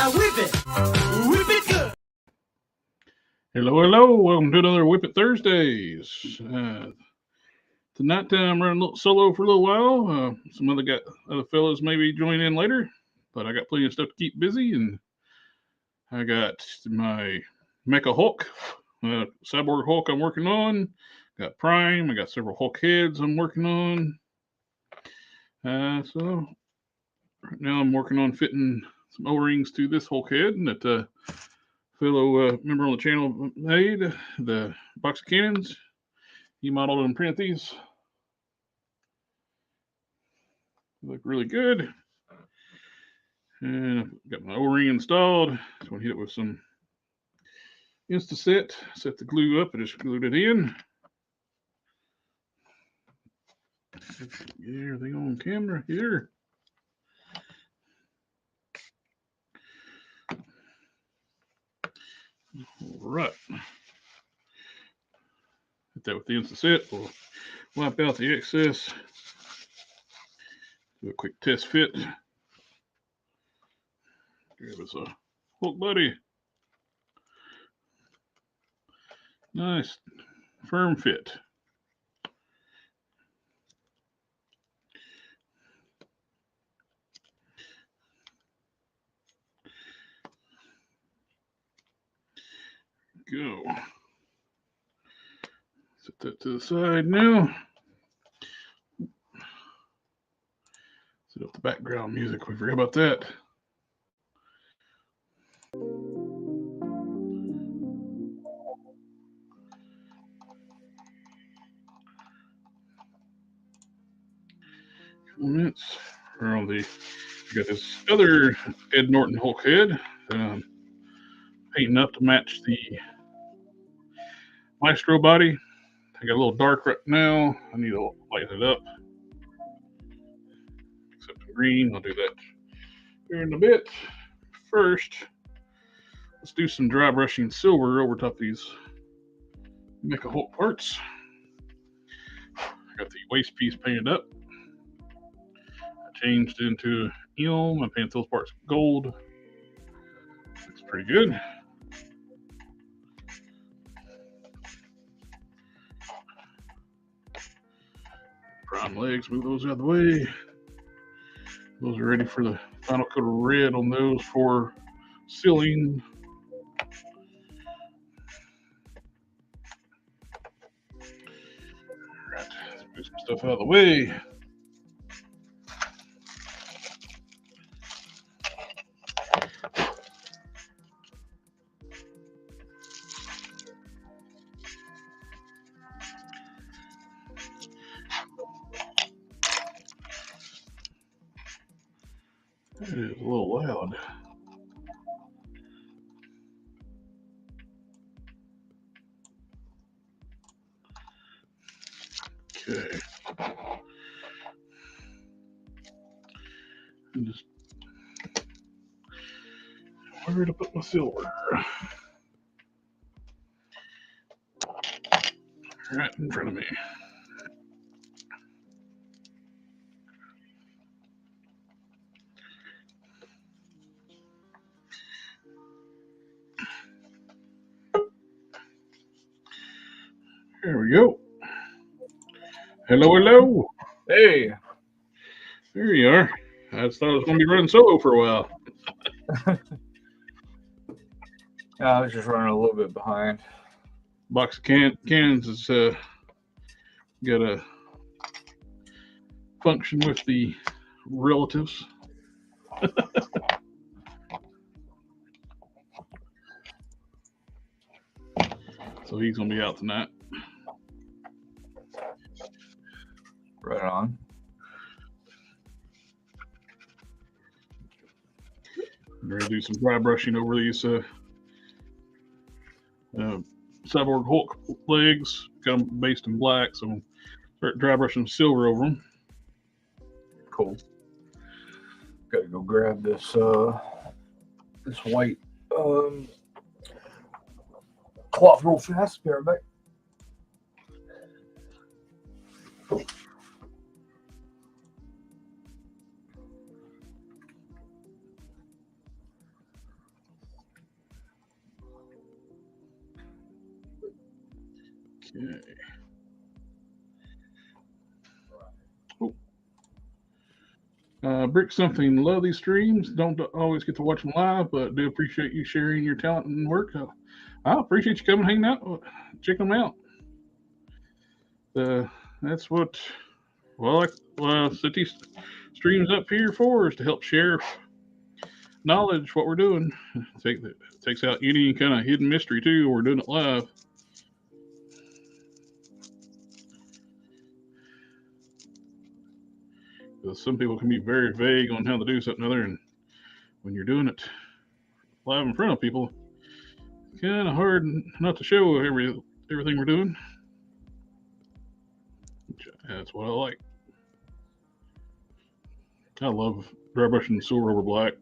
Now whip it good. Hello, hello. Welcome to another Whip It Thursdays. Tonight I'm running a little solo for a little while. Some other fellows maybe join in later, but I got plenty of stuff to keep busy, and I got my Mecha Hulk, Cyborg Hulk I'm working on. Got Prime. I got several Hulk heads I'm working on. So right now I'm working on fitting some O-rings to this Hulk head that fellow member on the channel made, the Apoxie cannons. He modeled and printed these. They look really good. And I've got my O-ring installed. Just want to hit it with some Insta-Set. Set the glue up. I just glued it in. Get everything on camera here. All right. Hit that with the Insta-Set. We'll wipe out the excess. Do a quick test fit. Give us a Hulk buddy. Nice, firm fit. Go. Set that to the side now. Set up the background music. We forgot about that. Minutes. We're on the. Got this other Ed Norton Hulk head that I'm painting up to match the Maestro body. I got a little dark right now. I need to lighten it up. Except in green. I'll do that here in a bit. First, let's do some dry brushing silver over top these Mecha Hulk parts. I got the waist piece painted up. I changed into Elm. I painted those parts gold. Looks pretty good. Prime legs, move those out of the way. Those are ready for the final coat of red on those for sealing. Alright, let's move some stuff out of the way. It is a little loud. Okay. And just where to put my silver? Right in front of me. There we go. Hello, hello. Hey. There you are. I just thought I was going to be running solo for a while. I was just running a little bit behind. Box of cannons has got a function with the relatives. So he's going to be out tonight. Right on. I'm going to do some dry brushing over these Cyborg Hulk legs. Got them based in black, so I'm start dry brushing silver over them. Cool. Gotta go grab this this white cloth real fast. Be right back. Okay. Brick something. Love these streams. Don't always get to watch them live, but do appreciate you sharing your talent and work. I appreciate you coming hanging out. Check them out. That's what. Well, set these streams up here for is to help share knowledge what we're doing. Takes out any kind of hidden mystery too. We're doing it live. Because some people can be very vague on how to do something other, and when you're doing it live in front of people, it's kind of hard not to show everything we're doing. That's what I like. I love dry brushing silver over black.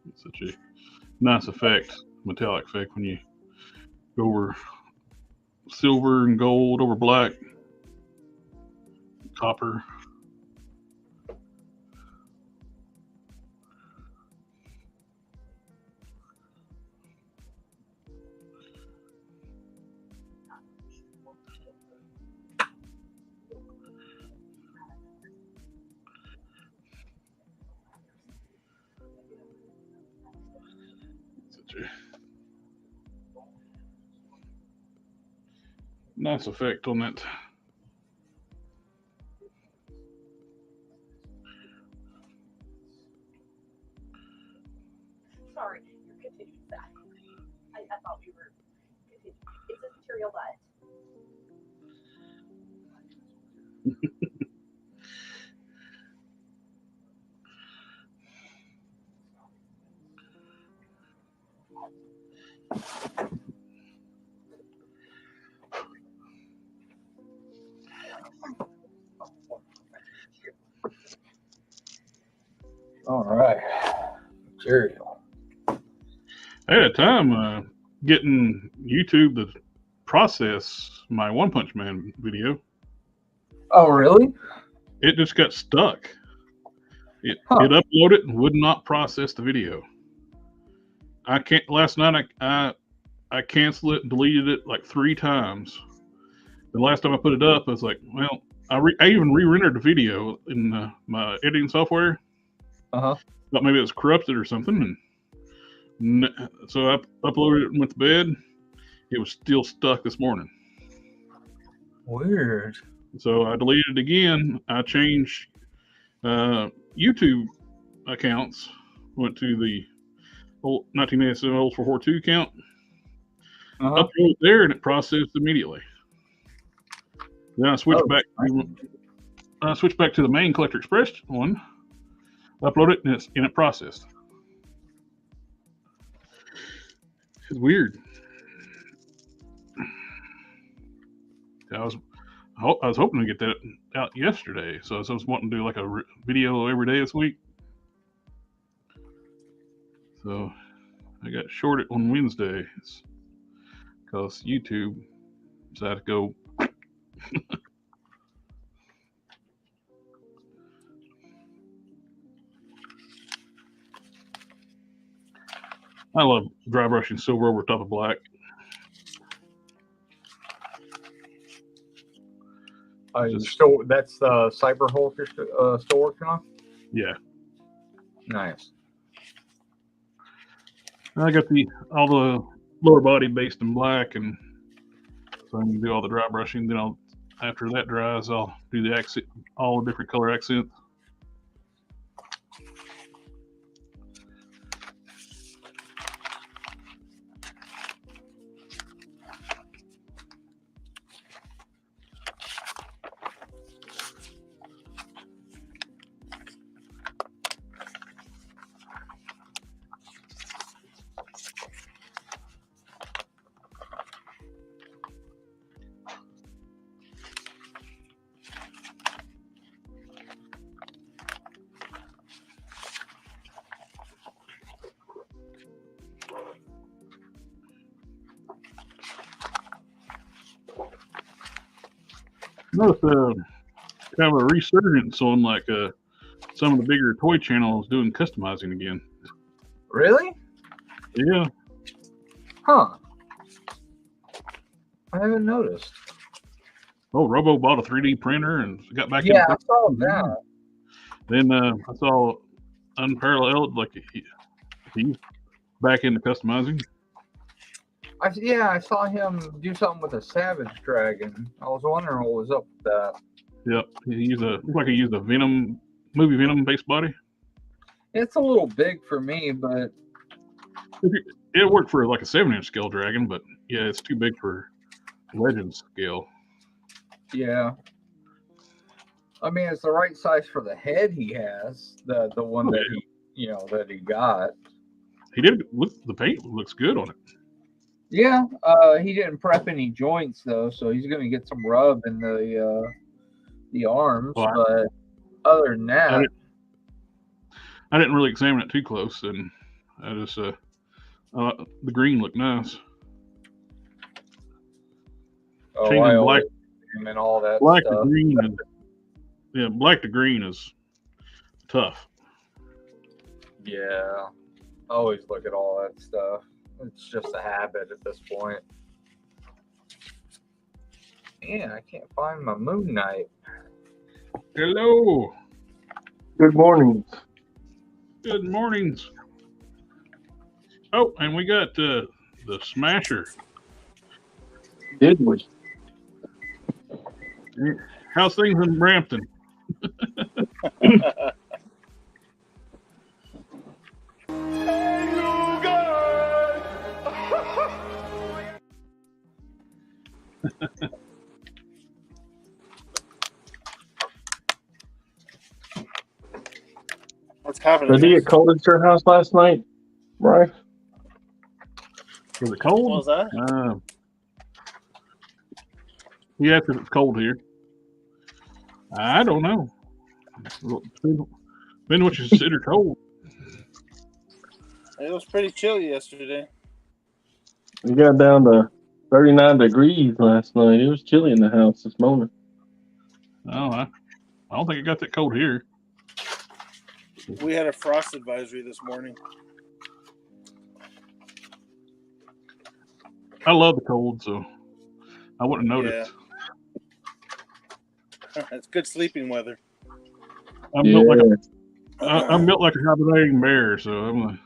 It's such a nice effect, metallic effect, when you go over silver and gold over black, copper. Such a nice effect on that. Sorry, you're continuing that. I thought we were continuing. It's a material but. All right. Material. I had a time getting YouTube to process my One Punch Man video. Oh, really? It just got stuck. It uploaded and would not process the video. Last night I canceled it and deleted it like 3 times. The last time I put it up, I was like, well, I even re-rendered the video in my editing software. Uh-huh. Thought maybe it was corrupted or something. And so I uploaded it and went to bed. It was still stuck this morning. Weird. So I deleted it again. I changed YouTube accounts. Went to the old 1987 Old 442 account. Uploaded it there, and it processed immediately. Then I switched back. I switched back to the main Collector Express one. Upload it, and it processed. It's weird. I was hoping to get that out yesterday, so I was wanting to do like a video every day this week. So I got shorted on Wednesdays because YouTube decided to go. I love dry brushing silver over top of black. That's the Cyber Hulk you're still working on? Yeah. Nice. I got all the lower body based in black, and so I can do all the dry brushing. Then after that dries, I'll do the accent, all the different color accents. noticed kind of a resurgence on like some of the bigger toy channels doing customizing again. Really? Yeah. Huh. I haven't noticed. Oh, Robo bought a 3D printer and got back Yeah, into I saw that. Then I saw Unparalleled, like he's back into customizing. I saw him do something with a Savage Dragon. I was wondering what was up with that. Yep, looks like he used a movie Venom base body. It's a little big for me, but It worked for like a 7-inch scale dragon, but yeah, it's too big for Legends scale. yeah. I mean, it's the right size for the head he has. The one that he got. He did the paint looks good on it. Yeah, he didn't prep any joints though, so he's going to get some rub in the arms. Well, but other than that, I didn't really examine it too close, and I just the green looked nice. Changing black and all that black stuff. to green, black to green is tough. Yeah, I always look at all that stuff. It's just a habit at this point. Man, I can't find my Moon Knight. Hello. Good morning. Good mornings. Oh, and we got the Smasher. Did we? How's things in Brampton? What's happening? Did it get cold at your house last night, Bryce? Was it cold? What was that? Yeah, because it's cold here. I don't know. Been what you consider cold. It was pretty chilly yesterday. We got down to 39 degrees last night. It was chilly in the house this morning. Oh, I don't think it got that cold here. We had a frost advisory this morning. I love the cold, so I wouldn't notice. Yeah. It's good sleeping weather. I'm built like a hibernating bear, so I'm like.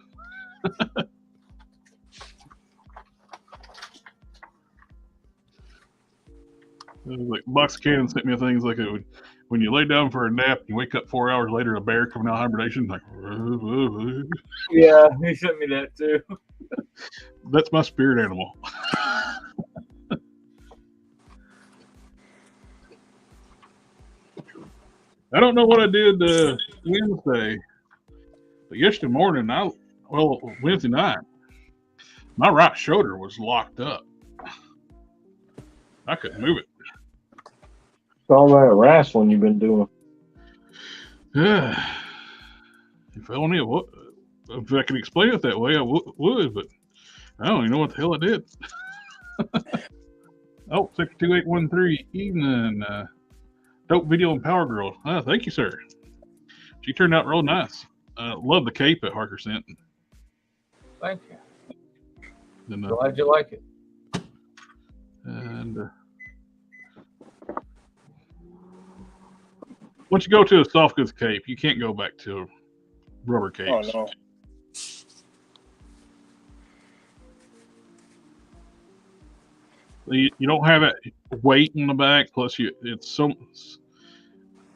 Like Box Cannon sent me things like when you lay down for a nap, you wake up 4 hours later, a bear coming out of hibernation, like. Yeah, he sent me that too. That's my spirit animal. I don't know what I did Wednesday, but yesterday morning, Wednesday night, my right shoulder was locked up. I couldn't move it. It's all that wrestling you've been doing. Yeah. If only if I could explain it that way, I would, but I don't even know what the hell I did. Oh, 62813, evening. Dope video and Power Girl. Thank you, sir. She turned out real nice. Love the cape that Harker sent. Thank you. And, Glad you like it. And once you go to a soft goods cape, you can't go back to rubber capes. Oh, no. You don't have that weight in the back. Plus,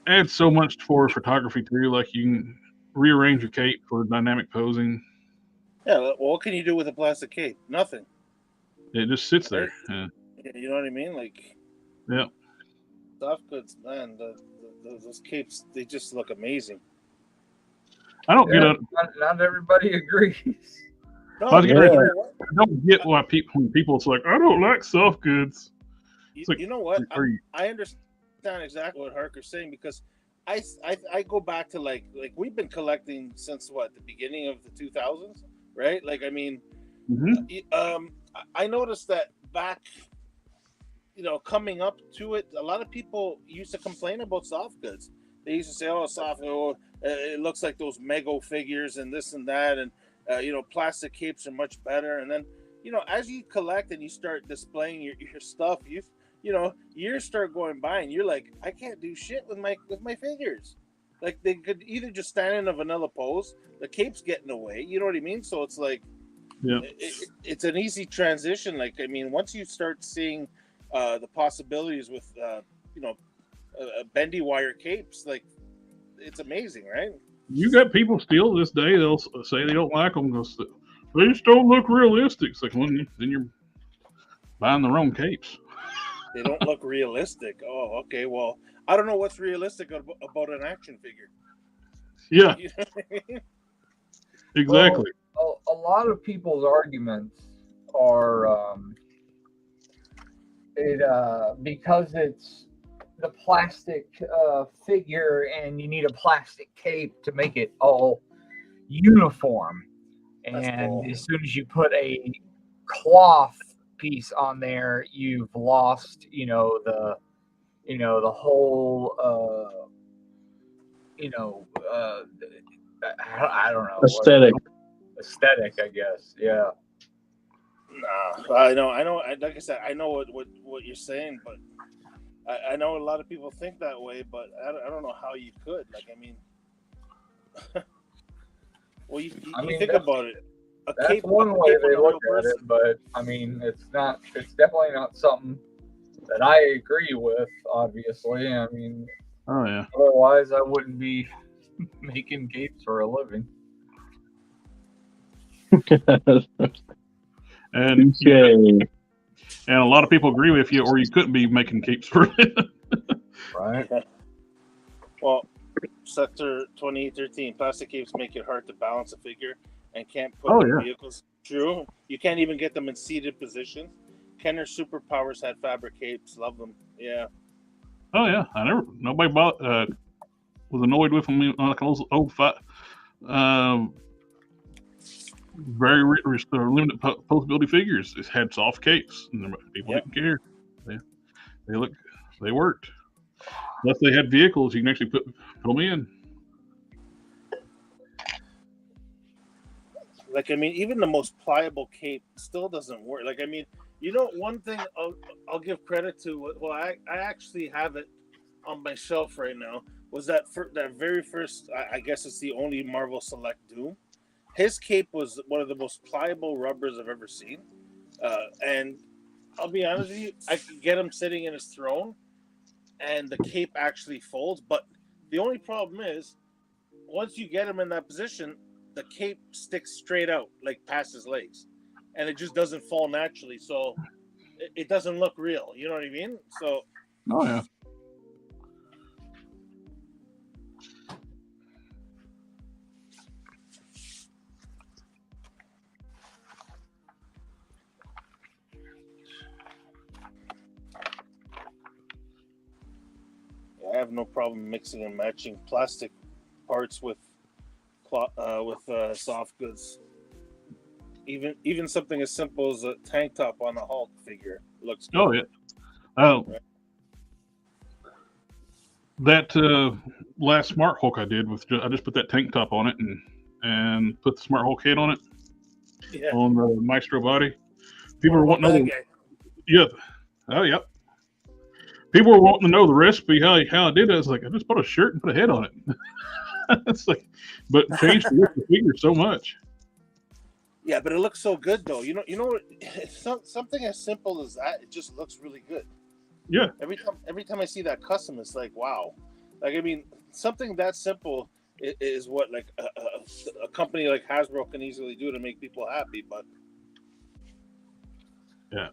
adds so much for photography too. Like you can rearrange your cape for dynamic posing. Yeah, well, what can you do with a plastic cape? Nothing. It just sits there. Yeah. You know what I mean? Like, Yeah. Soft goods, man. Those capes, they just look amazing. I don't get it. Not everybody agrees. No, I don't get why people it's like, I don't like soft goods. You know what? I understand exactly what Harker's saying because I go back to like we've been collecting since the beginning of the 2000s, right? Like, I mean, I noticed that back coming up to it, a lot of people used to complain about soft goods. They used to say, "Oh, it looks like those Mego figures and this and that," and plastic capes are much better. And then, as you collect and you start displaying your stuff, years start going by, and you're like, I can't do shit with my figures. Like, they could either just stand in a vanilla pose, the cape's getting away. You know what I mean? So it's like, Yeah. It's an easy transition. Like, I mean, once you start seeing the possibilities with bendy wire capes, like, it's amazing, right? You got people still this day, they'll say they don't like them because they just don't look realistic. It's like, well, then you're buying the wrong capes. They don't look realistic. Oh, okay. Well, I don't know what's realistic about an action figure. Yeah, You know what I mean? exactly. Well, a lot of people's arguments are because it's the plastic figure and you need a plastic cape to make it all uniform. That's And cool. as soon as you put a cloth piece on there, you've lost, the whole, I don't know. Aesthetic, I guess. Yeah. Nah, I know. Like I said, I know what you're saying, but I know a lot of people think that way, but I don't know how you could. Like, I mean, well, you think about it. That's one way they look at it, but I mean, it's definitely not something that I agree with, obviously. I mean, Oh yeah. otherwise I wouldn't be making capes for a living. And Okay. and a lot of people agree with you, or you couldn't be making capes for it. Right. Well, Sector 2813, plastic capes make it hard to balance a figure and can't put in vehicles. True. You can't even get them in seated positions. Kenner Superpowers had fabric capes. Love them. Yeah. Oh yeah, nobody was annoyed with them like those old very limited possibility figures. It had soft capes, and people didn't care. They worked. Unless they had vehicles, you can actually put them in. Like, I mean, even the most pliable cape still doesn't work. Like, I mean, one thing I'll give credit to. Well, I actually have it on my shelf right now. Was that very first? I guess it's the only Marvel Select Doom. His cape was one of the most pliable rubbers I've ever seen, and I'll be honest with you, I could get him sitting in his throne, and the cape actually folds. But the only problem is, once you get him in that position, the cape sticks straight out, like past his legs, and it just doesn't fall naturally. So it doesn't look real. You know what I mean? So. Oh yeah. I have no problem mixing and matching plastic parts with soft goods. Even something as simple as a tank top on a Hulk figure looks good. Oh yeah. Right. That last Smart Hulk I did I just put that tank top on it and put the Smart Hulk head on it. Yeah. On the Maestro body. People were wanting to know. Yeah. Oh yep. People were wanting to know the recipe, how I did it. I was like, I just put a shirt and put a head on it. It's like, but changed the look of the figure so much. Yeah, but it looks so good though. You know, something as simple as that, it just looks really good. Yeah. Every time I see that custom, it's like, wow. Like, I mean, something that simple is what like a company like Hasbro can easily do to make people happy. But yeah,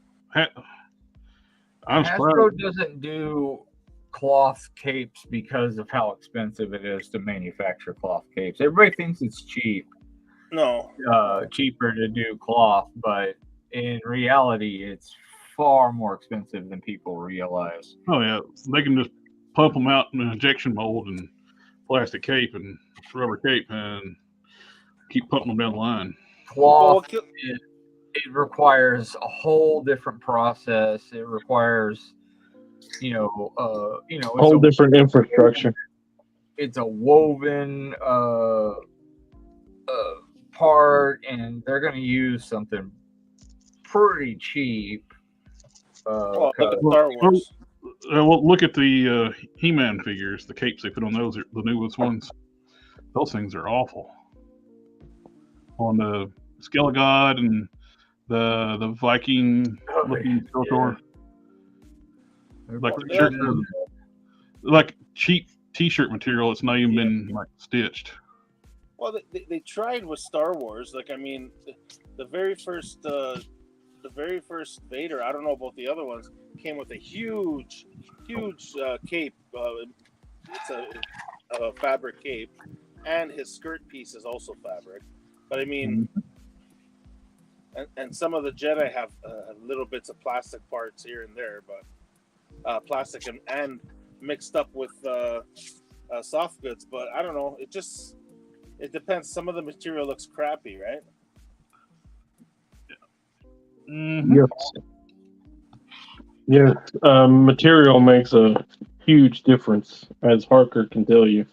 Hasbro doesn't do cloth capes because of how expensive it is to manufacture cloth capes. Everybody thinks it's cheap. No. Cheaper to do cloth, but in reality, it's far more expensive than people realize. Oh yeah, they can just pump them out in an injection mold and plastic cape and rubber cape and keep pumping them down the line. Cloth, it requires a whole different process. It requires It's Whole different infrastructure. It's a woven part, and they're going to use something pretty cheap. Oh, look at 'cause- Star Wars. Well, look at the He-Man figures, the capes they put on those, the newest ones. Those things are awful. On the Skelegod and the Viking looking Skeletor. Like pretty shirt, good. like cheap T-shirt material. It's not even been like stitched. Well, they tried with Star Wars. Like, I mean, the very first Vader. I don't know about the other ones. Came with a huge cape. It's a fabric cape, and his skirt piece is also fabric. But I mean, and some of the Jedi have little bits of plastic parts here and there, but plastic and mixed up with soft goods. But I don't know. It depends. Some of the material looks crappy, right? Mm-hmm. Yes. Material makes a huge difference, as Harker can tell you.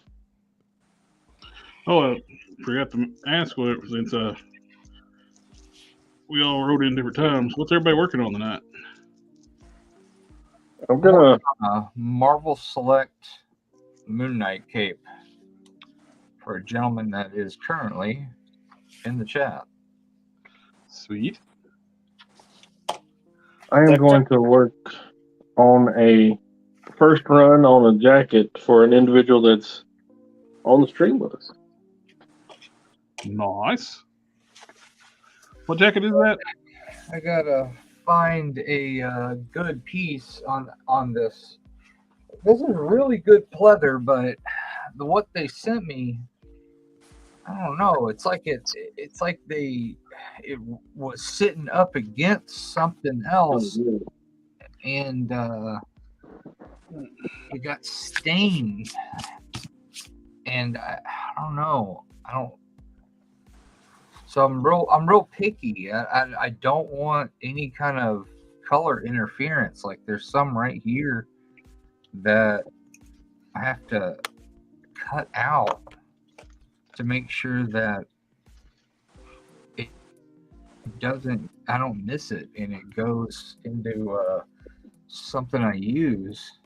Oh, I forgot to ask what since we all wrote in different times. What's everybody working on tonight? I'm gonna. Marvel Select Moon Knight cape for a gentleman that is currently in the chat. Sweet. I am going to work on a first run on a jacket for an individual that's on the stream with us. Nice. What jacket is that? I gotta find a good piece on this. This is really good pleather, but what they sent me, I don't know. It's like it was sitting up against something else, and it got stained. And I don't know. So I'm real picky. I don't want any kind of color interference. Like there's some right here that I have to cut out to make sure that it doesn't. I don't miss it, and it goes into something I use.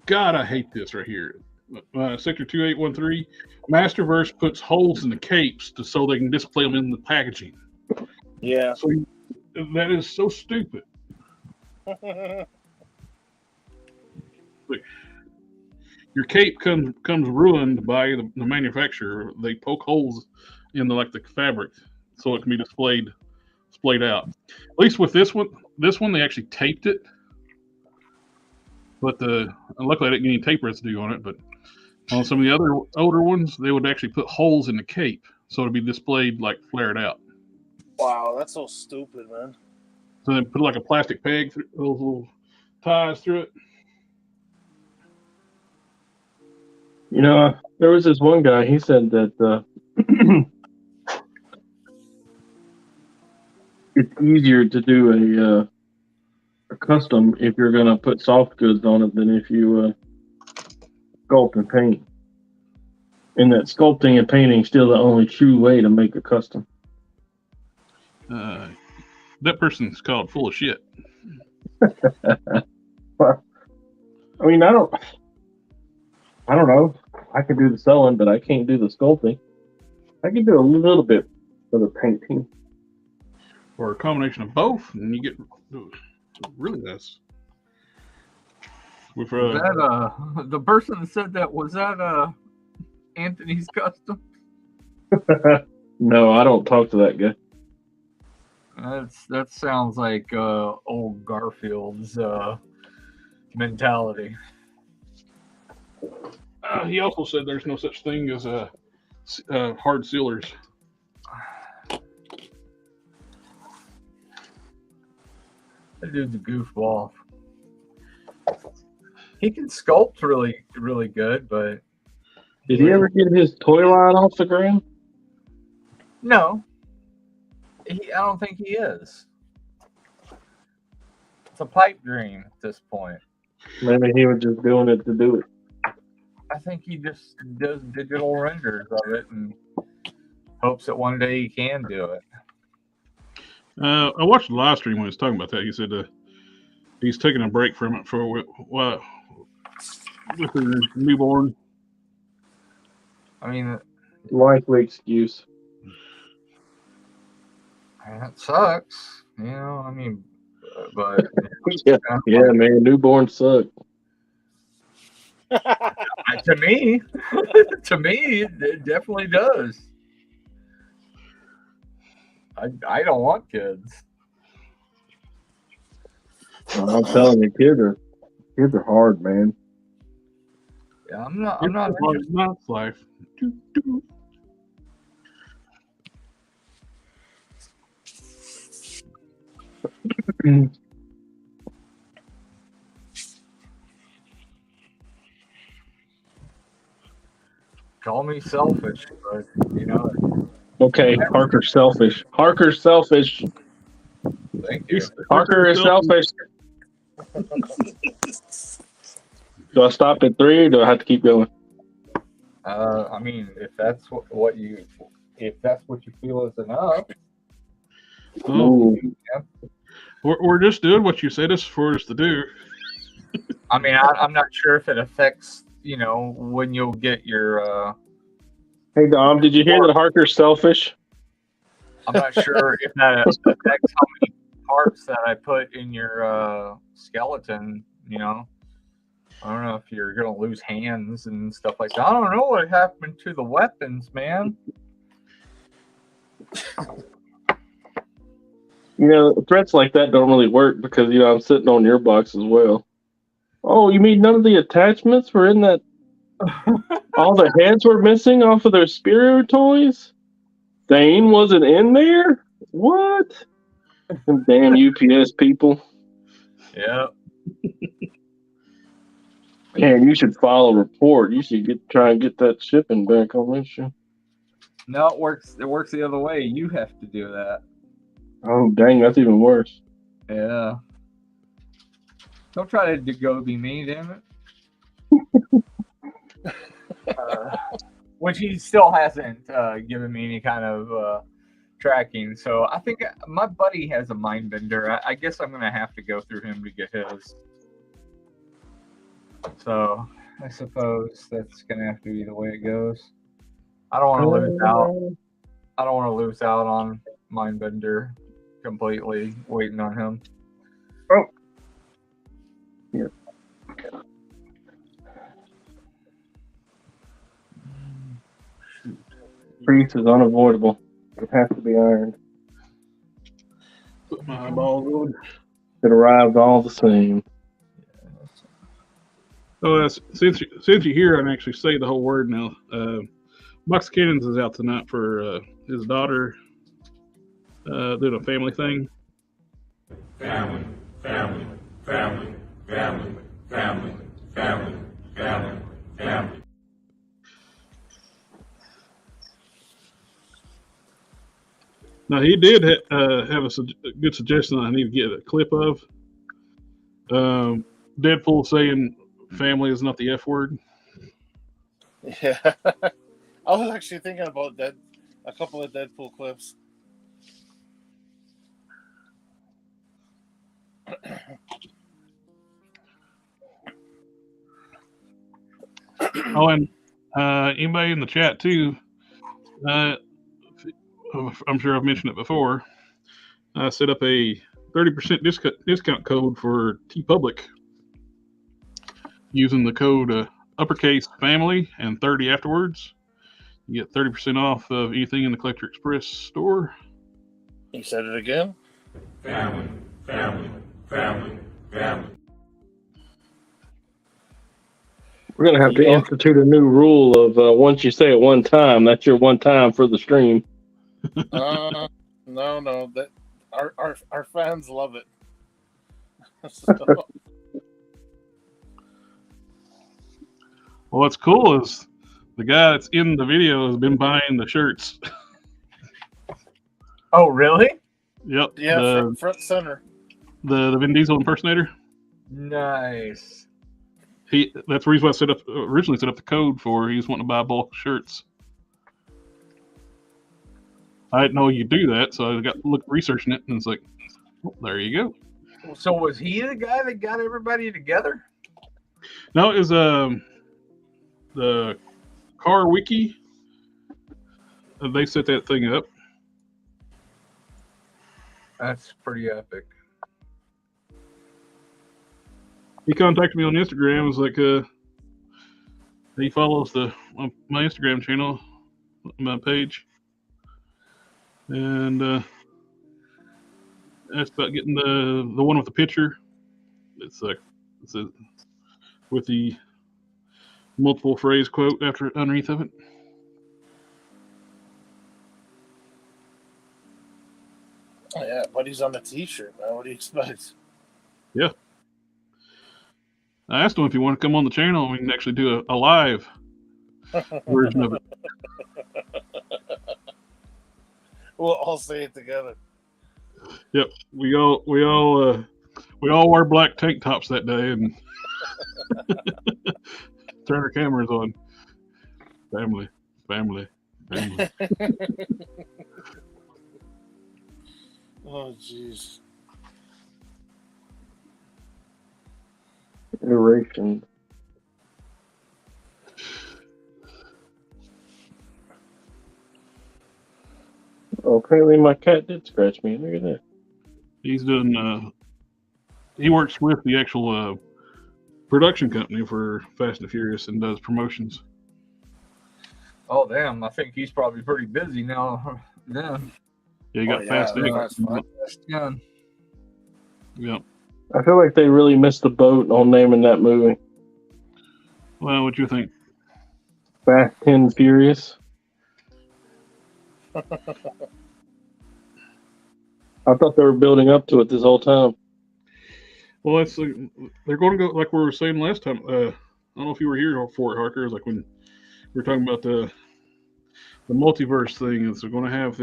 God, I hate this right here. Sector 2813, Masterverse puts holes in the capes so they can display them in the packaging. Yeah. So that is so stupid. Your cape comes ruined by the manufacturer. They poke holes in the fabric so it can be displayed out. At least with this one they actually taped it. But luckily I didn't get any tape residue on it. But on some of the other older ones, they would actually put holes in the cape so it'd be displayed like flared out. Wow, that's so stupid, man. So they put like a plastic peg through those little ties through it. You know, there was this one guy. He said that it's easier to do a custom if you're going to put soft goods on it than if you sculpt and paint. And that sculpting and painting is still the only true way to make a custom. That person's called full of shit. Well, I mean, I don't know. I can do the selling, but I can't do the sculpting. I can do a little bit for the painting. Or a combination of both, and you get really nice. With Was that the person that said that, was that Anthony's custom? No, I don't talk to that guy. That sounds like old Garfield's mentality. He also said there's no such thing as hard sealers. That dude's a goofball. He can sculpt really, really good, but Did he ever get his toy line off the ground? no, I don't think he is. It's a pipe dream at this point. Maybe he was just doing it to do it. I think he just does digital renders of it and hopes that one day he can do it. I watched the live stream when he was talking about that. He said he's taking a break from it for with his newborn. I mean, Likely excuse. that sucks. You know, I mean, but Yeah, man, newborn suck. to me, it definitely does. I don't want kids. I'm telling you, kids are hard, man. Yeah, I'm not. It's not life. Call me selfish, but you know. Okay, Harker's selfish. Harker's selfish. Thank you. Harker is selfish. Do I stop at 3 or do I have to keep going? I mean, if that's what you feel is enough. Oh, Ooh. we're just doing what you said for us to do. I mean, I'm not sure if it affects, you know, when you'll get your. Hey, Dom, did you hear that Harker's selfish? I'm not sure if that affects how many parts that I put in your skeleton. You know, I don't know if you're gonna lose hands and stuff like that. I don't know what happened to the weapons, man. You know, threats like that don't really work because, you know, I'm sitting on your box as well. Oh, you mean none of the attachments were in that? All the heads were missing off of their Spiro toys? Thane wasn't in there? What? Them damn UPS people. Yeah. Man, you should file a report. You should try and get that shipping back on this shit. No, it works. It works the other way. You have to do that. Oh, dang, that's even worse. Yeah. Don't try to go be me, damn it. Which he still hasn't given me any kind of tracking. So I think my buddy has a mind bender. I guess I'm going to have to go through him to get his. So I suppose that's going to have to be the way it goes. I don't want to lose out. I don't want to lose out on Mindbender completely waiting on him. Oh. Yeah. Priest is unavoidable. It has to be ironed. Put my eyeballs on. It arrived all the same. Oh, since you're here, I can actually say the whole word now. Box Cannons is out tonight for his daughter doing a family thing. Family, family, family, family, family, family, family, family. Now, he did have a good suggestion I need to get a clip of. Deadpool saying family is not the F word. Yeah. I was actually thinking about that. A couple of Deadpool clips. Oh, and anybody in the chat too. I'm sure I've mentioned it before. I set up a 30% discount code for TeePublic using the code uppercase family and 30 afterwards. You get 30% off of anything in the Collector Express store. You said it again? Family, family, family, family. We're going to have to institute a new rule of once you say it one time, that's your one time for the stream. No. That our fans love it. So, Well, what's cool is the guy that's in the video has been buying the shirts. Oh, really? Yep. yeah, front center. The Vin Diesel impersonator. Nice. That's the reason why I originally set up the code for. He was wanting to buy bulk shirts. I didn't know you do that, so I got researching it, and it's like, well, there you go. So was he the guy that got everybody together? No, it was the car wiki. They set that thing up. That's pretty epic. He contacted me on Instagram. Was like, he follows my Instagram channel, my page, and asked about getting the one with the picture. It's with the multiple phrase quote underneath of it. Oh, yeah, buddy's on the T-shirt, man. What do you expect? Yeah. I asked him if he wanted to come on the channel and we can actually do a live version of it. We'll all say it together. Yep, we all wore black tank tops that day and turn our cameras on. Family. Oh, jeez. Iteration. Oh, apparently my cat did scratch me. Look at that. He's doing. He works with the actual production company for Fast and Furious and does promotions. Oh damn! I think he's probably pretty busy now. Then. Yeah, you got Fast X. Yeah. Yep. I feel like they really missed the boat on naming that movie Well, what do you think? Fast 10 Furious. I thought they were building up to it this whole time. Well, it's they're going to go like we were saying last time. I don't know if you were here for it, Harker. It was like when we were talking about the multiverse thing. Is they're going to have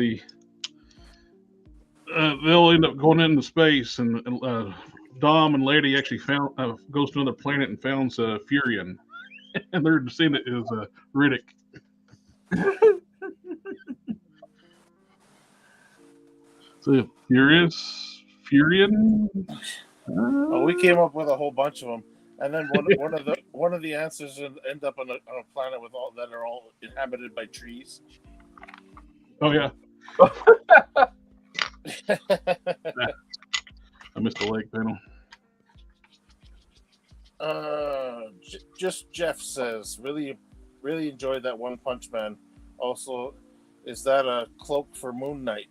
they'll end up going into space, and Dom and Lady actually goes to another planet and founds Furion, and their descendant is Riddick. So Furion. Oh, we came up with a whole bunch of them, and then one of the answers end up on a planet with all that are all inhabited by trees. Oh yeah. I missed the leg panel. Just Jeff says, really enjoyed that One Punch Man. Also, is that a cloak for Moon Knight?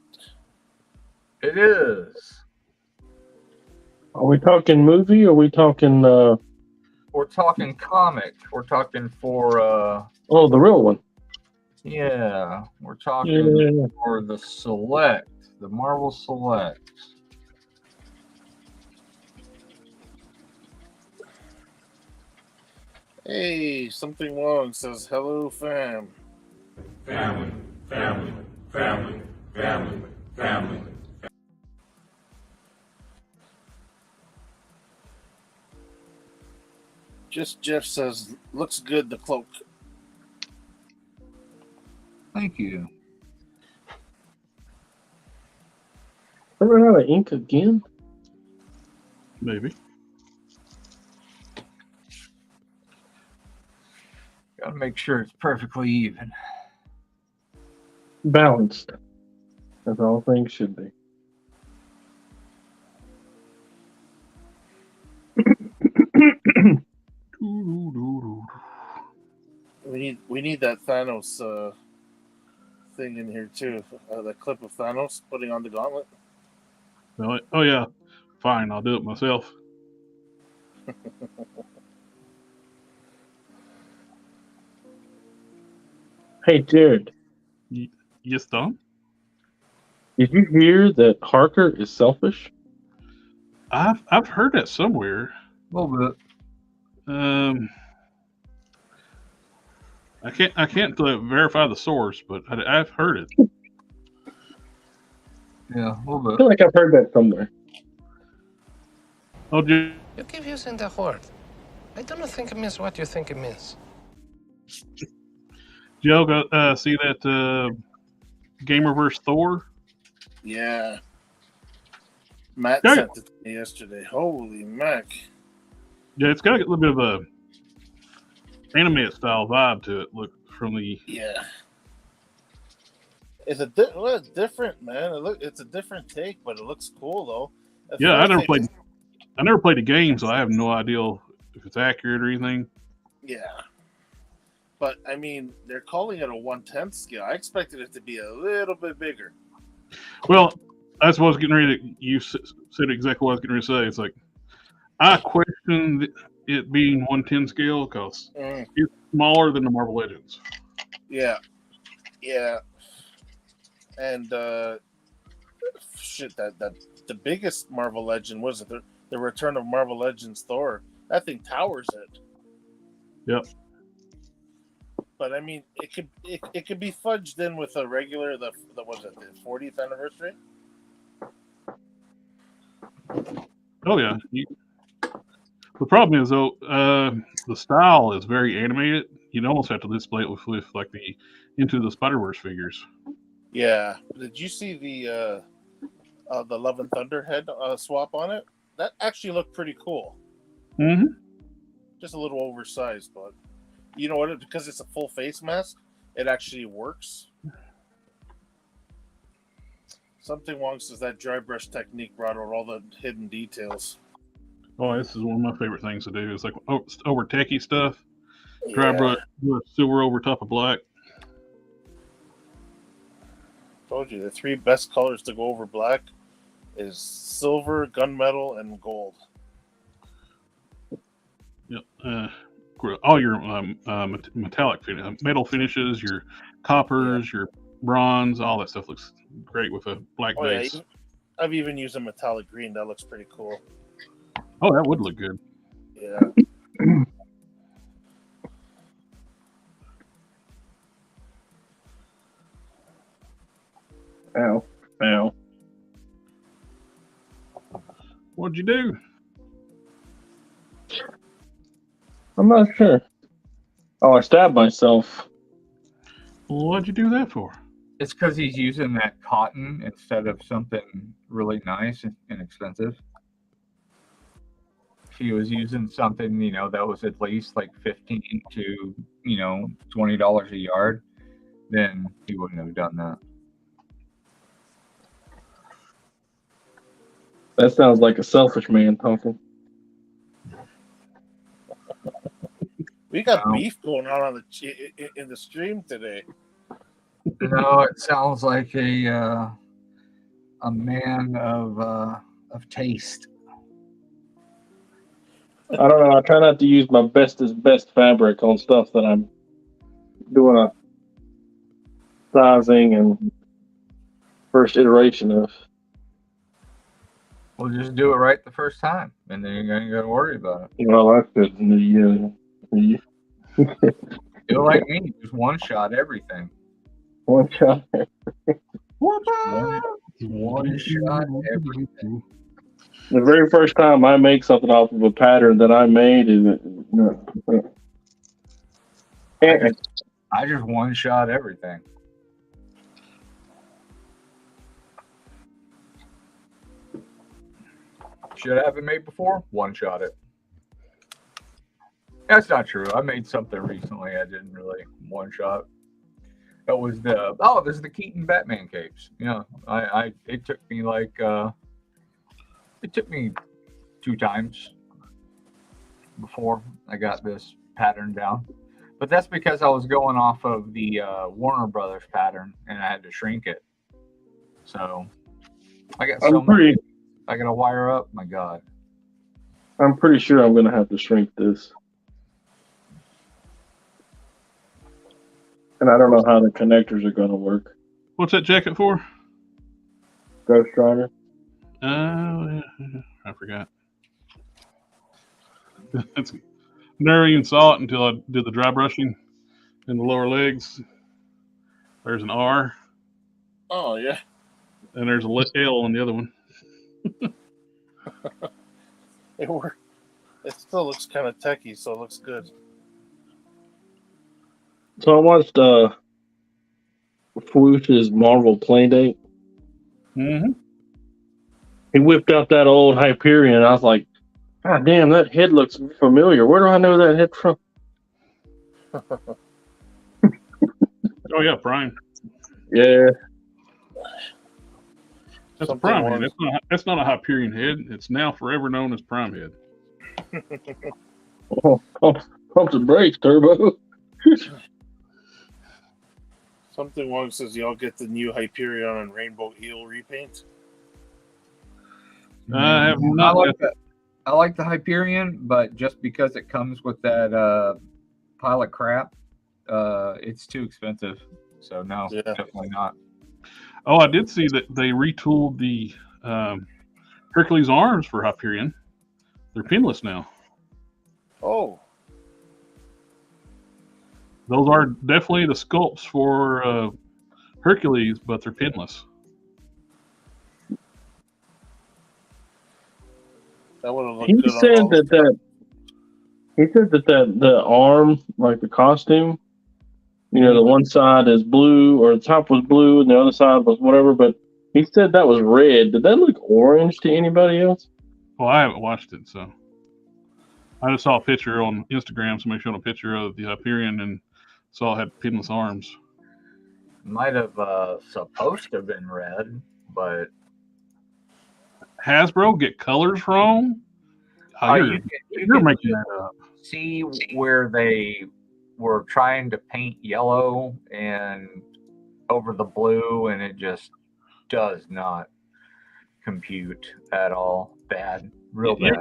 It is. Are we talking movie or are we talking We're talking comic. We're talking for oh, the real one. yeah, we're talking for the Select, the Marvel Select. Hey, something wrong says hello, fam. Family, family, family, family, family. Just Jeff says, looks good, the cloak. Thank you. I ran out of ink again. Maybe. Gotta make sure it's perfectly even. Balanced. As all things should be. We need that Thanos thing in here too. That clip of Thanos putting on the gauntlet. Oh yeah. Fine, I'll do it myself. Hey, Jared. Yes, Don? Did you hear that Harker is selfish? I've heard that somewhere. A little bit. I can't verify the source, but I've heard it. Yeah, a little I bit. feel like I've heard that somewhere. Oh, You keep using the word. I don't think it means what you think it means. Joe, see that Gamer vs. Thor? Yeah. Matt Yeah. sent it to me yesterday. Holy mac. Yeah, it's got a little bit of a anime style vibe to it. Look from the Yeah. It's different, man. It's a different take, but it looks cool though. I never played the game, so I have no idea if it's accurate or anything. Yeah. But I mean, they're calling it a 1/10 scale. I expected it to be a little bit bigger. Well, that's what I was getting ready to. You said exactly what I was getting ready to say. It's like I questioned it being 1/10 scale because it's smaller than the Marvel Legends. Yeah. And shit, that the biggest Marvel Legend was it the Return of Marvel Legends Thor. That thing towers it. Yep. But I mean, it could be fudged in with a regular the 40th anniversary. Oh yeah. The problem is though, the style is very animated. You'd almost have to display it with like the Into the Spider-Verse figures. Yeah. Did you see the Love and Thunder head swap on it? That actually looked pretty cool. Mm-hmm. Just a little oversized, but you know what? Because it's a full face mask, it actually works. Something wrong says that dry brush technique brought out all the hidden details. Oh, this is one of my favorite things to do. It's like over techie stuff. Dry brush, silver over top of black. Told you the three best colors to go over black is silver, gunmetal, and gold. Yep. All your metallic metal finishes, your coppers, your bronze, all that stuff looks great with a black base. Yeah, I've even used a metallic green. That looks pretty cool. Oh, that would look good. Yeah. Ow. What'd you do? I'm not sure. Oh, I stabbed myself. What'd you do that for? It's because he's using that cotton instead of something really nice and inexpensive. If he was using something, that was at least like $15 to, $20 a yard, then he wouldn't have done that. That sounds like a selfish man talking. We got beef going on in the stream today. No, it sounds like a man of taste. I don't know. I try not to use my best fabric on stuff that I'm doing a sizing and first iteration of. Well, just do it right the first time, and then you ain't gonna worry about it. Well, that's good. Do it like me, just one shot everything. One shot. One shot everything. The very first time I make something off of a pattern that I made is I just one shot everything. Should I have it made before? One shot it. That's not true. I made something recently. I didn't really one shot. That was this is the Keaton Batman capes. It took me it took me 2 times before I got this pattern down. But that's because I was going off of the Warner Brothers pattern and I had to shrink it. So I got I gotta wire up. My God. I'm pretty sure I'm gonna have to shrink this. And I don't know how the connectors are gonna work. What's that jacket for? Ghost Rider. I forgot. Never even saw it until I did the dry brushing in the lower legs. There's an R. Oh, yeah. And there's a L on the other one. It still looks kind of techy, so it looks good. So I watched Fwoosh's Marvel Playdate. Mm-hmm. He whipped out that old Hyperion. I was like, God damn, that head looks familiar. Where do I know that head from? Oh yeah, Prime. Yeah. That's Something a Prime head. wrong. That's not a Hyperion head. It's now forever known as Prime head. Oh, pump the brakes, Turbo. Something wrong says y'all get the new Hyperion and Rainbow Eel repaint. I have not. I like the Hyperion, but just because it comes with that pile of crap, it's too expensive. So no, Yeah. definitely not. Oh, I did see that they retooled the Hercules arms for Hyperion. They're pinless now. Oh, Those are definitely the sculpts for Hercules, but they're pinless. that would have looked He good said on all that the arm, like the costume, you know, the one side is blue, or the top was blue, and the other side was whatever. But he said that was red. Did that look orange to anybody else? Well, I haven't watched it, so I just saw a picture on Instagram. Somebody showed a picture of the Hyperion and saw it had pinless arms. Might have supposed to have been red, but Hasbro get colors wrong? Oh, you you're can making that up. see where they were trying to paint yellow and over the blue, and it just does not compute at all. Bad, real Yeah. bad.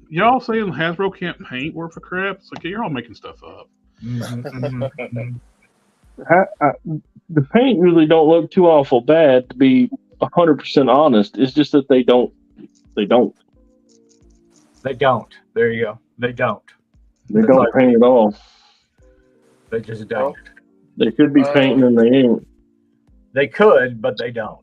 Y'all saying Hasbro can't paint worth of crap? It's like you're all making stuff up. The paint usually don't look too awful bad, to be 100% honest. It's just that they don't. They don't. There you go. They don't. They don't paint at all. They just don't. They could be painting and they ain't. They could, but they don't.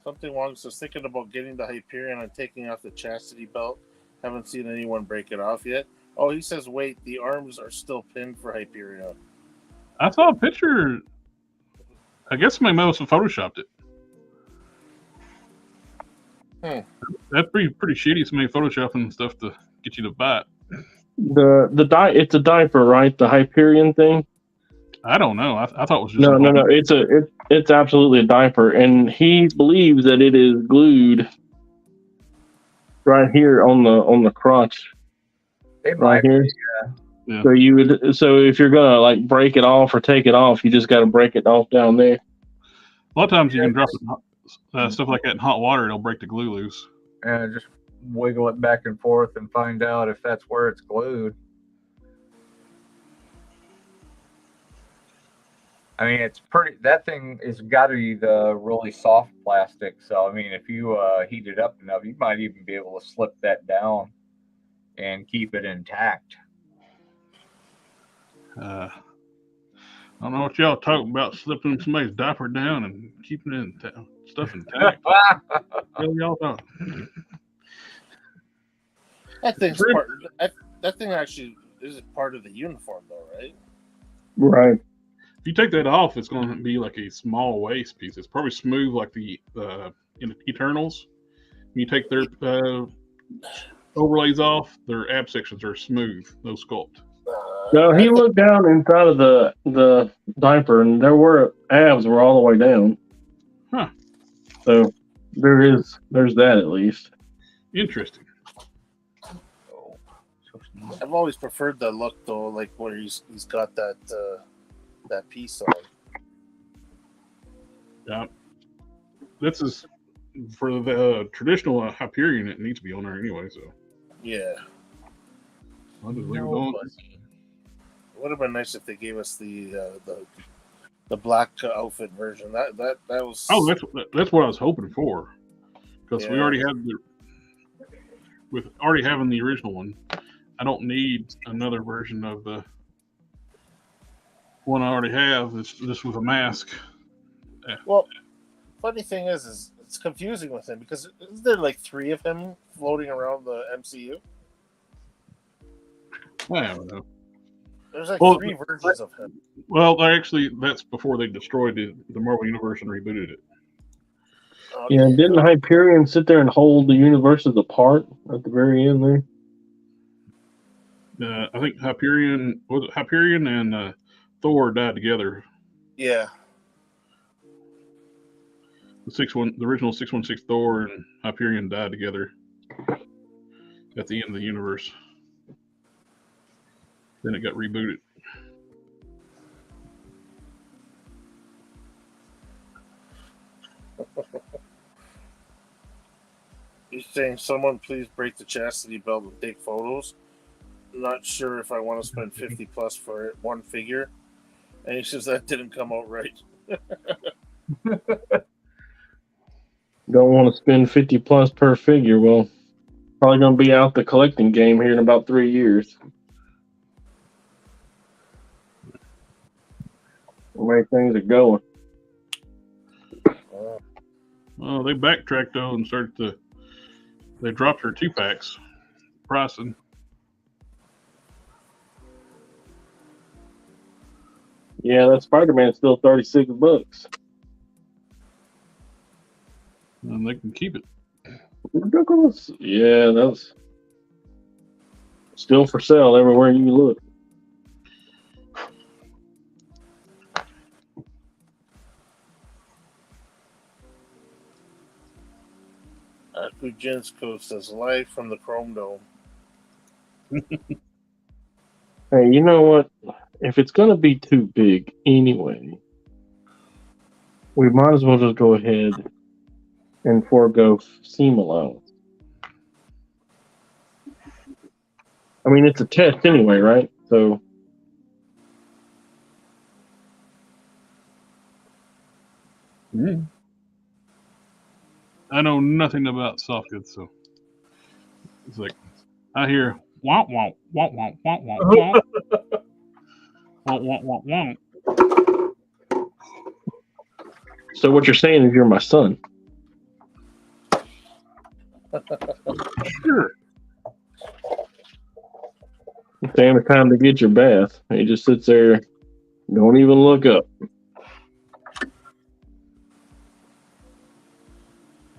Something wrong says thinking about getting the Hyperion and taking off the chastity belt. Haven't seen anyone break it off yet. Oh, he says, wait, the arms are still pinned for Hyperion. I saw a picture. I guess somebody must have photoshopped it. That'd be pretty shitty. Somebody photoshopping stuff to get you to buy it. It's a diaper, right? The Hyperion thing. I don't know. I thought it was just No. It's absolutely a diaper, and he believes that it is glued right here on the crotch. It Right might here. be, Yeah. So if you're gonna like break it off or take it off, you just got to break it off down there. A lot of times you can drop it, stuff like that in hot water. It'll break the glue loose. and just wiggle it back and forth and find out if that's where it's glued. I mean, it's pretty. That thing has got to be the really soft plastic. So I mean, if you heat it up enough, you might even be able to slip that down and keep it intact. I don't know what y'all talking about, slipping somebody's diaper down and keeping it stuff intact. What y'all talking? That thing actually is part of the uniform, though, right? Right. If you take that off, it's going to be like a small waist piece. It's probably smooth like the Eternals. When you take their overlays off, their ab sections are smooth. Those sculpt. No, he looked down inside of the diaper, and abs were all the way down. Huh. So there's that at least. Interesting. I've always preferred that look, though, like where he's got that piece on. Yeah. This is for the traditional Hyperion. It needs to be on there anyway. So Yeah. I'll just leave it on. It would have been nice if they gave us the black outfit version. That was. Oh, that's what I was hoping for, because we Yeah. already had with already having the original one. I don't need another version of the one I already have. It's just with a mask. Well, funny thing is it's confusing with him because isn't there like 3 of him floating around the MCU? I don't know. There's like Well, 3 versions of him. Well, actually, that's before they destroyed the Marvel Universe and rebooted it. Yeah, didn't Hyperion sit there and hold the universes apart at the very end there? I think Hyperion and Thor died together. Yeah. The original 616 Thor and Hyperion died together at the end of the universe. Then it got rebooted. He's saying, someone please break the chastity belt and take photos. Not sure if I want to spend 50 plus for it, one figure. And he says that didn't come out right. Don't want to spend 50 plus per figure. Well, probably going to be out the collecting game here in about 3 years. The way things are going. Well, they backtracked though and they dropped her 2-packs pricing. Yeah, that Spider-Man's still $36. And they can keep it. Ridiculous. Yeah, that's still for sale everywhere you look. Kujinsko says, live from the Chrome Dome. Hey, you know what? If it's going to be too big anyway, we might as well just go ahead and forego seam allowance. I mean, it's a test anyway, right? So, I know nothing about soft goods, so it's like I hear womp womp womp womp womp womp womp womp womp womp womp. so what you're saying is you're my son. Sure. Damn, it's time to get your bath. He just sits there, don't even look up.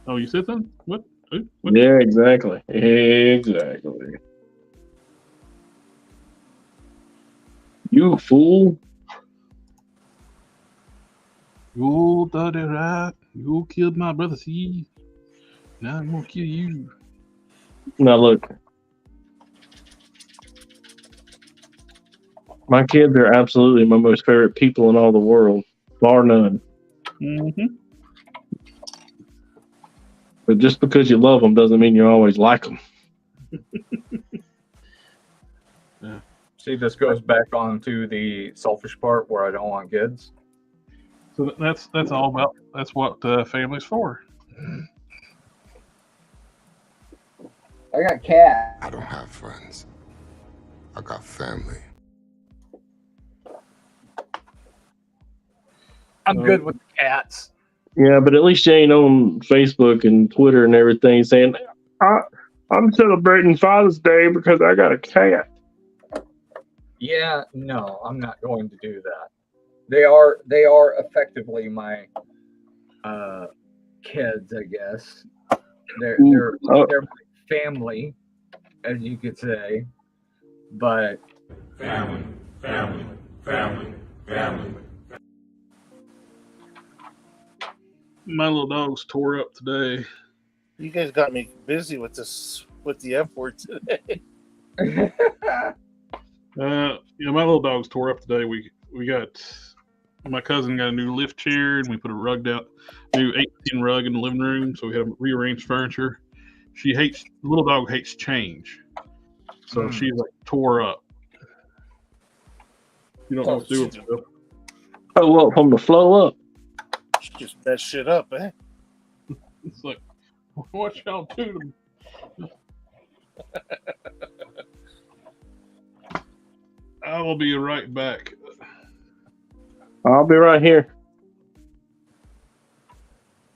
Oh, you said something? What? What? Yeah, exactly. Exactly. You fool. You did it right. You killed my brother Steve. Now I'm gonna kill you. Now look, my kids are absolutely my most favorite people in all the world, bar none. Mm-hmm. But just because you love them doesn't mean you always like them. Yeah. See, this goes back on to the selfish part where I don't want kids. So that's all about. That's what family's for. I got cat. I don't have friends. I got family. I'm good with cats. Yeah, but at least you ain't on Facebook and Twitter and everything saying, I'm celebrating Father's Day because I got a cat. Yeah, no, I'm not going to do that. They are effectively my kids, I guess. They're my family, as you could say. But Family, family, family, family. My little dog's tore up today. You guys got me busy with the F word today. My little dog's tore up today. We got my cousin got a new lift chair and we put a new 18 rug in the living room, so we had to rearrange furniture. The little dog hates change, so she's like tore up. You don't know what to do with it. Oh, up from the flow up. Just mess shit up, eh? It's like, what y'all do? I will be right back. I'll be right here.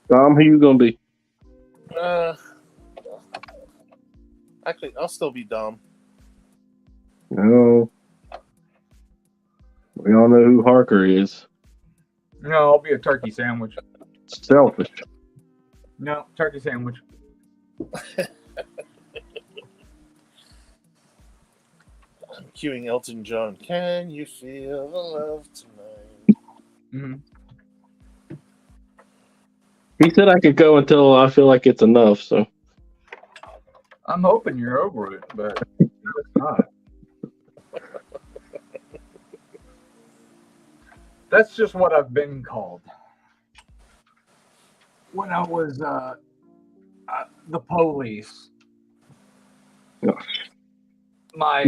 Dom, who you gonna be? Actually, I'll still be dumb. No. We all know who Harker is. No, I'll be a turkey sandwich. Selfish. No, turkey sandwich. I'm cueing Elton John. Can you feel the love tonight? Mm-hmm. He said I could go until I feel like it's enough, so. I'm hoping you're over it, but it's not. That's just what I've been called. When I was the police, my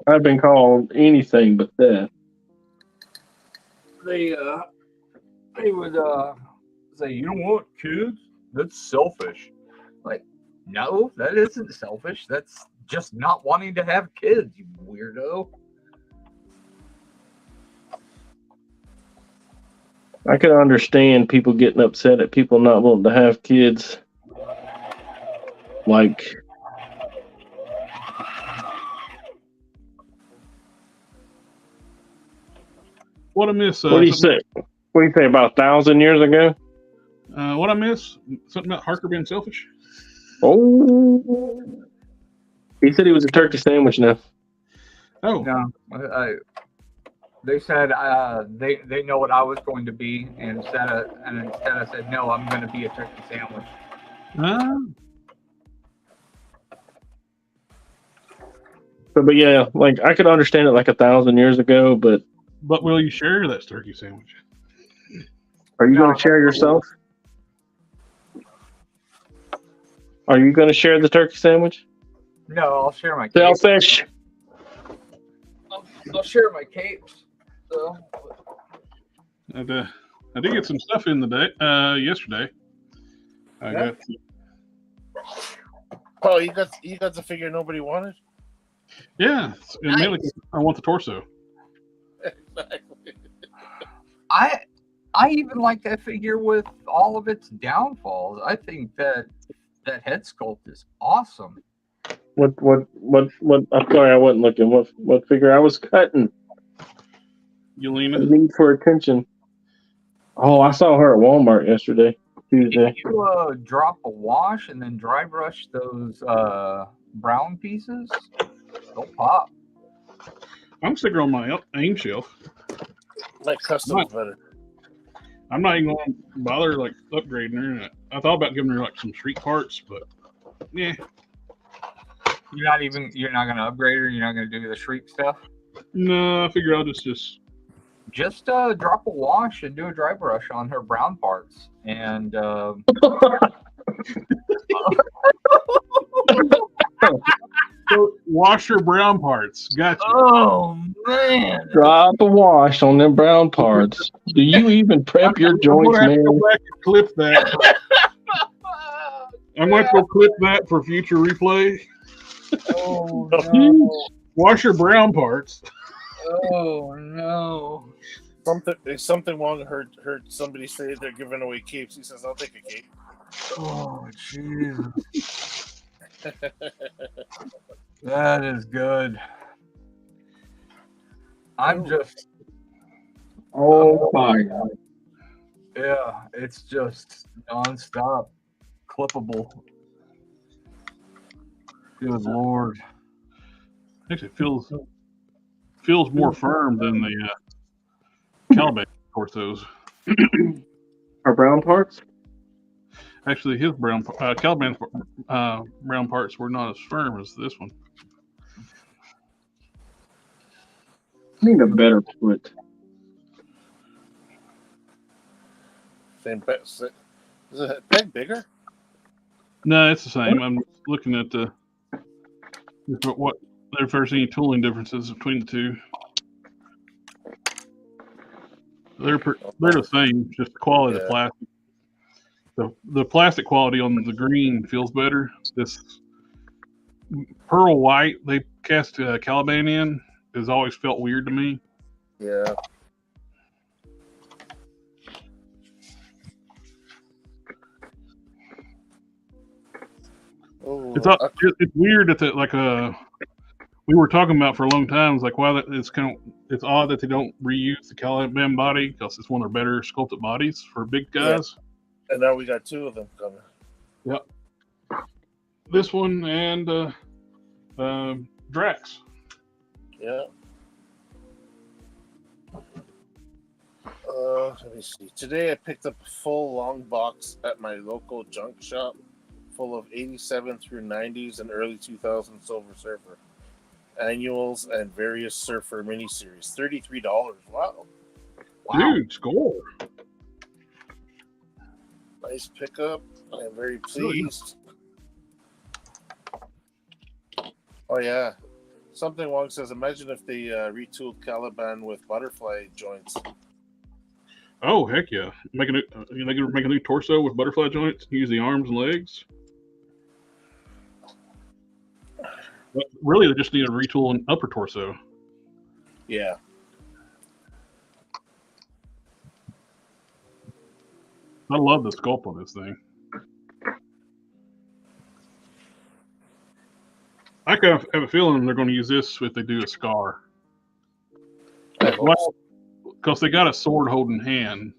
I've been called anything but that. they would say, you don't want kids? That's selfish. Like, no, that isn't selfish. That's just not wanting to have kids, you weirdo. I can understand people getting upset at people not wanting to have kids. Like, What I miss? what do you say? What do you say about 1,000 years ago? What I miss? Something about Harker being selfish? Oh, he said he was a turkey sandwich now. Oh, No, they said they know what I was going to be, and instead I said no, I'm going to be a turkey sandwich. But yeah, like I could understand it like 1,000 years ago, but will you share that turkey sandwich? are you going to share yourself? Are you going to share the turkey sandwich? No, I'll share my capes. Selfish. I'll share my capes. So I did get some stuff in the day. Yesterday, I got. Oh, you got the figure nobody wanted. Yeah, and mainly 'cause I want the torso. Exactly. I even like that figure with all of its downfalls. I think that head sculpt is awesome. What? I'm sorry, I wasn't looking. What figure I was cutting? Yelena. The need for attention. Oh, I saw her at Walmart yesterday, Tuesday. If you drop a wash and then dry brush those brown pieces, they'll pop. I'm sticking on my aim shelf. Like custom better. I'm not even going to bother like upgrading her. I thought about giving her like some street parts, but yeah. You're not gonna upgrade her. You're not gonna do the shriek stuff. No, I figure I'll just drop a wash and do a dry brush on her brown parts and. Wash your brown parts. Gotcha. Oh man! Drop a wash on them brown parts. Do you even prep your joints, I'm gonna have man? to go back and clip that. I'm going to go clip that for future replay. Oh no! Wash your brown parts. Oh no! Something wrong. Heard somebody say they're giving away capes. He says, "I'll take a cape." Oh Jesus! That is good. I'm just. Oh my God! Yeah, it's just nonstop clippable. Good Lord! Actually, it feels more firm than the Caliban torsos. Our brown parts? Actually, his Caliban's brown parts were not as firm as this one. I need a better foot. Same is the peg bigger? No, it's the same. I'm looking at what if there's any tooling differences between the two. They're the same, just the quality of the plastic. The plastic quality on the green feels better. This pearl white they cast Caliban in has always felt weird to me. Yeah. Oh, It's weird that we were talking about for a long time. It's like it's odd that they don't reuse the Caliban body because it's one of their better sculpted bodies for big guys. and now we got 2 of them coming. Yep. This one and Drax. Yeah. Let me see. Today I picked up a full long box at my local junk shop full of 87 through 90s and early 2000s Silver Surfer annuals and various Surfer miniseries. $33. Wow. Dude, score. Nice pickup. I am very pleased. Oh, yeah. Something Wong says, imagine if they retooled Caliban with butterfly joints. Oh, heck yeah. Make a new torso with butterfly joints, use the arms and legs. But really, they just need to retool an upper torso. Yeah. I love the sculpt on this thing. I kind of have a feeling they're going to use this if they do a scar. Well, because they got a sword holding hand.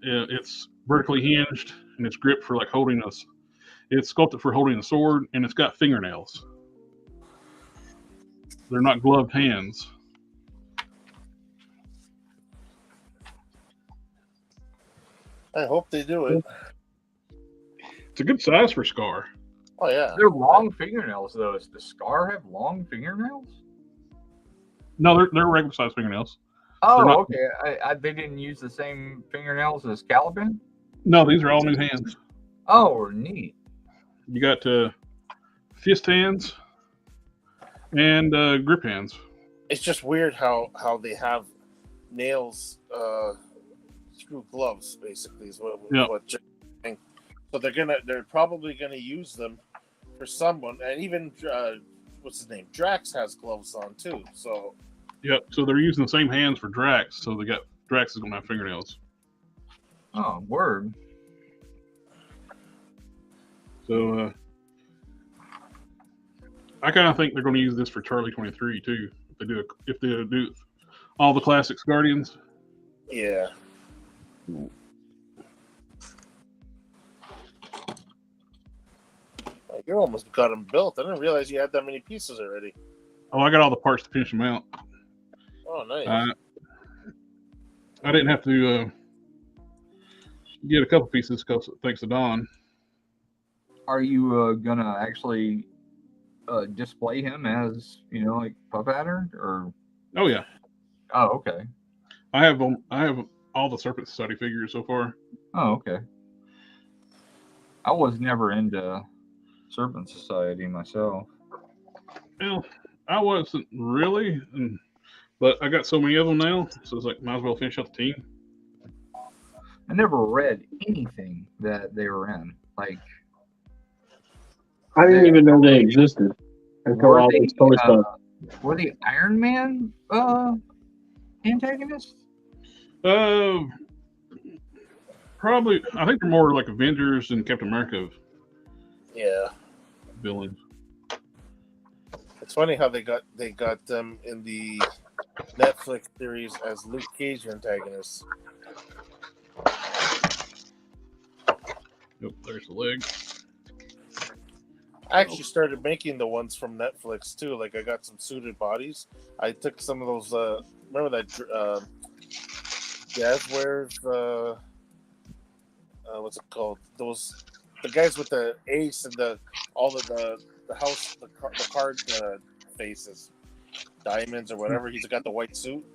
It's vertically hinged and it's gripped for like holding us. It's sculpted for holding a sword and it's got fingernails. They're not gloved hands. I hope they do it. It's a good size for Scar. Oh, yeah. They're long fingernails, though. Does the Scar have long fingernails? No, they're regular size fingernails. Oh, not- okay. They didn't use the same fingernails as Caliban? No, these are all new hands. Oh, neat. You got fist hands and grip hands. It's just weird how they have nails through gloves, basically, is what so they're probably gonna use them for someone, and even what's his name, Drax has gloves on too. So Yep. So they're using the same hands for Drax. So Drax is gonna have fingernails. Oh, word. So I kind of think they're going to use this for Charlie 23 too. If they do all the classics Guardians. yeah. You almost got them built. I didn't realize you had that many pieces already. Oh, I got all the parts to finish them out. Oh, nice. I didn't have to get a couple pieces thanks to Don. Are you gonna actually display him as, like Puff Adder, or? Oh yeah. Oh, okay. I have all the Serpent Society figures so far. Oh, okay. I was never into Serpent Society myself. Well, I wasn't really, but I got so many of them now, so it's like might as well finish out the team. I never read anything that they were in. Like, I didn't even know they existed until all this toy stuff. Were they Iron Man antagonists? Probably. I think they're more like Avengers and Captain America Yeah. villains. It's funny how they got them in the Netflix series as Luke Cage antagonists. Yep, there's the leg. I actually started making the ones from Netflix too. Like, I got some suited bodies. I took some of those. Remember that Jazz wears? What's it called? The guys with the ace and the house, the card faces, diamonds or whatever. He's got the white suit.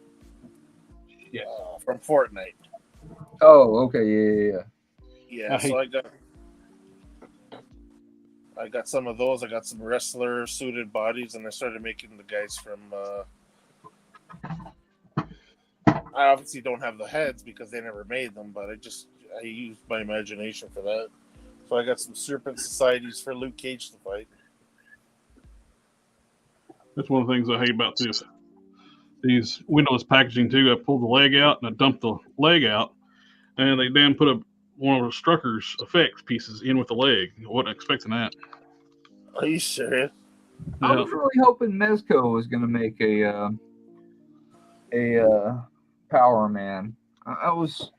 Yeah, from Fortnite. Oh, okay, yeah. Yeah, so I got some of those. I got some wrestler suited bodies, and I started making the guys from. I obviously don't have the heads because they never made them, but I used my imagination for that. So I got some Serpent Societies for Luke Cage to fight. That's one of the things I hate about these windowless packaging too. I pulled the leg out and I dumped the leg out, and they then put one of the Strucker's effects pieces in with the leg. I wasn't expecting that. Are you serious? I was really hoping Mezco was going to make a Power Man. I was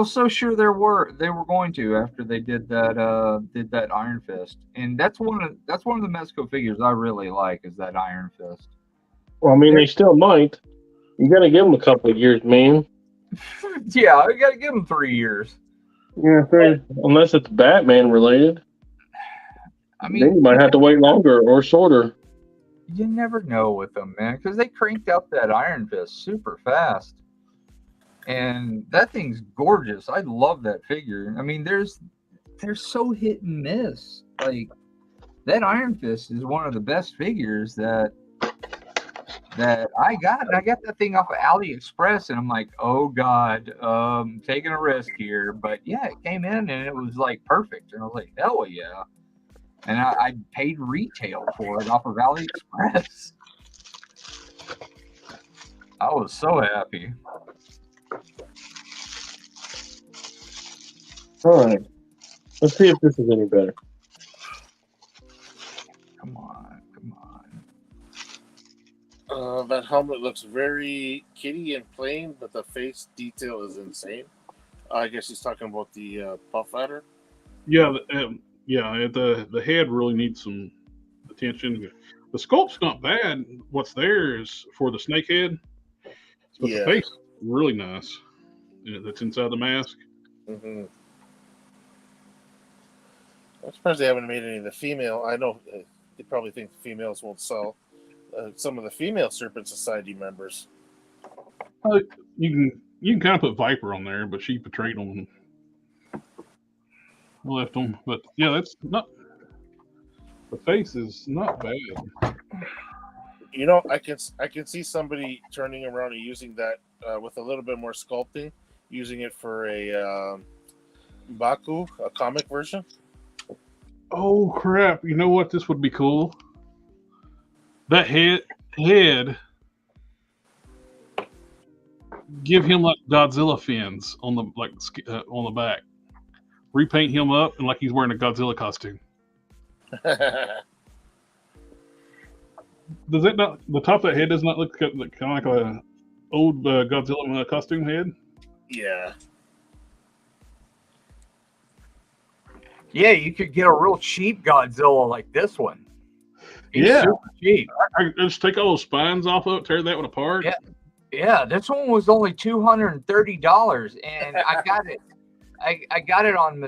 so sure they were going to after they did that Iron Fist, and that's one of the Mezco figures I really like is that Iron Fist. Well, I mean, they still might. You got to give them a couple of years, man. Yeah, I got to give them 3 years. Yeah, unless it's Batman related. I mean, then you might have to wait longer or shorter. You never know with them, man, because they cranked out that Iron Fist super fast. And that thing's gorgeous. I love that figure. I mean, they're so hit and miss. Like, that Iron Fist is one of the best figures that I got. And I got that thing off of AliExpress, and I'm like, oh, God, taking a risk here. But, yeah, it came in, and it was, like, perfect. And I was like, hell yeah. And I paid retail for it off of AliExpress. I was so happy. All right. Let's see if this is any better. Come on. That helmet looks very kitty and plain, but the face detail is insane. I guess he's talking about the Puff Adder. Yeah, the head really needs some attention. The sculpt's not bad. What's there is for the snake head, but the face is really nice. That's inside the mask. Mm-hmm. I'm surprised they haven't made any of the female. I know they probably think the females won't sell. Some of the female Serpent Society members. You can kind of put Viper on there, but she betrayed them. Left them, but yeah, that's not. The face is not bad. You know, I can see somebody turning around and using that with a little bit more sculpting, using it for a Baku, a comic version. Oh crap! You know what? This would be cool. That head. Give him like Godzilla fins on the back. Repaint him up and like he's wearing a Godzilla costume. Does it not? The top of that head does not look kind of like a old Godzilla costume head. Yeah. Yeah, you could get a real cheap Godzilla like this one. He's super cheap. I just take all those spines off of it, tear that one apart. Yeah. This one was only $230, and I got it. I got it on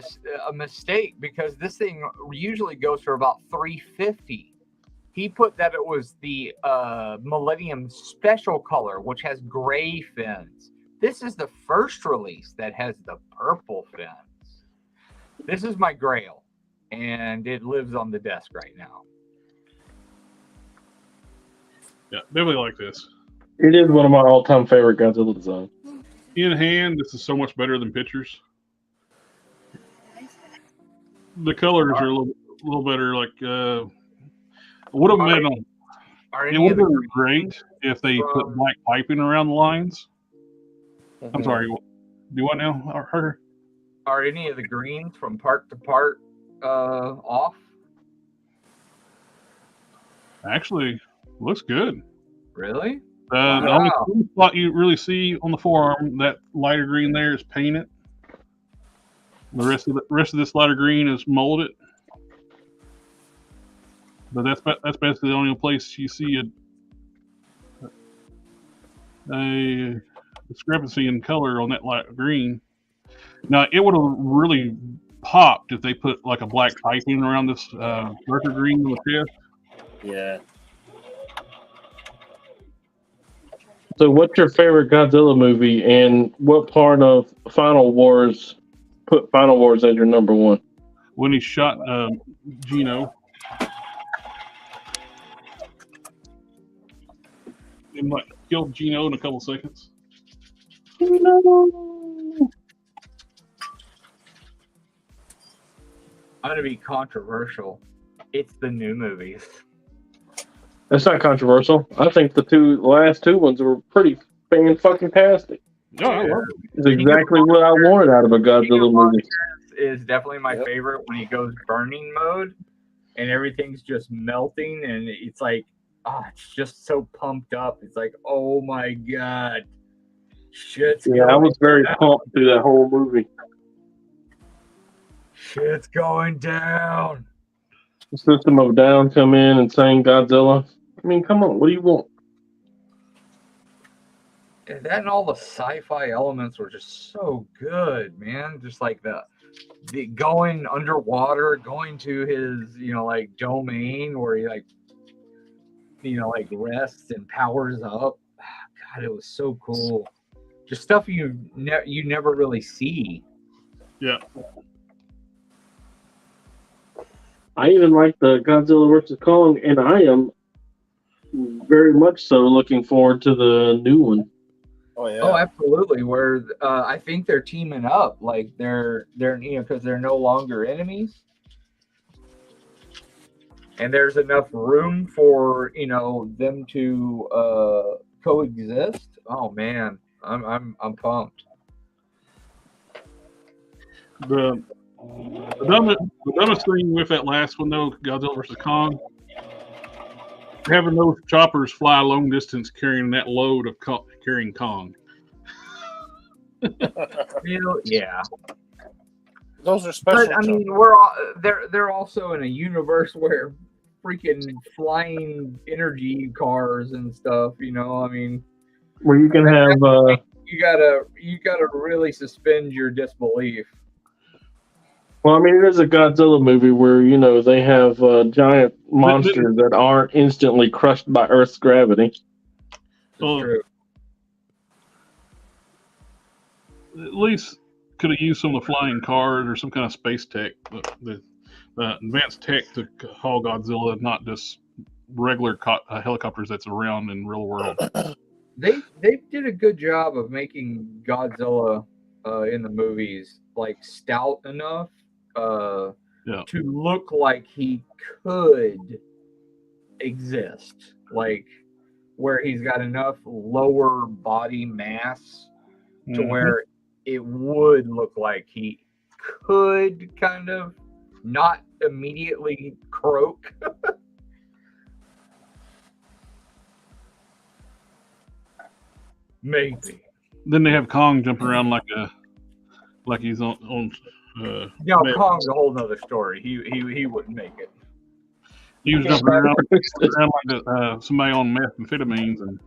a mistake because this thing usually goes for about $350. He put that it was the Millennium Special color, which has gray fins. This is the first release that has the purple fins. This is my Grail, and it lives on the desk right now. Yeah, definitely like this. It is one of my all-time favorite Godzilla designs. In hand, this is so much better than pictures. The colors are a little better. Like, would have been it would have been great if they put black piping around the lines. Mm-hmm. I'm sorry. Do what now, Harker? Are any of the greens from part to part off? Actually, looks good. Really? The only spot you really see on the forearm, that lighter green there, is painted. The rest of this lighter green is molded. But that's basically the only place you see a discrepancy in color on that light green. Now, it would have really popped if they put like a black piping around this darker green on the chest. Yeah. So, what's your favorite Godzilla movie, and what part of Final Wars put Final Wars as your number one? When he shot Gino. And like killed Gino in a couple seconds. I'm going to be controversial. It's the new movies. That's not controversial. I think the last two ones were pretty fan-fucking-tastic. No, I love it. It's exactly what I wanted out of a Godzilla movie. Is definitely my favorite when he goes burning mode. and everything's just melting, and it's like, it's just so pumped up. It's like, oh my god, shit's Yeah, I going was very down. pumped through that whole movie. Shit's going down. System of a Down come in and sang Godzilla. I mean, come on, what do you want? And that and all the sci-fi elements were just so good, man. Just like the going underwater, going to his, like domain where he like, like rests and powers up. God, it was so cool. Just stuff you never really see. Yeah. I even like the Godzilla vs. Kong, and I am very much so looking forward to the new one. Oh yeah. Oh, absolutely. Where I think they're teaming up, like they're because they're no longer enemies, and there's enough room for them to coexist. Oh man, I'm pumped. The dumbest thing with that last one though, Godzilla vs. Kong, having those choppers fly a long distance carrying that load of carrying Kong. Yeah. Those are special. But I mean, they're also in a universe where freaking flying energy cars and stuff. I mean, where you can have you gotta really suspend your disbelief. well, I mean, it is a Godzilla movie where they have giant monsters that aren't instantly crushed by Earth's gravity. Well, True. at least could have used some of the flying cars or some kind of space tech, but the advanced tech to haul Godzilla, not just regular helicopters that's around in real world. They did a good job of making Godzilla in the movies like stout enough to look like he could exist, like where he's got enough lower body mass to where it would look like he could kind of not immediately croak. Maybe. Then they have Kong jumping around like he's on. Kong's a whole nother story. He wouldn't make it. He was jumping around like somebody on methamphetamines, and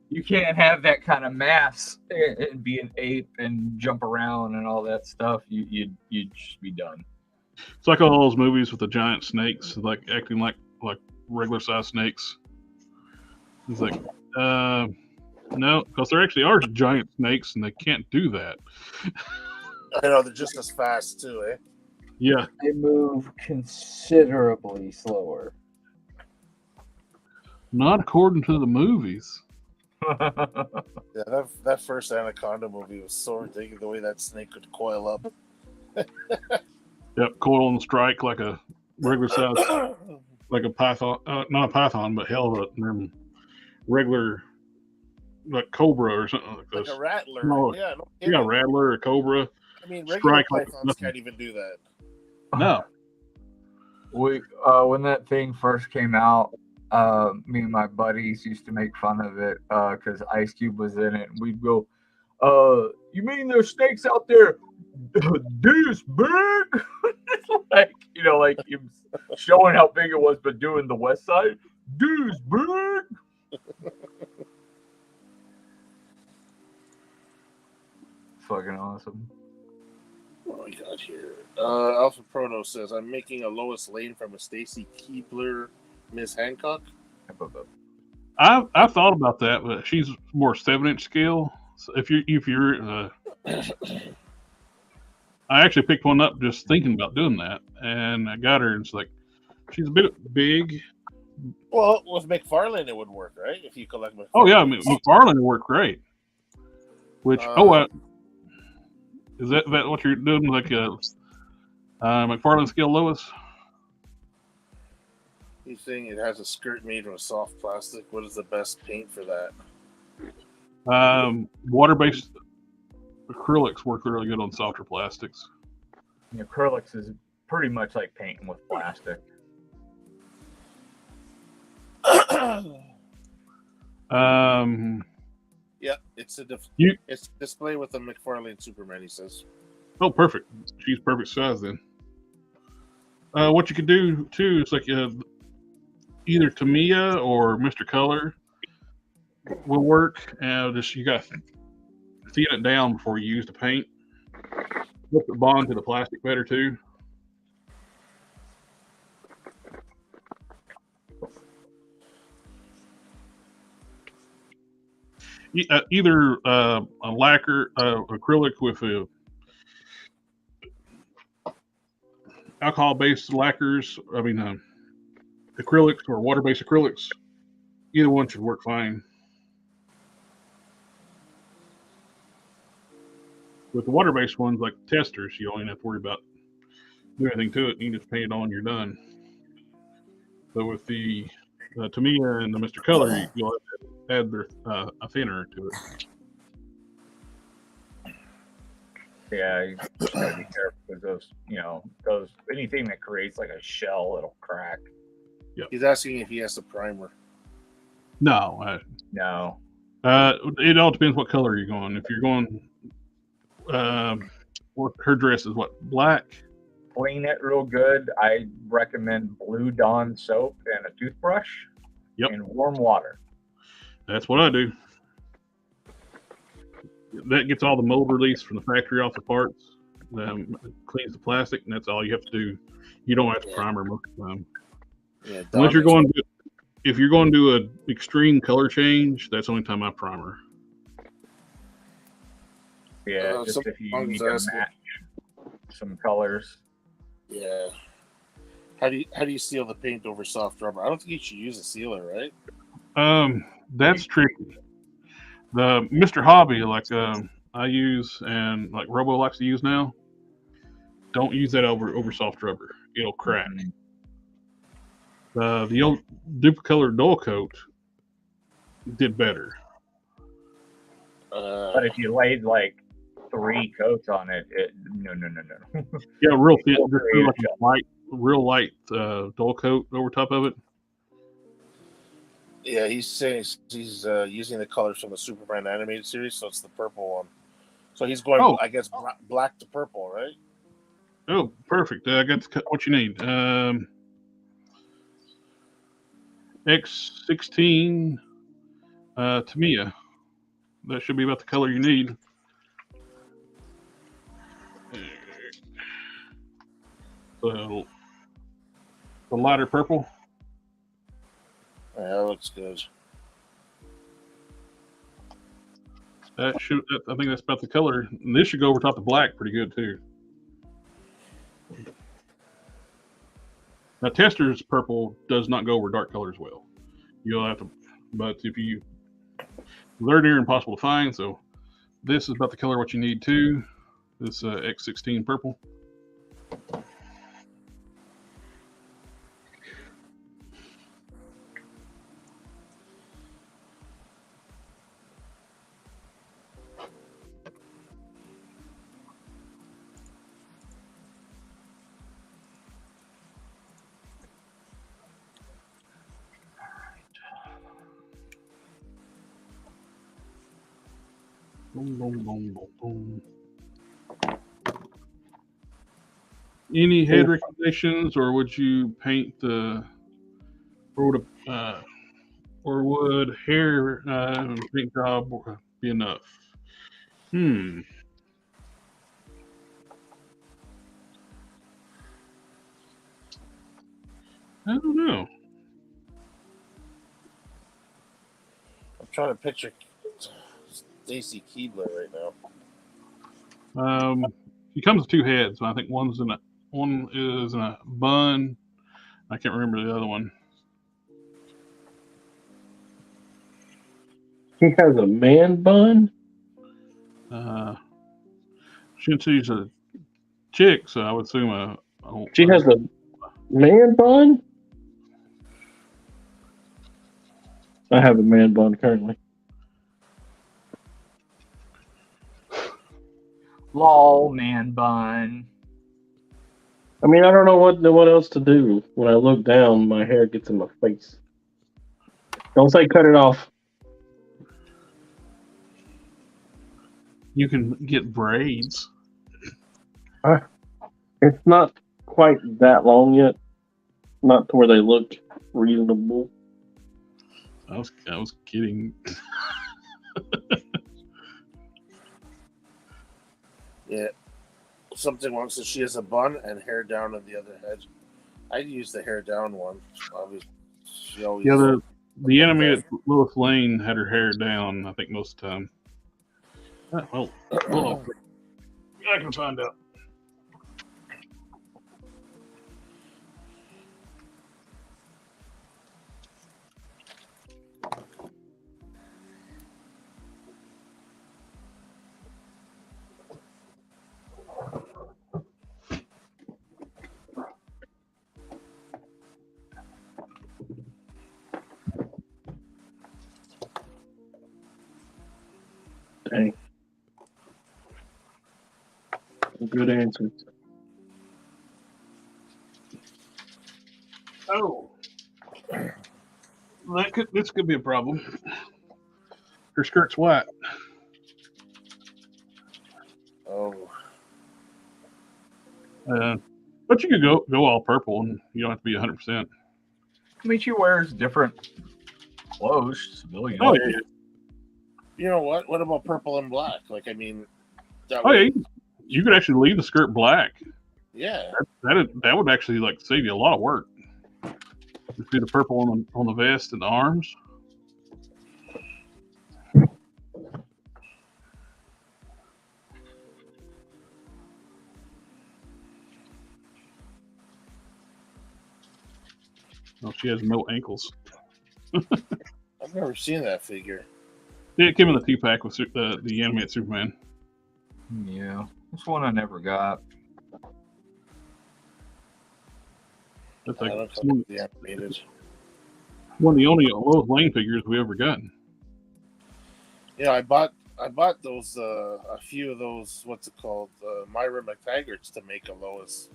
you can't have that kind of mass and be an ape and jump around and all that stuff. You'd just be done. It's like all those movies with the giant snakes, like acting like regular sized snakes. It's like, no, because there actually are giant snakes, and they can't do that. I know, they're just as fast too, eh? Yeah. They move considerably slower. Not according to the movies. Yeah, that first Anaconda movie was so ridiculous, the way that snake could coil up. Yep, coil and strike like a regular size, like a python, not a python, but hell of a regular, like cobra or something like this. Like a rattler. No, yeah, rattler or cobra. I mean, regular strike pythons can't even do that. No. When that thing first came out, me and my buddies used to make fun of it because Ice Cube was in it. And we'd go, you mean there's snakes out there this big? like him showing how big it was, but doing the West Side. This big. Fucking awesome. What do we got here? Alpha Proto says, I'm making a Lois Lane from a Stacy Keebler, Miss Hancock. I thought about that, but she's more 7-inch scale. So if you're I actually picked one up just thinking about doing that, and I got her, and it's like she's a bit big. Well, with McFarlane it would work, right? If you collect McFarlane. Oh yeah, I mean, McFarlane would work great. Which is that what you're doing, like a McFarlane scale Lois? He's saying it has a skirt made from soft plastic. What is the best paint for that? Water-based acrylics work really good on softer plastics. Acrylics is pretty much like painting with plastic. Yeah, it's You it's display with a McFarlane Superman. He says. Oh, perfect. She's perfect size then. What you could do too is like either Tamiya or Mr. Color will work. Just you got to thin it down before you use the paint. Let it bond to the plastic better too. Either a lacquer, acrylic with a alcohol-based lacquers. I mean, acrylics or water-based acrylics. Either one should work fine. With the water-based ones, like testers, you don't even have to worry about doing anything to it. You can just paint it on, you're done. But with the Tamiya and the Mr. Color, you'll have to add their, a thinner to it. Yeah, you just gotta be careful because those anything that creates like a shell, it'll crack. Yep. He's asking if he has a primer. No. No. It all depends what color you're going. If you're going, her dress is what, black? Clean it real good. I recommend Blue Dawn soap and a toothbrush. Yep. And warm water. That's what I do. That gets all the mold release from the factory off the parts. Cleans the plastic, and that's all you have to do. You don't have to primer most of the time. Yeah, unless you're going to, if you're going to do an extreme color change, that's the only time I primer. Yeah, just if you need to match some colors. Yeah. How do you seal the paint over soft rubber? I don't think you should use a sealer, right? That's tricky. The Mr. Hobby, like I use and like Robo likes to use now, don't use that over soft rubber. It'll crack. The old Duplicolor Dual Coat did better. But if you laid like 3 coats on it, no. Yeah, real thin, just like real light dual coat over top of it. Yeah, he's saying he's using the colors from the Superman animated series, so it's the purple one. So he's going, I guess, black to purple, right? Oh, perfect. I got what you need. X16 Tamiya. That should be about the color you need. So, the lighter purple. Yeah, that looks good. That should. I think that's about the color. And this should go over top of black pretty good too. Now, Tester's purple does not go over dark colors well. You'll have to, but if you, they're near impossible to find. So, this is about the color what you need too. This X16 purple. Boom, boom, boom, boom, boom. Any head recommendations, or would you paint the, or would hair paint job be enough? I don't know. I'm trying to picture Stacy Keebler right now. He comes with 2 heads. I think one is in a bun. I can't remember the other one. He has a man bun? She's a chick, so I would assume She has a man bun? I have a man bun currently. Lol, man bun. I mean, I don't know what else to do. When I look down, my hair gets in my face. Don't say cut it off. You can get braids. It's not quite that long yet. Not to where they look reasonable. I was kidding. Yeah. Something wrong. So she has a bun and hair down on the other head. I'd use the hair down one. She always. Yeah, the animated Lois Lane had her hair down, I think, most of the time. Well, hold on. I can find out. Dang. Good answers. Oh, this could be a problem. Her skirt's white. Oh. But you could go all purple, and you don't have to be 100%. I mean, she wears different clothes, civilian. Oh yeah. You know what? What about purple and black? Like, I mean, that Oh yeah. You could actually leave the skirt black. Yeah. That would actually like save you a lot of work. Just do the purple on the vest and the arms. Oh, she has no ankles. I've never seen that figure. Yeah, it came in the 2-pack with the animated Superman. Yeah, this one I never got. That's I like don't know the animated. one of the only Lois Lane figures we ever got. Yeah, I bought those a few of those. What's it called? Myra McTaggart's to make a Lois.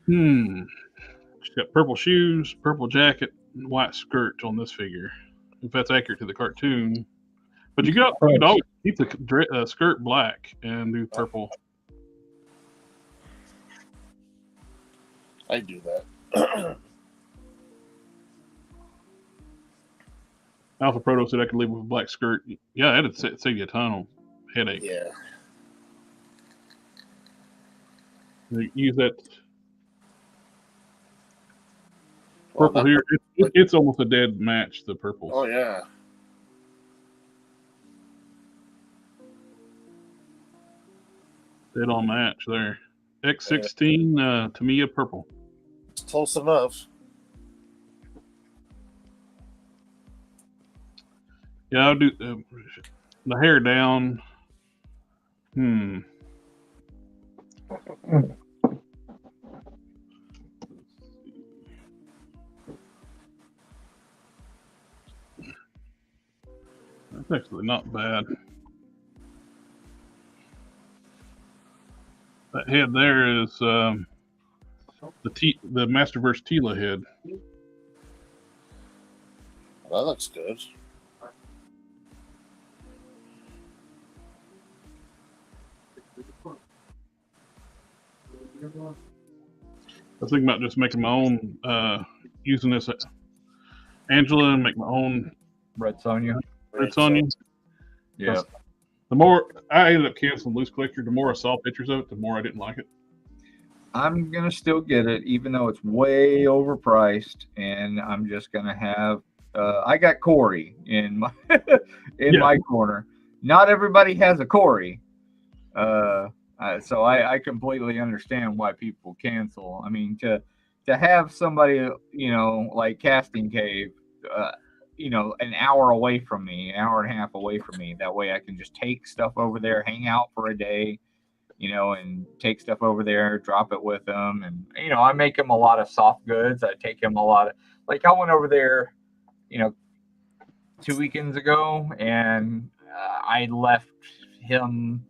She's got purple shoes, purple jacket, and white skirt on this figure. If that's accurate to the cartoon. But you could always keep the skirt black and do purple. I do that. Alpha Proto said I could live with a black skirt. Yeah, that'd save you a ton of headache. Yeah. You use that purple here. It's almost a dead match, the purple. Oh, yeah. Dead on match there. X16 Tamiya purple. It's close enough. Yeah, I'll do the hair down. That's actually not bad. That head there is the Masterverse Tila head. Well, that looks good. I was thinking about just making my own, using this Angela and make my own Red Sonja. Red Sonja. Yeah. The more I ended up canceling Loose Collector, the more I saw pictures of it, the more I didn't like it. I'm gonna still get it, even though it's way overpriced, and I'm just gonna have. I got Corey in my my corner. Not everybody has a Corey, so I completely understand why people cancel. I mean, to have somebody, like Casting Cave, an hour away from me, an hour and a half away from me. That way I can just take stuff over there, hang out for a day, and take stuff over there, drop it with them. And, I make him a lot of soft goods. I take him a lot of, like, I went over there, 2 weekends ago, and I left him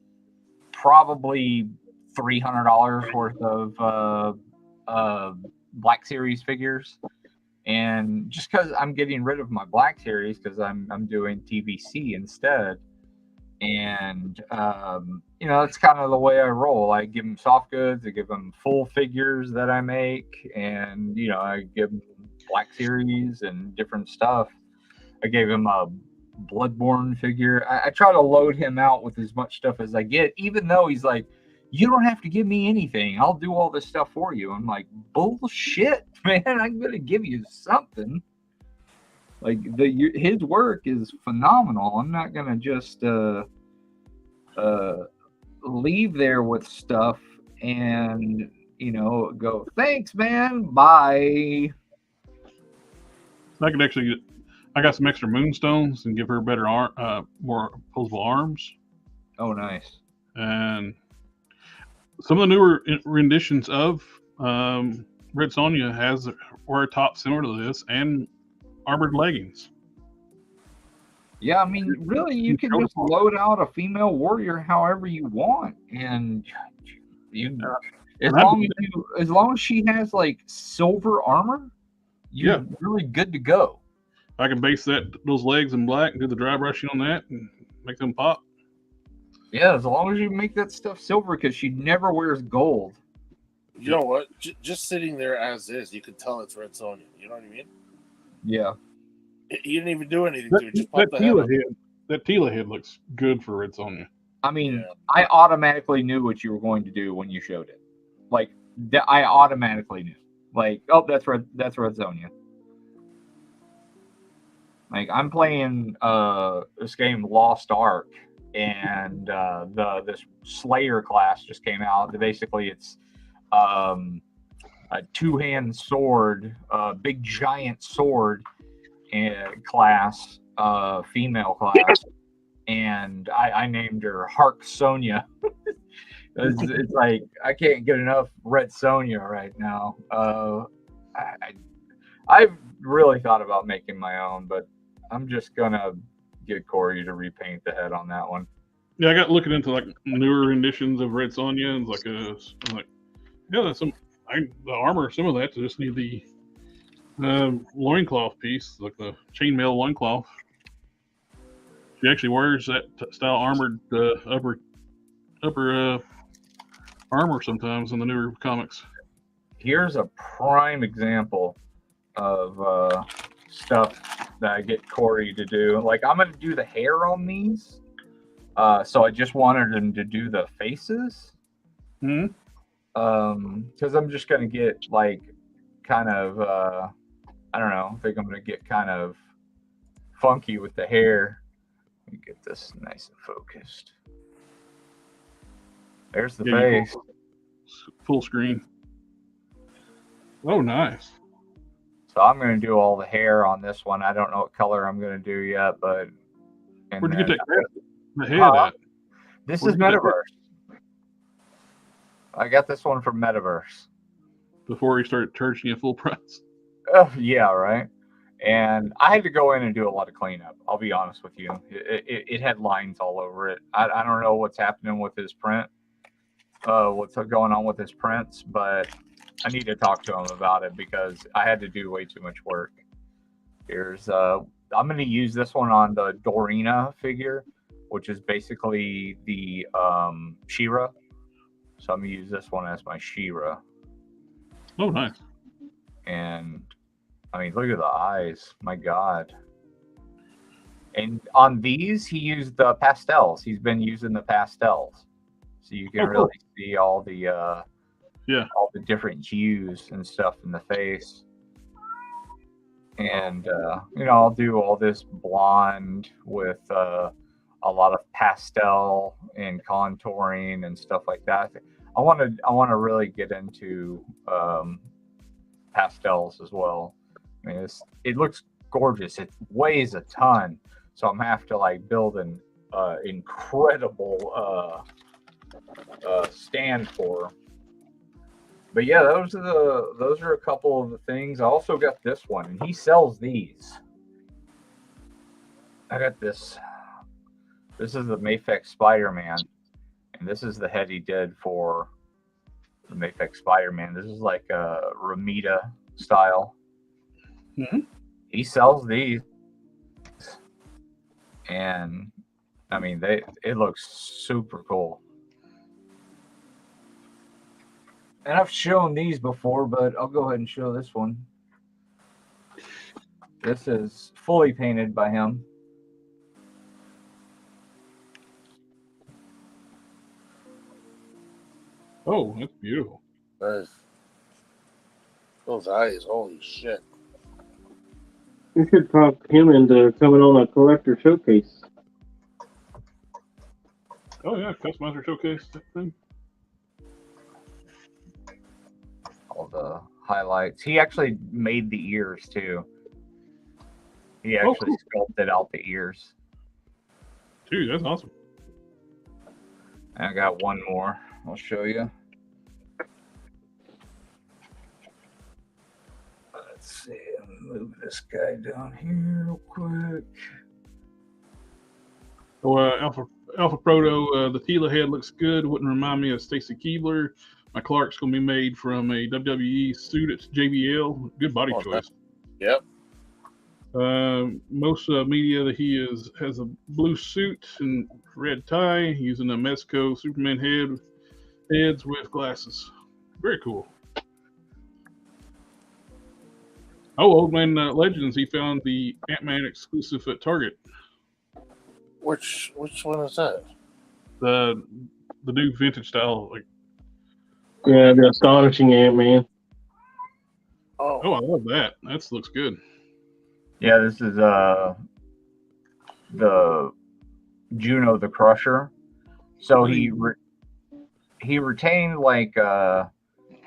probably $300 worth of Black Series figures. And just because I'm getting rid of my Black Series because I'm doing TVC instead. And, that's kind of the way I roll. I give them soft goods. I give them full figures that I make. And, I give them Black Series and different stuff. I gave him a Bloodborne figure. I try to load him out with as much stuff as I get, even though he's like, you don't have to give me anything. I'll do all this stuff for you. I'm like, bullshit, man. I'm going to give you something. Like, his work is phenomenal. I'm not going to just leave there with stuff and, go, thanks, man. Bye. I could actually I got some extra moonstones and give her better more opposable arms. Oh, nice. And some of the newer renditions of Red Sonja has wear a top similar to this and armored leggings. Yeah, I mean, really, you can just load out a female warrior however you want, and as long as she has like silver armor, you're really good to go. I can base those legs in black and do the dry brushing on that and make them pop. Yeah, as long as you make that stuff silver, because she never wears gold. You know what? Just sitting there as is, you can tell it's Red Sonja. You know what I mean? Yeah. You didn't even do anything to it. Just pop the head. That Tila head looks good for Red Sonja. I mean, I automatically knew what you were going to do when you showed it. Like, I automatically knew. Like, oh, that's Red Sonja. Like, I'm playing this game Lost Ark, and this Slayer class just came out. Basically, it's a two-hand sword, big giant sword class, female class, and I named her Hark Sonja. It's like I can't get enough Red Sonja right now. I've really thought about making my own, but I'm just gonna get Corey to repaint the head on that one. Yeah, I got looking into like newer renditions of Red Sonja, and that's the armor. Some of that just need the loincloth piece, like the chainmail loincloth. She actually wears that style armored upper armor sometimes in the newer comics. Here's a prime example of stuff that I get Corey to do. Like, I'm going to do the hair on these. So I just wanted him to do the faces. Because I'm just going to get, like, kind of, I don't know, I think I'm going to get kind of funky with the hair. Let me get this nice and focused. There's the face. Full screen. Oh, nice. So I'm going to do all the hair on this one. I don't know what color I'm going to do yet, but... Where'd you get the head at? This is Metaverse. I got this one from Metaverse. Before he started charging you full price? Oh, yeah, right. And I had to go in and do a lot of cleanup. I'll be honest with you. It had lines all over it. I don't know what's happening with his print. What's going on with his prints, but I need to talk to him about it because I had to do way too much work. Here's I'm going to use this one on the Dorina figure, which is basically the She-Ra. So I'm going to use this one as my She-Ra. Oh, nice. And I mean, look at the eyes. My God. And on these, he used the pastels. He's been using the pastels. So you can really see all the all the different hues and stuff in the face. And I'll do all this blonde with a lot of pastel and contouring and stuff like that. I want to really get into pastels as well. I mean, it looks gorgeous. It weighs a ton, so I'm gonna have to like build an incredible stand for. But yeah, those are a couple of the things. I also got this one, and he sells these. I got this. This is the Mafex Spider-Man, and this is the head he did for to make like Spider-Man. This is like a Ramita style. He sells these, and I mean it looks super cool. And I've shown these before, but I'll go ahead and show this one. This is fully painted by him. Oh, that's beautiful. Nice. Those eyes, holy shit. You should talk him into coming on a collector showcase. Oh yeah, customizer showcase thing. All the highlights. He actually made the ears too. He actually sculpted out the ears. Dude, that's awesome. And I got one more. I'll show you. Let's see. Let me move this guy down here real quick. Oh, Alpha Proto, the Tila head looks good. Wouldn't remind me of Stacy Keebler. My Clark's gonna be made from a WWE suit. It's JBL. Good body choice. Yep. Most media that he has a blue suit and red tie, using a Mezco Superman heads with glasses. Very cool. Oh, Old Man Legends, he found the Ant-Man exclusive at Target. Which one is that? The new vintage style, like. Yeah, the astonishing Ant-Man. Oh, Oh, I love that. That looks good. Yeah, this is the Juno the Crusher. So he retained like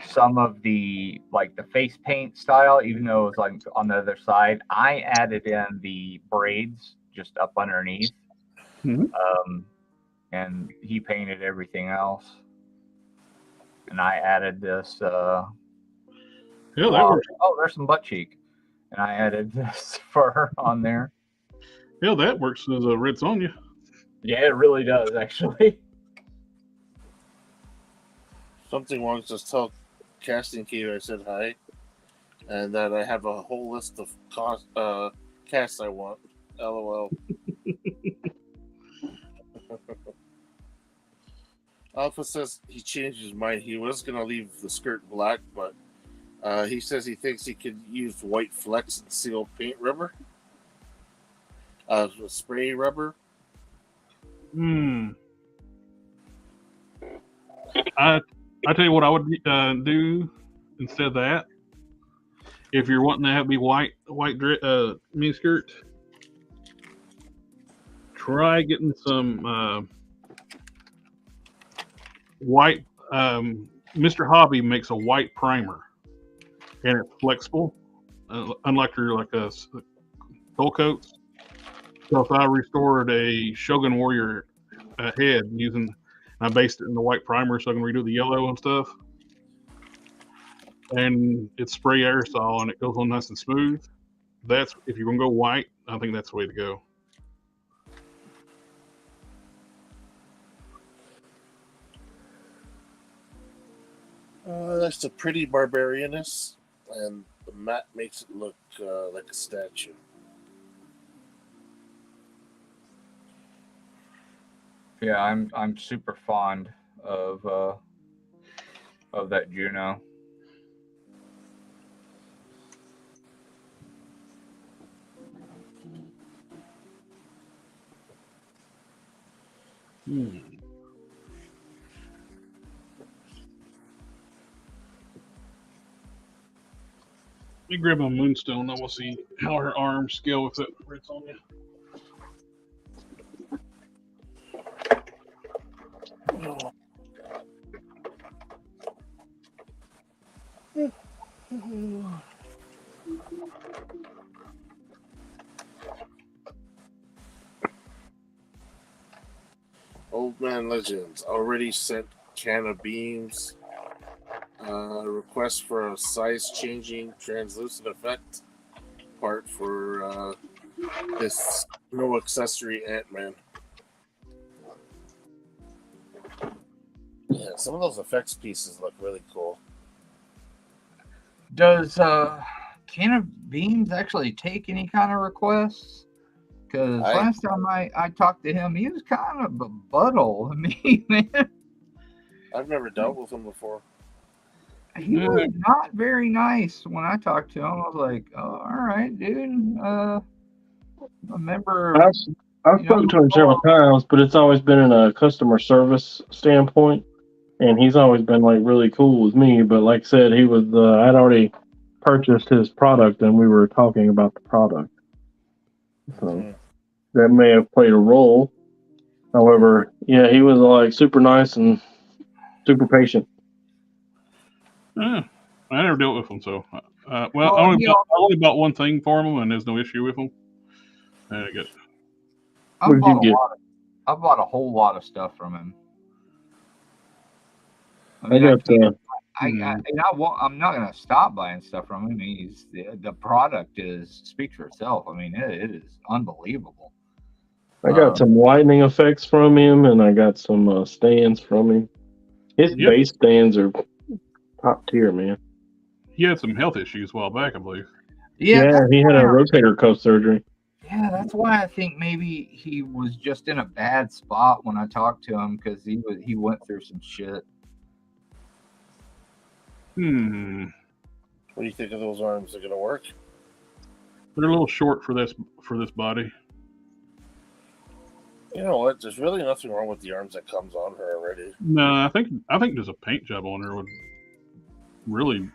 some of the like the face paint style, even though it's like on the other side. I added in the braids just up underneath, and he painted everything else. And I added this. Yeah, that works. Oh, there's some butt cheek, and I added this fur on there. Yeah, that works as a Red Sonja. Yeah, it really does, actually. something wrong. Just tell Casting Cave I said hi, and that I have a whole list of casts I want. LOL. Alpha says he changed his mind. He was going to leave the skirt black, but he says he thinks he could use white flex and seal paint rubber. Spray rubber. I tell you what I would do instead of that. If you're wanting to have be white mini skirt, try getting some white. Mr. Hobby makes a white primer, and it's flexible, unlike your dull coats. So if I restored a Shogun Warrior head I based it in the white primer so I can redo the yellow and stuff. And it's spray aerosol and it goes on nice and smooth. If you're gonna go white, I think that's the way to go. That's a pretty barbarianess, and the matte makes it look like a statue. Yeah, I'm super fond of that Juno. Let me grab my Moonstone. I will see how her arms scale with it. It's on you. Old Man Legends already sent can of beams. Request for a size changing translucent effect part for this no accessory Ant-Man. Yeah, some of those effects pieces look really cool. Does Can of Beans actually take any kind of requests? Because last time I talked to him, he was kind of a butthole to me, man. I've never dealt with him before. He was not very nice when I talked to him. I was like, "Oh, all right, dude. I remember." I've spoken to him several times, but it's always been in a customer service standpoint, and he's always been like really cool with me. But like I said, he was I'd already purchased his product, and we were talking about the product, so that may have played a role. However, yeah, he was like super nice and super patient. I never dealt with him, so I only bought one thing for him, and there's no issue with him. I get. I bought a whole lot of stuff from him. I'm not gonna stop buying stuff from him. The product speaks for itself. I mean, it is unbelievable. I got some lightning effects from him, and I got some stands from him. His base stands are top tier, man. He had some health issues a while back, I believe. Yeah, he had a rotator cuff surgery. Yeah, that's why I think maybe he was just in a bad spot when I talked to him, because he went through some shit. What do you think of those arms? Are gonna work? They're a little short for this body. You know what? There's really nothing wrong with the arms that comes on her already. No, I think just a paint job on her would really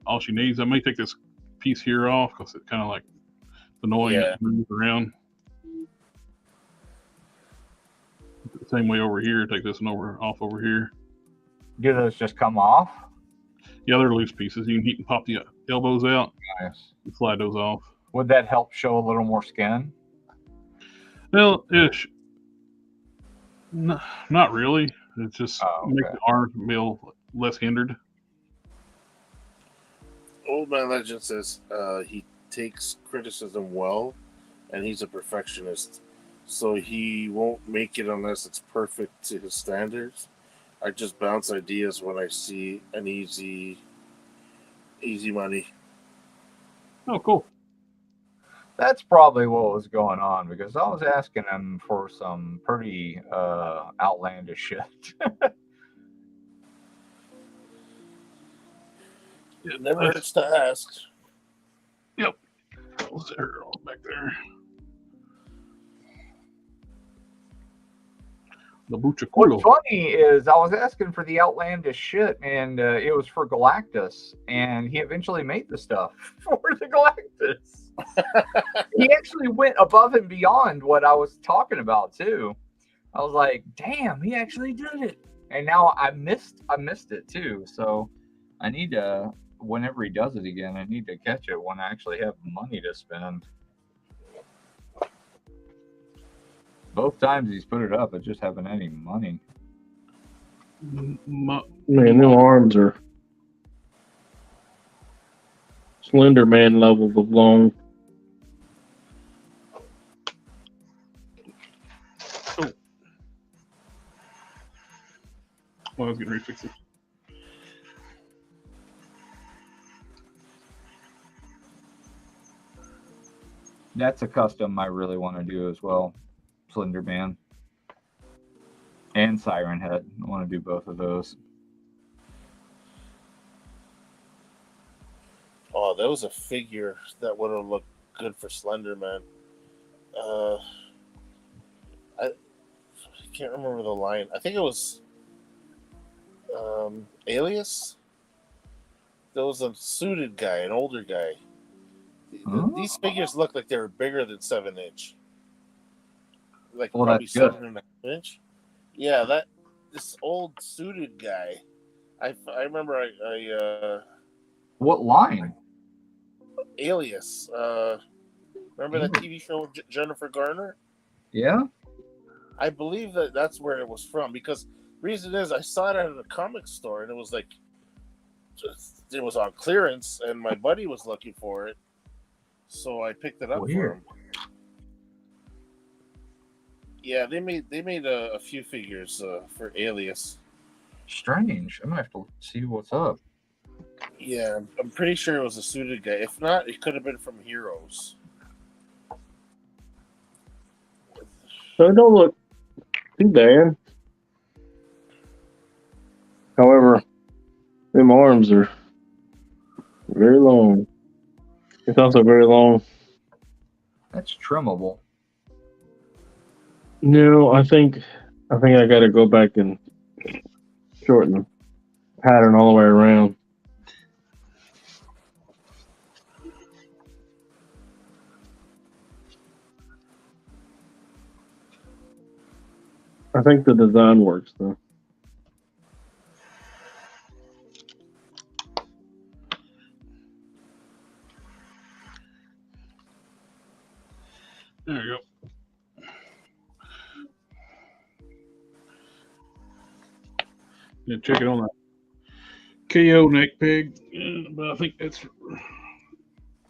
all she needs. I may take this piece here off because it's kind of like annoying to move around. The same way over here. Take this one off over here. Do those just come off? Yeah, they're loose pieces. You can pop the elbows out. Nice. And slide those off. Would that help show a little more skin? Well, not really. It's just make the arm feel less hindered. Old Man Legend says he takes criticism well, and he's a perfectionist, so he won't make it unless it's perfect to his standards. I just bounce ideas when I see an easy money. Oh, cool. That's probably what was going on, because I was asking him for some pretty outlandish shit. It never hurts to ask. Yep. What's there back there? What's funny is I was asking for the outlandish shit, and it was for Galactus, and he eventually made the stuff for the Galactus. He actually went above and beyond what I was talking about too. I was like, damn, he actually did it. And now I missed it too. So I need to, whenever he does it again, I need to catch it when I actually have money to spend. Both times he's put it up, I just haven't any money. Man, them arms are Slender Man levels of long. Well, I was getting ready to fix it. That's a custom I really want to do as well. Slender Man and Siren Head. I want to do both of those. Oh, there was a figure that would have looked good for Slender Man. I can't remember the line. I think it was Alias. There was a suited guy, an older guy. These figures look like they were bigger than 7-inch. Like probably 7.5 inch. Yeah, this old suited guy. I remember I what line? Alias. Remember that TV show Jennifer Garner? Yeah. I believe that's where it was from, because reason is I saw it at a comic store and it was like it was on clearance and my buddy was looking for it, so I picked it up for him. Yeah, they made a few figures for Alias. Strange. I'm gonna have to see what's up. Yeah, I'm pretty sure it was a suited guy. If not, it could have been from Heroes. So it don't look too bad. However, them arms are very long. It's also very long. That's trimmable. No, I think I got to go back and shorten the pattern all the way around. I think the design works though. There you go. Yeah, check it on that KO neck peg, but I think that's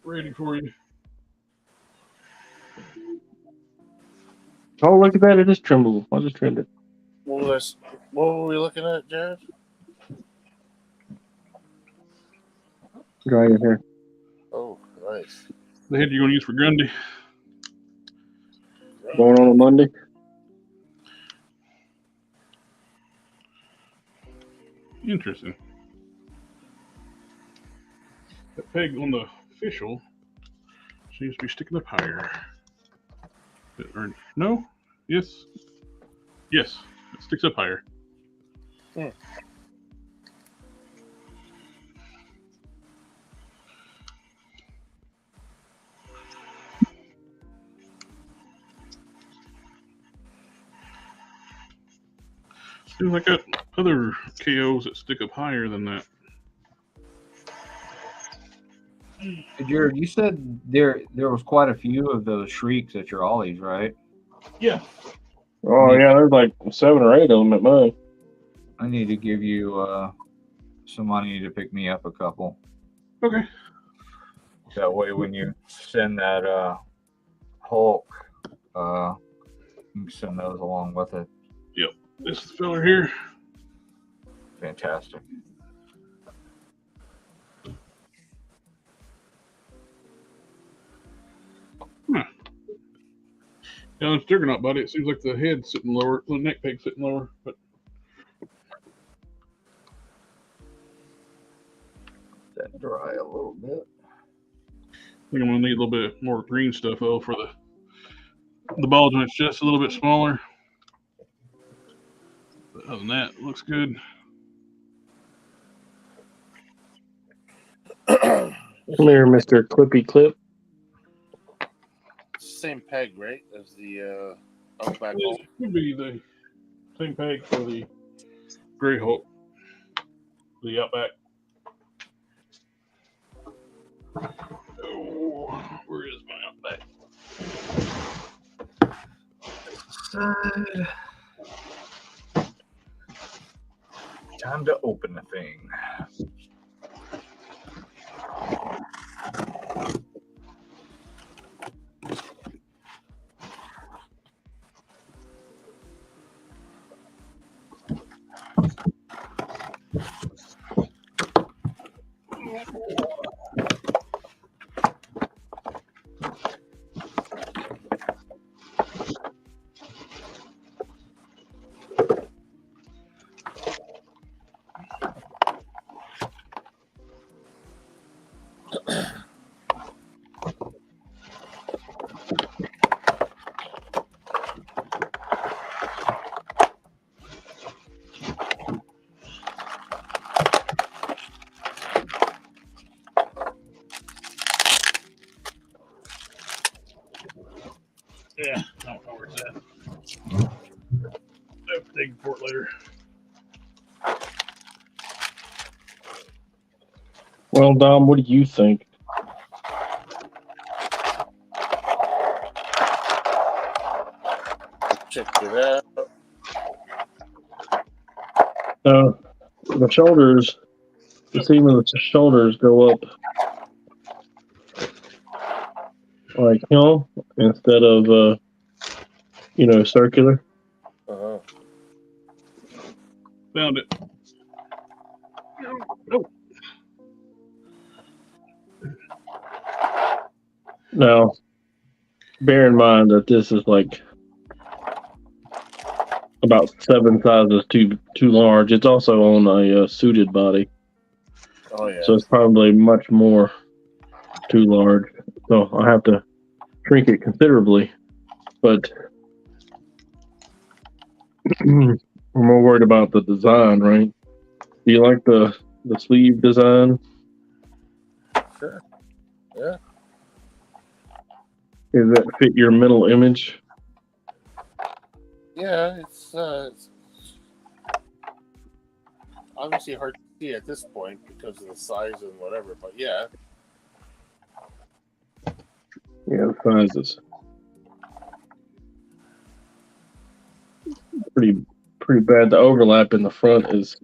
ready for you. Oh, look at that! It is trimmable. I just trimmed it. What were we looking at, Jared? Dry your hair. Oh, nice. The head you're going to use for Grundy. Going on a Monday. Interesting. The peg on the official seems to be sticking up higher. No? Yes. Yes. It sticks up higher. Hmm. Seems like I got other KOs that stick up higher than that. Jared, you said there was quite a few of those shrieks at your ollies, right? Yeah. Oh yeah, there's like 7 or 8 of them at mine. I need to give you some money to pick me up a couple. Okay. That way, when you send that Hulk, you can send those along with it. Yep. This fella here. Fantastic. Yeah, I'm still not buddy. It seems like the head's sitting lower, the neck peg's sitting lower, but That dry a little bit. I think I'm gonna need a little bit more green stuff though for the bulge when it's just a little bit smaller. But other than that, it looks good. Come here, Mr. Clippy Clip. Same peg, right? As the Outback It Hulk. could be the same peg for the Gray Hulk, the Outback. Oh, where is my Outback? Time to open the thing. Yeah, I don't know where it's at. I have to dig for it later. Well, Dom, what do you think? Check it out. The shoulders, the seam of the shoulders go up like instead of circular. Uh-huh. Found it. Nope. Now, bear in mind that this is like about 7 sizes too large. It's also on a suited body, Oh yeah. so it's probably much more too large. So I have to shrink it considerably. But I'm more worried about the design, right? Do you like the sleeve design? Sure. Yeah. Does that fit your mental image? Yeah, it's obviously hard to see at this point because of the size and whatever, but yeah. Yeah, the sizes. Pretty bad. The overlap in the front is.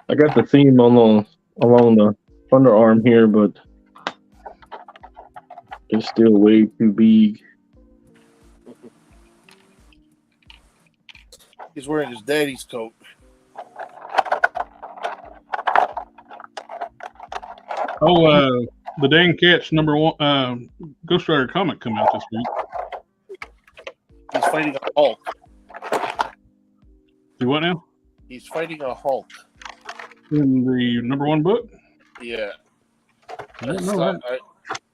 I got the seam along the underarm here, but it's still way too big. He's wearing his daddy's coat. Oh, the Dan Catch #1 Ghost Rider comic come out this week. He's fighting a Hulk. Do what now? He's fighting a Hulk. In the #1 book? Yeah. I didn't know that.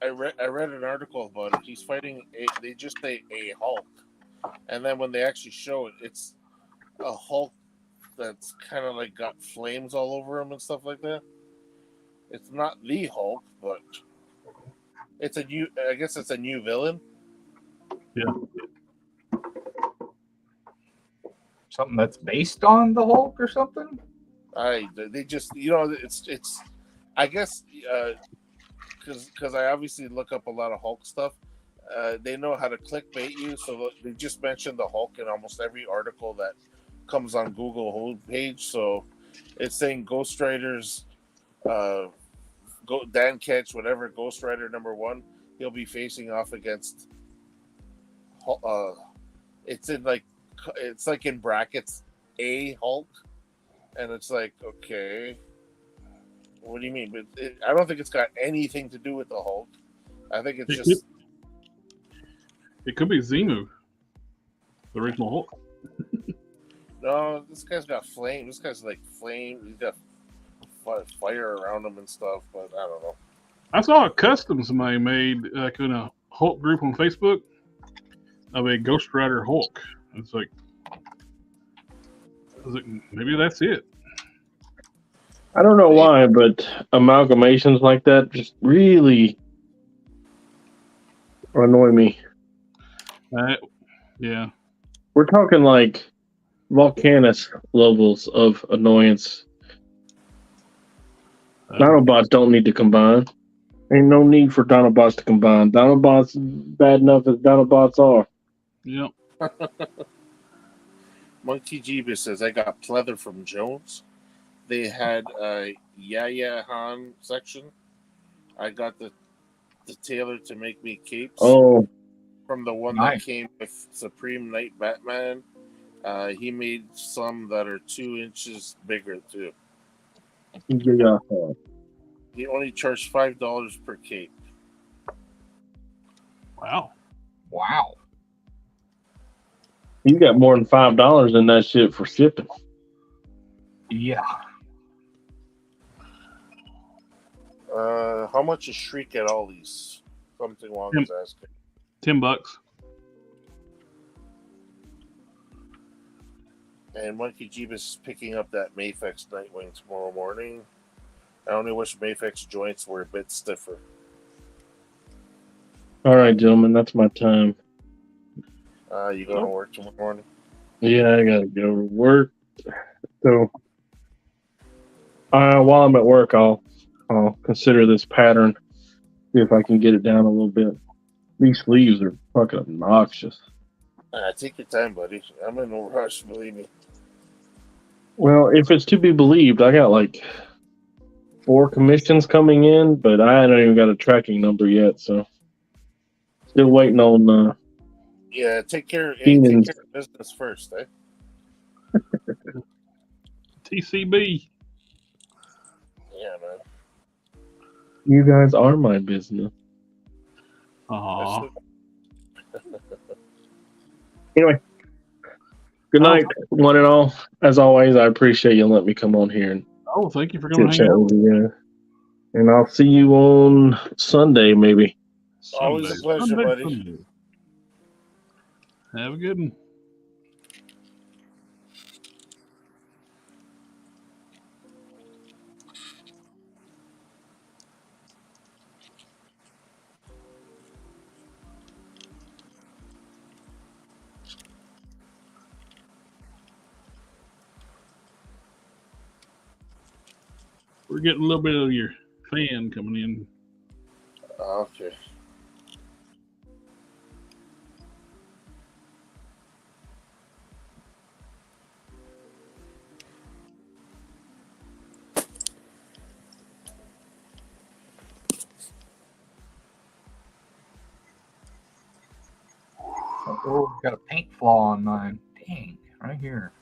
I read an article about it. He's fighting they just say a Hulk. And then when they actually show it, it's a Hulk that's kind of like got flames all over him and stuff like that. It's not the Hulk, but I guess it's a new villain. Yeah. Something that's based on the Hulk or something? They just, it's I guess because I obviously look up a lot of Hulk stuff. They know how to clickbait you, so they just mentioned the Hulk in almost every article that comes on Google homepage. So it's saying Ghost Riders, Dan Ketch, whatever, Ghost Rider #1, he'll be facing off against. It's like in brackets a Hulk, and it's like, okay, what do you mean? But I don't think it's got anything to do with the Hulk. I think it's just. It could be Zemu, the original Hulk. No, this guy's got flame. This guy's like flame. He's got fire around him and stuff, but I don't know. I saw a custom somebody made like in a Hulk group on Facebook of a Ghost Rider Hulk. It's like, maybe that's it. I don't know why, but amalgamations like that just really annoy me. Yeah. We're talking like Volcanus levels of annoyance. Dinobots don't need to combine. Ain't no need for Dinobots to combine. Dinobots bad enough as Dinobots are. Yep. Monkey Jeebus says, I got pleather from Jones. They had a Yaya Han section. I got the tailor to make me capes. Oh. From the one that came with Supreme Knight Batman. He made some that are 2 inches bigger too. Yeah. He only charged $5 per cape. Wow. You got more than $5 in that shit for shipping. Yeah. How much is Shriek at Ollie's? Something along is asking. $10. And Monkey Jeebus is picking up that Mafex Nightwing tomorrow morning. I only wish Mafex joints were a bit stiffer. All right, gentlemen, that's my time. You going to work tomorrow morning? Yeah, I gotta go to work. So, while I'm at work, I'll consider this pattern. See if I can get it down a little bit. These sleeves are fucking obnoxious. Take your time, buddy. I'm in no rush, believe me. Well, if it's to be believed, I got like 4 commissions coming in, but I haven't even got a tracking number yet, so still waiting on. Yeah, take care of business first, eh? TCB. Yeah, man. You guys are my business. Aw. Anyway, good night, one and all. As always, I appreciate you letting me come on here and Oh, thank you for coming chit to hang chat out. with you guys. And I'll see you on Sunday, maybe. Always a pleasure, buddy. Sunday. Have a good one. We're getting a little bit of your fan coming in. Okay. Oh, got a paint flaw on mine. Dang, right here.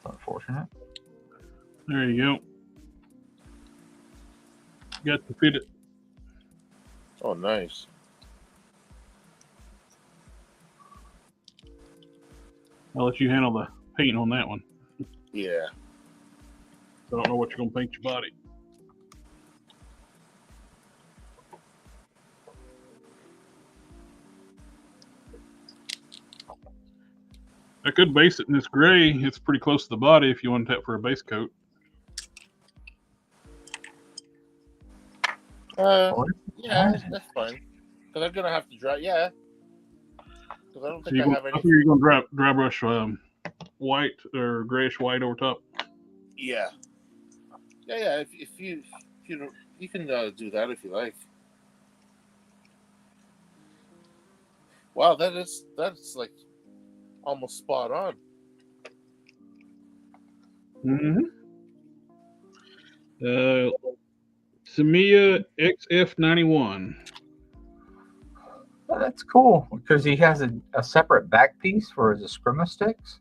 Unfortunate. There you go. Got to fit it. Oh, nice. I'll let you handle the paint on that one. Yeah. I don't know what you're going to paint your body. I could base it in this gray. It's pretty close to the body if you want that for a base coat. Yeah, that's fine. Because I'm going to have to dry. Yeah. Because I don't think I have any. You're going to dry brush white or grayish white over top. Yeah. Yeah. If you don't, you can do that if you like. Wow, that's like almost spot on. Samia XF91. Oh, that's cool because he has a separate back piece for his eskrima sticks.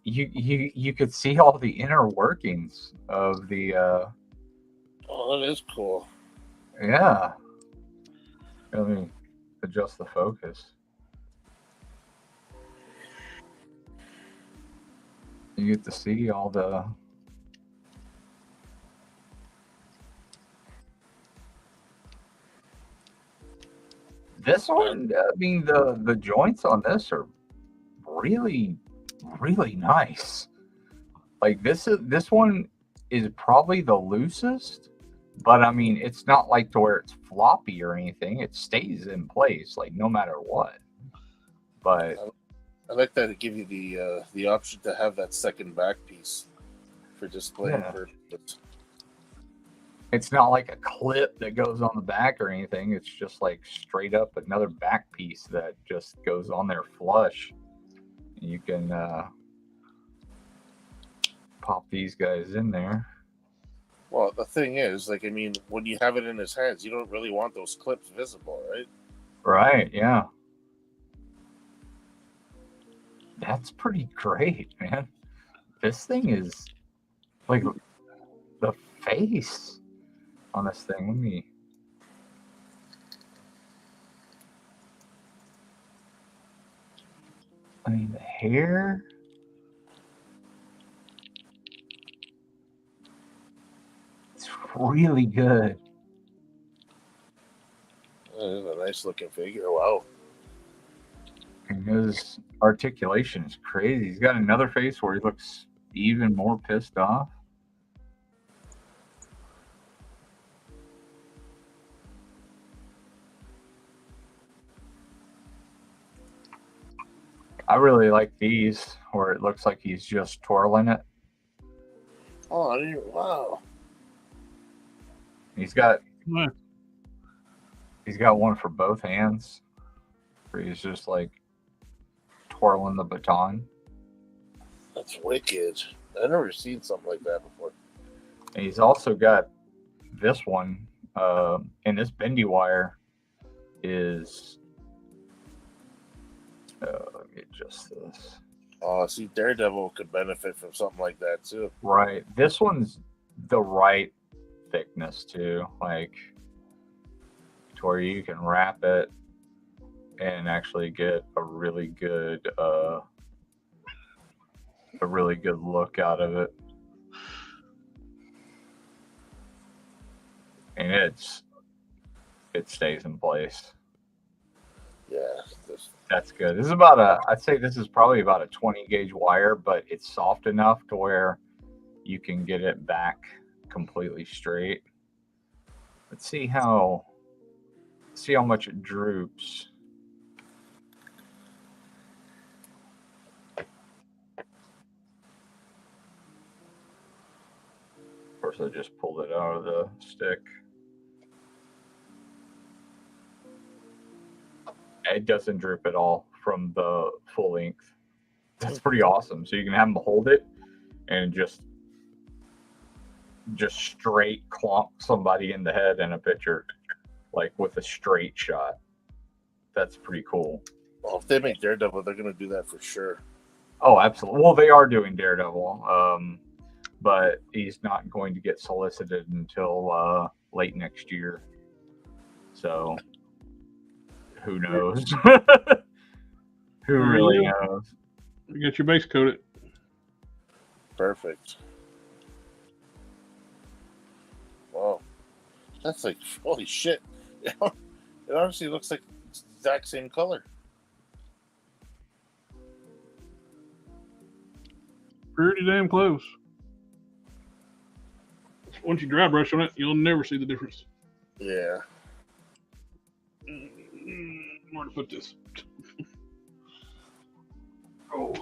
You could see all the inner workings of the. Oh, that is cool. Yeah. Let me adjust the focus. You get to see all the. This one, I mean, the joints on this are really, really nice. Like this one is probably the loosest, but I mean, it's not like to where it's floppy or anything. It stays in place, like no matter what. But I like that it gives you the option to have that second back piece for display purposes. It's not like a clip that goes on the back or anything. It's just like straight up another back piece that just goes on there flush. You can pop these guys in there. Well, the thing is, like, I mean, when you have it in his hands, you don't really want those clips visible, right? Right, yeah. That's pretty great, man. This thing is like the face on this thing. I mean, the hair. It's really good. That is a nice looking figure. Wow. And his articulation is crazy. He's got another face where he looks even more pissed off. I really like these where it looks like he's just twirling it. Oh, wow. He's got one for both hands where he's just like twirling the baton. That's wicked. I've never seen something like that before. And he's also got this one, and this bendy wire is let get just this. Oh, see, Daredevil could benefit from something like that too. Right. This one's the right thickness too, like to where you can wrap it and actually get a really good look out of it. And it stays in place. Yeah, that's good. This is I'd say this is probably about a 20 gauge wire, but it's soft enough to where you can get it back completely straight. Let's see how much it droops. Of course, I just pulled it out of the stick. It doesn't droop at all from the full length. That's pretty awesome. So you can have them hold it and just straight clonk somebody in the head in a picture, like with a straight shot. That's pretty cool. Well, if they make Daredevil, they're going to do that for sure. Oh, absolutely. Well, they are doing Daredevil, but he's not going to get solicited until late next year. So who knows? Who really knows? You get your base coated. Perfect. Wow. That's like, holy shit. It honestly looks like the exact same color. Pretty damn close. Once you dry brush on it, you'll never see the difference. Yeah. Where to put this? Oh.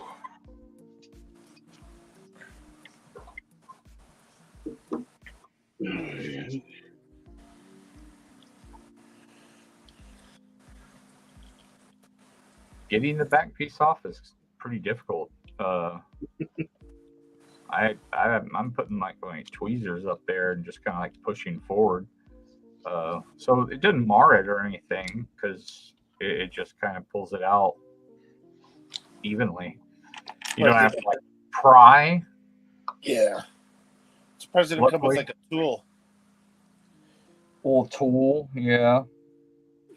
Getting the back piece off is pretty difficult. I'm putting like tweezers up there and just kind of like pushing forward. So it didn't mar it or anything because it just kind of pulls it out evenly. You don't have to like pry. Yeah. Surprised it didn't come with like a tool. Old tool, yeah.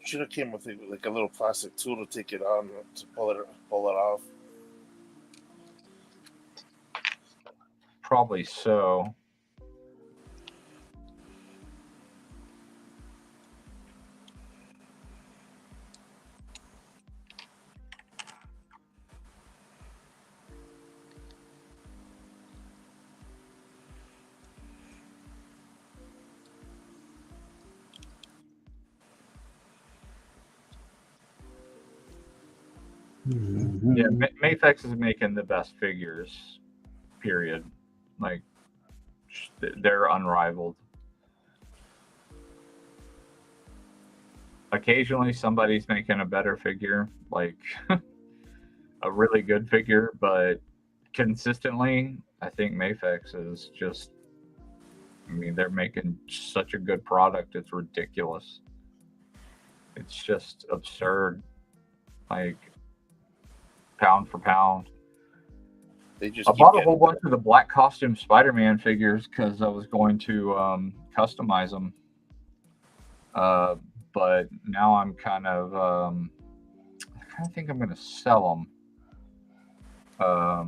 Should have came with like a little plastic tool to take it on to pull it off. Probably so. Yeah, Mafex is making the best figures, period. Like, they're unrivaled. Occasionally, somebody's making a better figure, like a really good figure, but consistently, I think Mafex is just, I mean, they're making such a good product, it's ridiculous. It's just absurd. Like, pound for pound. I bought a whole bunch of the black costume Spider-Man figures because I was going to customize them. But now I'm kind of think I'm going to sell them. I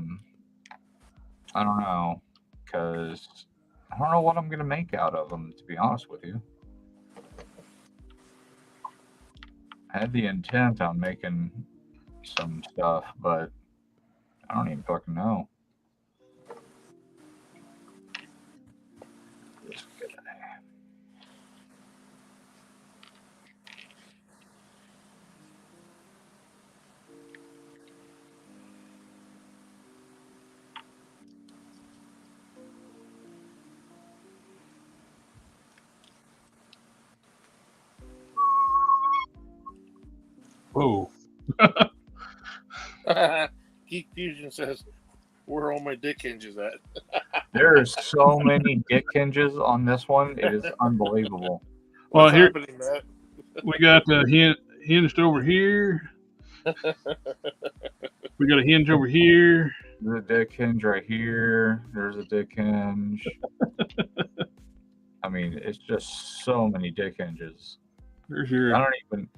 don't know, because I don't know what I'm going to make out of them, to be honest with you. I had the intent on making some stuff, but I don't even fucking know. Whoa. Geek Fusion says, where are all my dick hinges at? There's so many dick hinges on this one. It is unbelievable. Well, here Matt? we got the hinged over here. We got a hinge over here. There's a dick hinge right here. There's a dick hinge. I mean, it's just so many dick hinges. There's your. I don't even.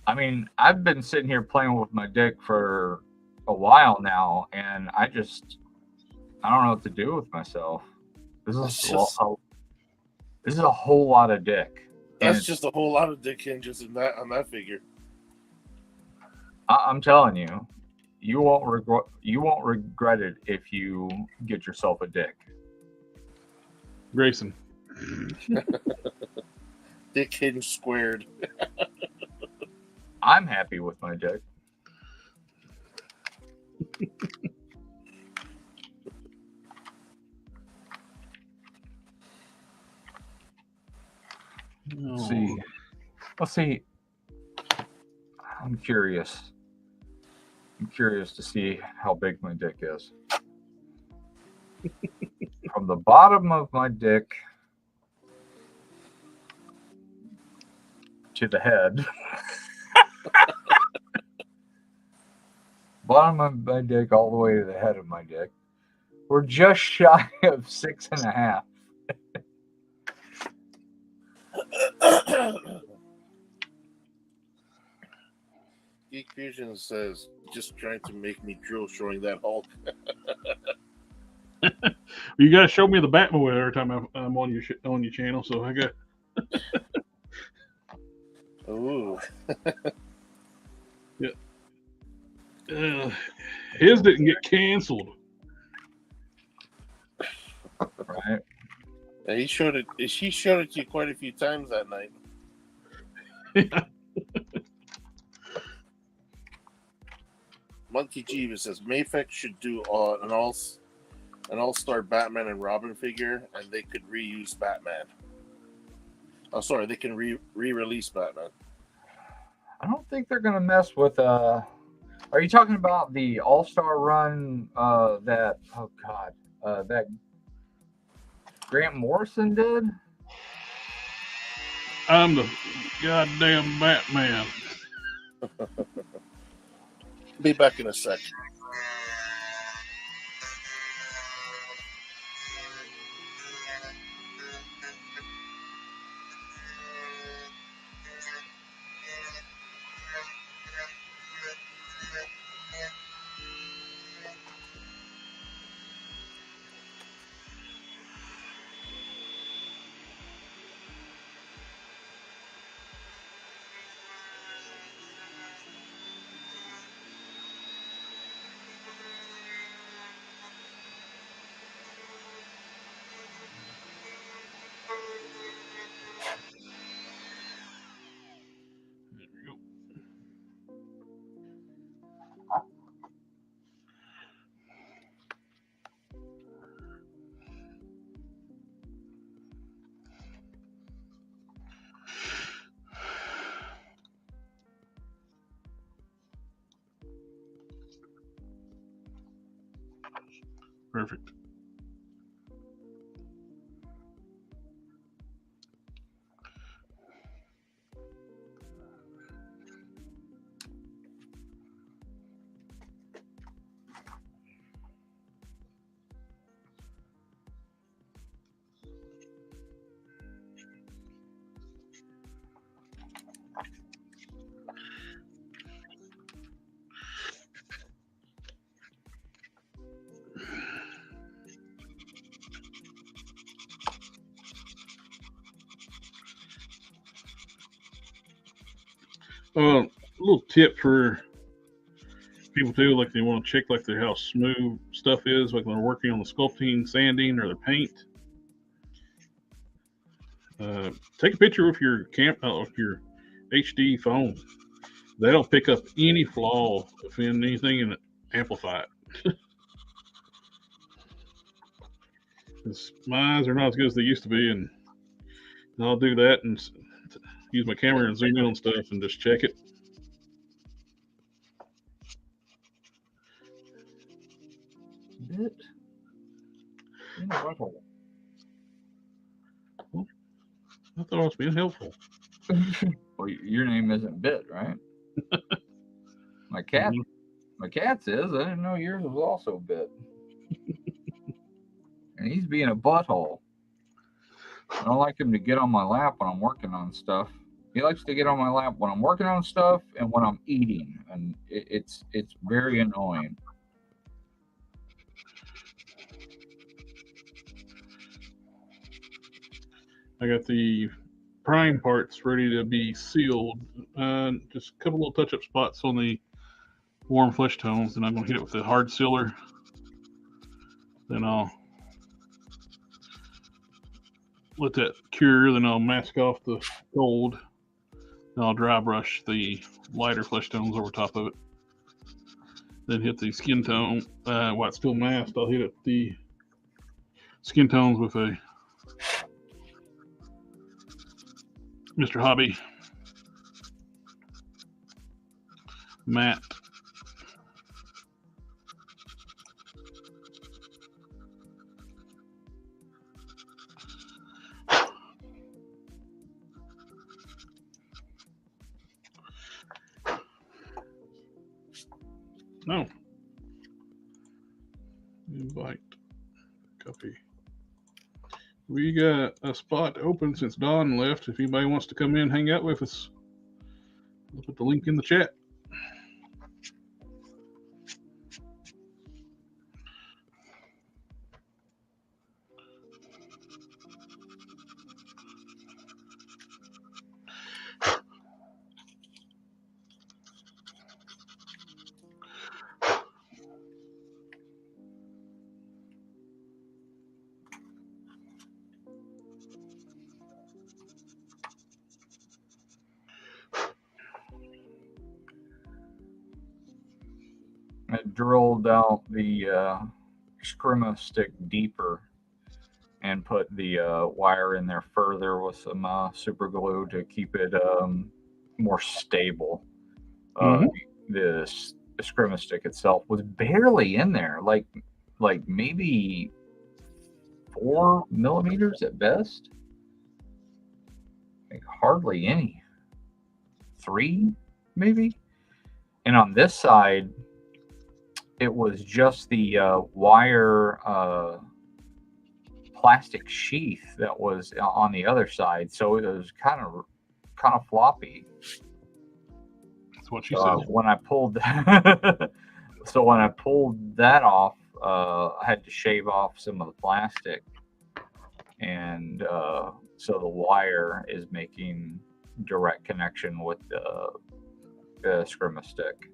I mean, I've been sitting here playing with my dick for a while now, and I don't know what to do with myself. This is a whole lot of dick. That's just a whole lot of dick hinges on that figure. I'm telling you, you won't regret it if you get yourself a dick. Grayson. Dick hinge squared. I'm happy with my dick. Let's see. I'm curious. I'm curious to see how big my dick is. From the bottom of my dick to the head. Bottom of my dick all the way to the head of my dick. We're just shy of 6.5. Geek Fusion says, just trying to make me drool showing that Hulk. You gotta show me the Batmobile every time I'm on your channel, so I got. Ooh. Yeah. His didn't get canceled. Right. Yeah, he showed it to you quite a few times that night. Yeah. Monkey Jeeves says Mayfix should do an all-star Batman and Robin figure, and they could reuse Batman. Oh, sorry, they can re-release Batman. I don't think they're gonna mess with. Are you talking about the all-star run? That Grant Morrison did. I'm the goddamn Batman. Be back in a sec. There we go. Perfect. A little tip for people too, like they want to check like how smooth stuff is, like when they're working on the sculpting, sanding, or the paint. Take a picture with your with your HD phone. That'll pick up any flaw in anything and amplify it. My eyes are not as good as they used to be, and I'll do that and use my camera and zoom in on stuff and just check it. Bit in the butthole. Well, I thought I was being helpful. Well, your name isn't Bit, right? My cat My cat's is. I didn't know yours was also bit. And he's being a butthole. I don't like him to get on my lap when I'm working on stuff. He likes to get on my lap when I'm working on stuff and when I'm eating, and it's very annoying. I got the prime parts ready to be sealed. Just a couple little touch-up spots on the warm flesh tones, and I'm going to hit it with the hard sealer. Then I'll let that cure, then I'll mask off the gold. Then I'll dry brush the lighter flesh tones over top of it. Then hit the skin tone. While it's still masked, I'll hit it the skin tones with a Mr. Hobby matte. No. Invite. Copy. We got a spot open since Dawn left. If anybody wants to come in and hang out with us, I'll put the link in the chat. I drilled out the scrima stick deeper and put the wire in there further with some super glue to keep it more stable. The scrima stick itself was barely in there, like maybe 4 millimeters at best, like hardly any, 3 maybe. And on this side, it was just the wire plastic sheath that was on the other side, so it was kind of floppy. That's what she said. When I pulled that off, I had to shave off some of the plastic, and so the wire is making direct connection with the scrima stick.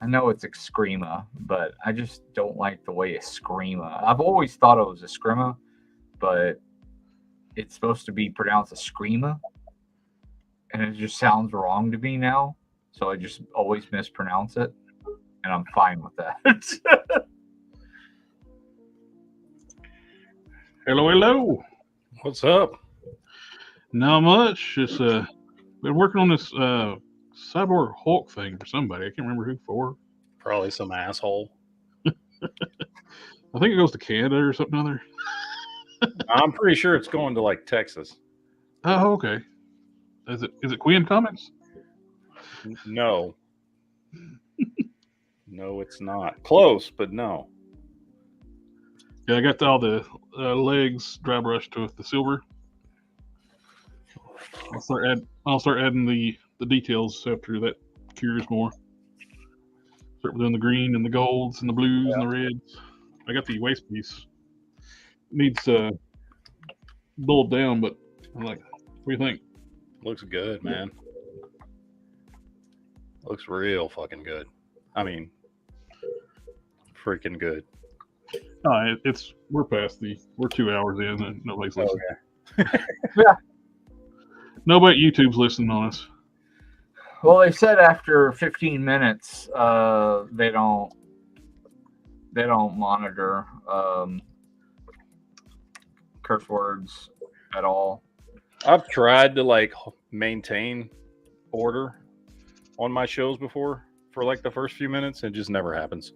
I know it's Scrima, but I just don't like the way it's Scrima. I've always thought it was a Scrima, but it's supposed to be pronounced a Scrima, and it just sounds wrong to me now. So I just always mispronounce it, and I'm fine with that. Hello. What's up? Not much. Just been working on this Cyborg Hulk thing for somebody. I can't remember who for. Probably some asshole. I think it goes to Canada or something other. I'm pretty sure it's going to like Texas. Oh, okay. Is it Queen Comics? No. No, it's not. Close, but no. Yeah, I got all the legs dry brushed with the silver. I'll start adding the details after that cures more. Start doing the green and the golds and the blues and the reds. I got the waist piece. Needs dulled down, but I'm like, what do you think? Looks good, man. Looks real fucking good. I mean, freaking good. We're 2 hours in and nobody's listening. Okay. Yeah. Nobody at YouTube's listening on us. Well, they said after 15 minutes, they don't monitor curse words at all. I've tried to like maintain order on my shows before for like the first few minutes, and it just never happens.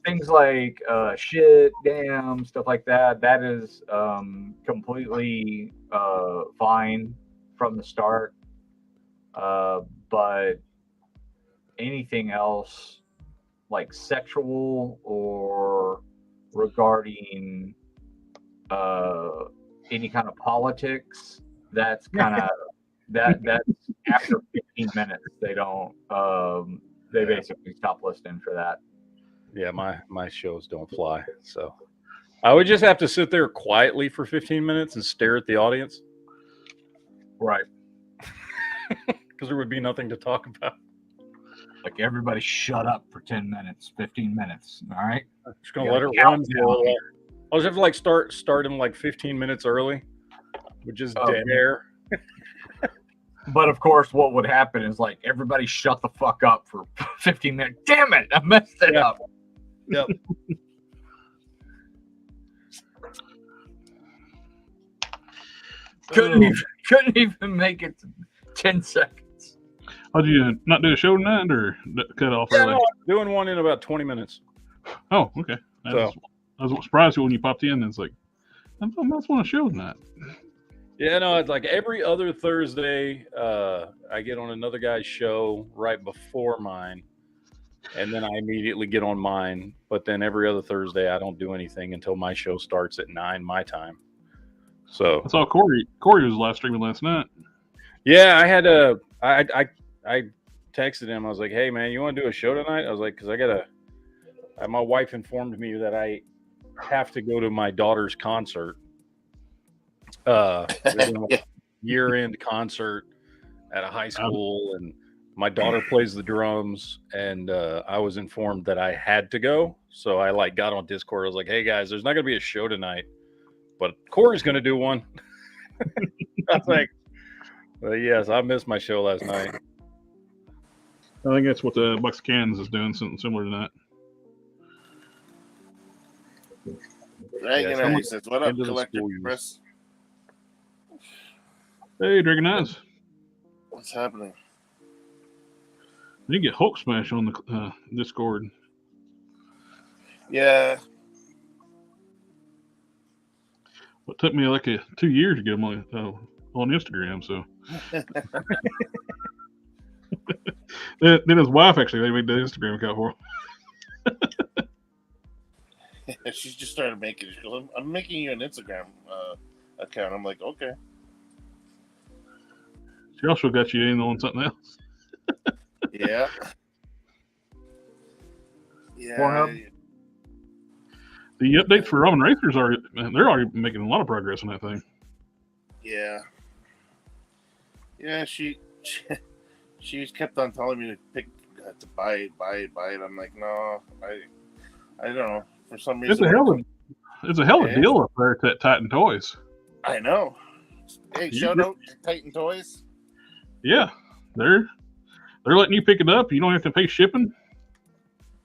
Things like shit, damn, stuff like that. That is completely fine from the start. But anything else like sexual or regarding any kind of politics, that's kind of that's after 15 minutes they don't they basically stop listening for that. Yeah, my shows don't fly. So I would just have to sit there quietly for 15 minutes and stare at the audience. Right. Because there would be nothing to talk about. Like, everybody shut up for 10 minutes, 15 minutes. All right. Just gonna let it run. I'll just have to like start him like 15 minutes early with just dead air. But of course, what would happen is like everybody shut the fuck up for 15 minutes. Damn it, I messed it up. Yep. Couldn't even make it to 10 seconds. Oh, did you not do a show tonight or cut off early? No, I'm doing one in about 20 minutes. Oh, okay. I was surprised when you popped in. And it's like, I just want a show tonight. Yeah, no, it's like every other Thursday, I get on another guy's show right before mine, and then I immediately get on mine. But then every other Thursday, I don't do anything until my show starts at 9 my time. So I saw Corey was live streaming last night. Yeah, I had I texted him. I was like, "Hey, man, you want to do a show tonight?" I was like, "Because my wife informed me that I have to go to my daughter's concert." Year-end concert at a high school, and my daughter plays the drums, and I was informed that I had to go, so I like got on Discord. I was like, "Hey guys, there's not gonna be a show tonight, but Corey's gonna do one." I was like, "Yes, I missed my show last night." I think that's what the Bucks of Kansas is doing, something similar to that. Dragon Eyes says, "What up, Collector Chris?" Hey, Dragon Eyes. What's happening? You get Hulk Smash on the Discord. Yeah. It took me like 2 years to get him on Instagram. So then his wife they made the Instagram account for him. She's just started making it. She goes, I'm making you an Instagram account. I'm like, okay. She also got you in on something else. Yeah. Yeah. The updates for Robin Racers they're already making a lot of progress on that thing. Yeah. Yeah, she kept on telling me to buy it. I'm like, no, I don't know. For some reason, it's a hell of a deal up there at Titan Toys. I know. Hey, shout out to Titan Toys. Yeah, they're letting you pick it up. You don't have to pay shipping.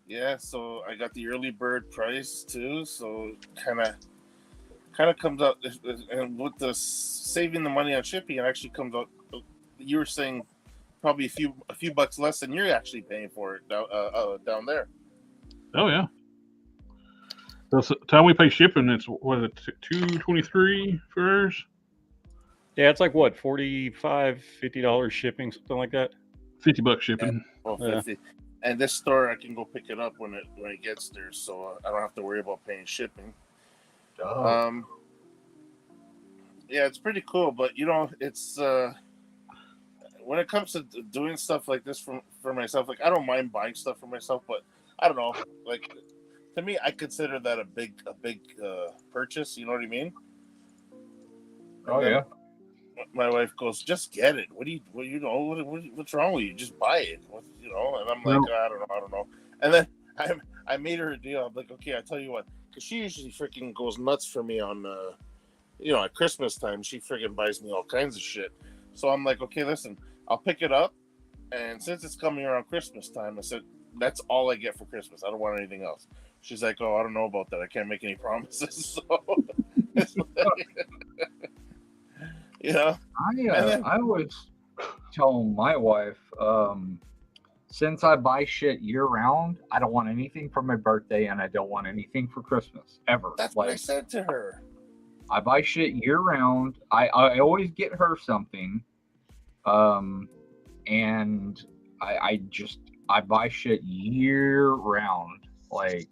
Yeah, so I got the early bird price too. So kind of comes out, and with the saving the money on shipping, it actually comes out. You were saying probably a few bucks less than you're actually paying for it down there. Oh yeah. So the time we pay shipping, it's what is it, $223 for hers? Yeah, it's like what, $45-$50 shipping, something like that. $50 shipping. Well, 50. And this store, I can go pick it up when it gets there, so I don't have to worry about paying shipping. Yeah, it's pretty cool, but it's when it comes to doing stuff like this for myself, like I don't mind buying stuff for myself, but I don't know, like to me, I consider that a big purchase. You know what I mean? Oh yeah. My wife goes, "Just get it. What's wrong with you? Just buy it." And I'm like, I don't know. And then I made her a deal. I'm like, okay, I tell you what, because she usually freaking goes nuts for me on, at Christmas time. She freaking buys me all kinds of shit. So I'm like, okay, listen, I'll pick it up, and since it's coming around Christmas time, I said that's all I get for Christmas. I don't want anything else. She's like, oh, I don't know about that. I can't make any promises. So. I always tell my wife, since I buy shit year round, I don't want anything for my birthday and I don't want anything for Christmas ever. That's what I said to her. I buy shit year round. I always get her something. And I I buy shit year round. Like,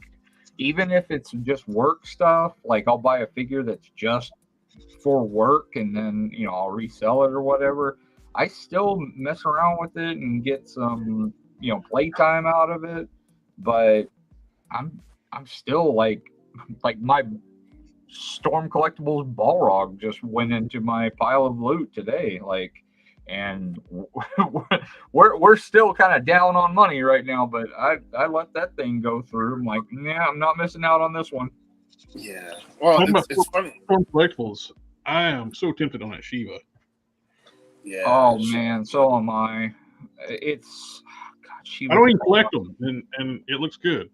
even if it's just work stuff, like I'll buy a figure that's just for work and then, you know, I'll resell it or whatever. I still mess around with it and get some, you know, playtime out of it. But I'm still like my Storm Collectibles Balrog just went into my pile of loot today. Like, and we're still kind of down on money right now, but I let that thing go through. I'm like, yeah, I'm not missing out on this one. Yeah. Well, it's funny. Storm Collectibles. I am so tempted on that Shiva. Yeah. Oh man, so am I. It's God, I don't even collect them, and it looks good.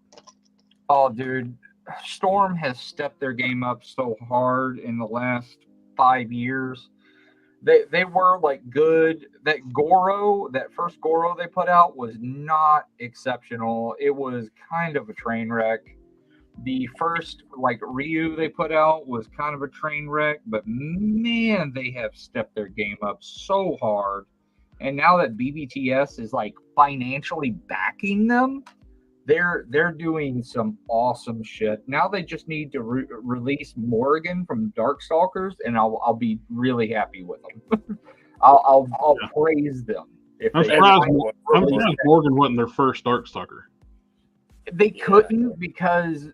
Oh, dude, Storm has stepped their game up so hard in the last 5 years. They were like good. That first Goro they put out was not exceptional. It was kind of a train wreck. The first like Ryu they put out was kind of a train wreck, but man, they have stepped their game up so hard. And now that BBTS is like financially backing them, they're doing some awesome shit. Now they just need to release Morgan from Darkstalkers, and I'll be really happy with them. I'll praise them. I'm surprised Morgan wasn't their first Darkstalker. They couldn't because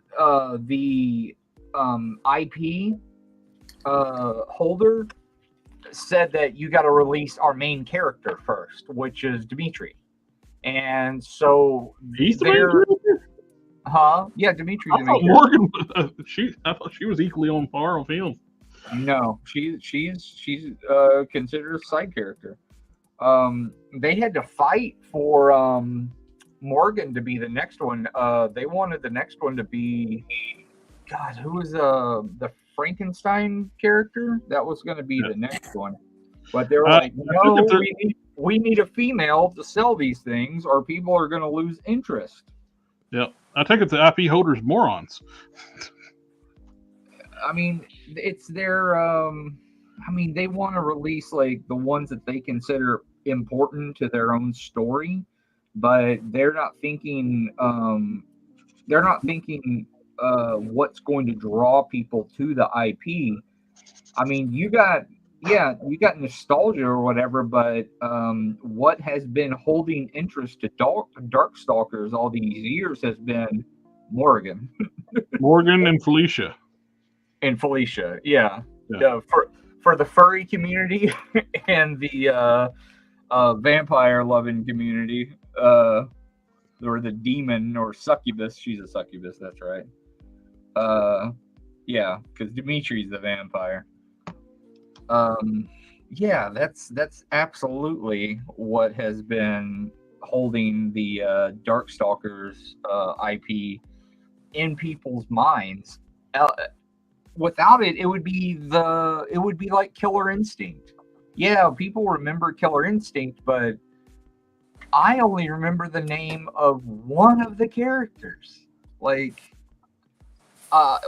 the IP holder said that you got to release our main character first, which is Dimitri. And so he's the main character? Huh? Yeah, Dimitri's I thought Morgan. I thought she was equally on par with him. No, she's considered a side character. They had to fight for Morgan to be the next one. They wanted the next one to be, God, who was the Frankenstein character? That was going to be the next one. But they were like, no, we need a female to sell these things, or people are going to lose interest. Yeah, I take it the IP holders morons. I mean, it's their. I mean, they want to release like the ones that they consider important to their own story, but they're not thinking. They're not thinking what's going to draw people to the IP. I mean, you got nostalgia or whatever, but what has been holding interest to Darkstalkers all these years has been Morgan. Morgan and Felicia. Yeah. For the furry community and the vampire loving community, or the demon or succubus. She's a succubus, that's right. Yeah, because Dimitri's the vampire. Yeah, that's absolutely what has been holding the Darkstalkers IP in people's minds. Without it, it would be like Killer Instinct. Yeah, people remember Killer Instinct, but I only remember the name of one of the characters. Like,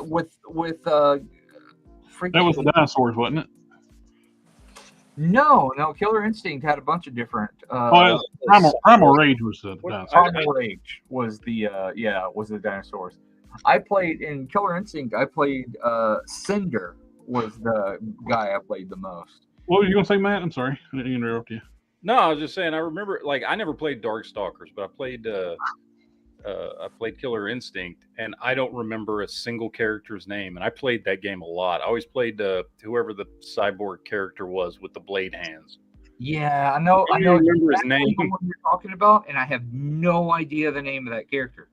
with freaking. That was the dinosaurs, wasn't it? No, Killer Instinct had a bunch of different. Primal Rage was the dinosaurs. Primal Rage was the was the dinosaurs. I played in Killer Instinct. I played Cinder was the guy I played the most. What were you gonna say, Matt? I'm sorry, I didn't interrupt you. No, I was just saying. I remember, like, I never played Darkstalkers, but I played Killer Instinct, and I don't remember a single character's name. And I played that game a lot. I always played whoever the cyborg character was with the blade hands. Yeah, I know. I remember his name. The one you're talking about, and I have no idea the name of that character.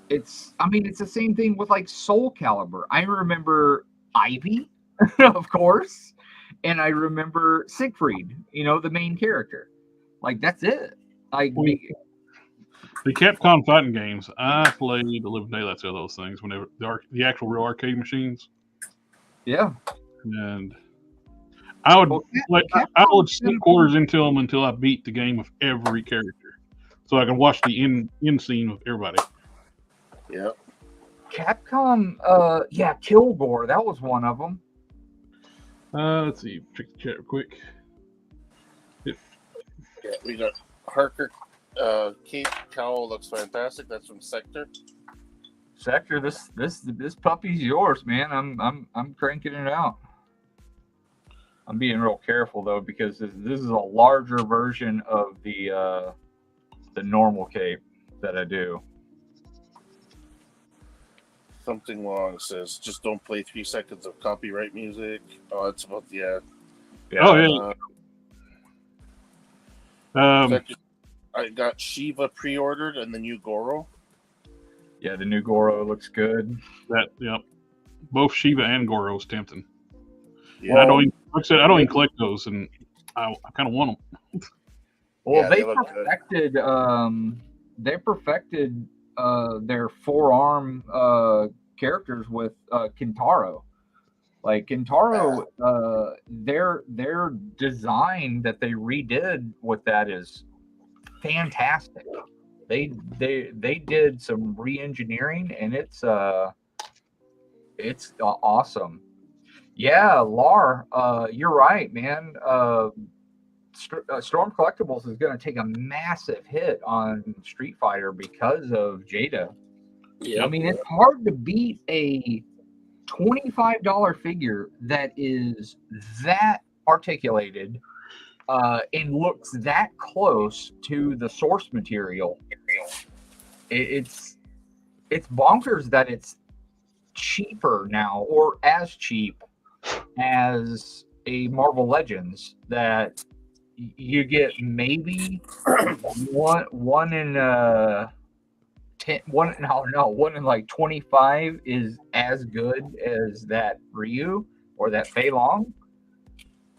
It's the same thing with like Soul Calibur. I remember Ivy, of course, and I remember Siegfried. The main character. Like, that's it. Like the Capcom fighting games, I played the living daylights of those things whenever the actual real arcade machines. Yeah. And I would sneak quarters into them until I beat the game with every character, so I can watch the end scene with everybody. Yep. Capcom, Kilgore, that was one of them. Let's see, check the chat real quick. Yeah, we got Harker cape cowl looks fantastic. That's from Sector. Sector, this puppy's yours, man. I'm cranking it out. I'm being real careful though because this is a larger version of the normal cape that I do. Something long says just don't play 3 seconds of copyright music. Oh, it's about Oh yeah. Sector, I got Shiva pre-ordered and the new Goro. Yeah, the new Goro looks good. Both Shiva and Goro's tempting. Yeah. I don't even, like I said, I don't even collect those, and I kind of want them. Well, Yeah, they they look perfected their forearm characters with Kintaro. Like Kintaro, their design that they redid with that is fantastic. They did some re-engineering, and it's awesome. Yeah, Lar, you're right, man. Storm Collectibles is going to take a massive hit on Street Fighter because of Jada. Yeah. I mean, it's hard to beat a $25 figure that is that articulated and looks that close to the source material. It's bonkers that it's cheaper now, or as cheap as a Marvel Legends, that you get maybe one in 10, one in like 25 is as good as that Ryu or that Fei Long.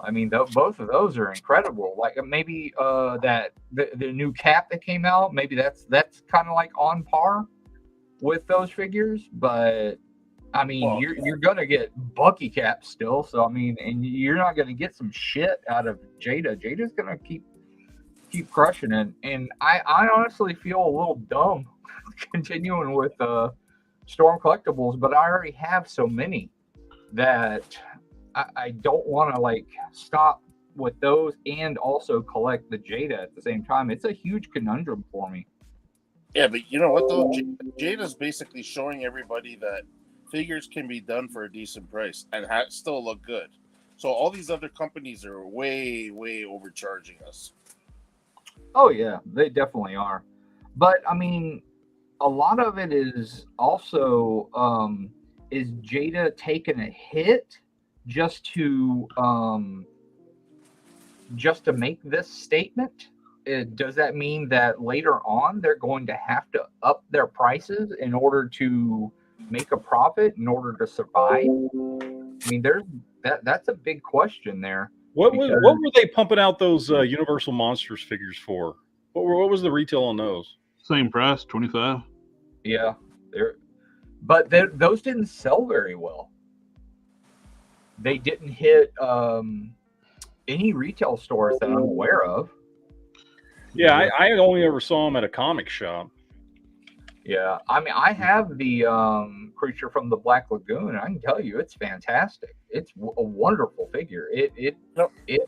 I mean, both of those are incredible. Like maybe that the new cap that came out, maybe that's kind of like on par with those figures. But I mean, you're gonna get Bucky caps still. So I mean, and you're not gonna get some shit out of Jada. Jada's gonna keep crushing it. And I honestly feel a little dumb continuing with Storm Collectibles, but I already have so many that I don't want to like stop with those and also collect the Jada at the same time. It's a huge conundrum for me. Yeah, but you know what though? Jada's basically showing everybody that figures can be done for a decent price and still look good. So all these other companies are way, way overcharging us. Oh yeah, they definitely are. But I mean, a lot of it is also is Jada taking a hit just to make this statement? Does that mean that later on they're going to have to up their prices in order to make a profit, in order to survive? I mean, that's a big question there. What were they pumping out those Universal Monsters figures for? What was the retail on those? Same price, 25. Yeah, but those didn't sell very well. They didn't hit any retail stores that I'm aware of. Yeah, I only ever saw them at a comic shop. Yeah, I mean, I have the Creature from the Black Lagoon, and I can tell you it's fantastic. It's a wonderful figure. It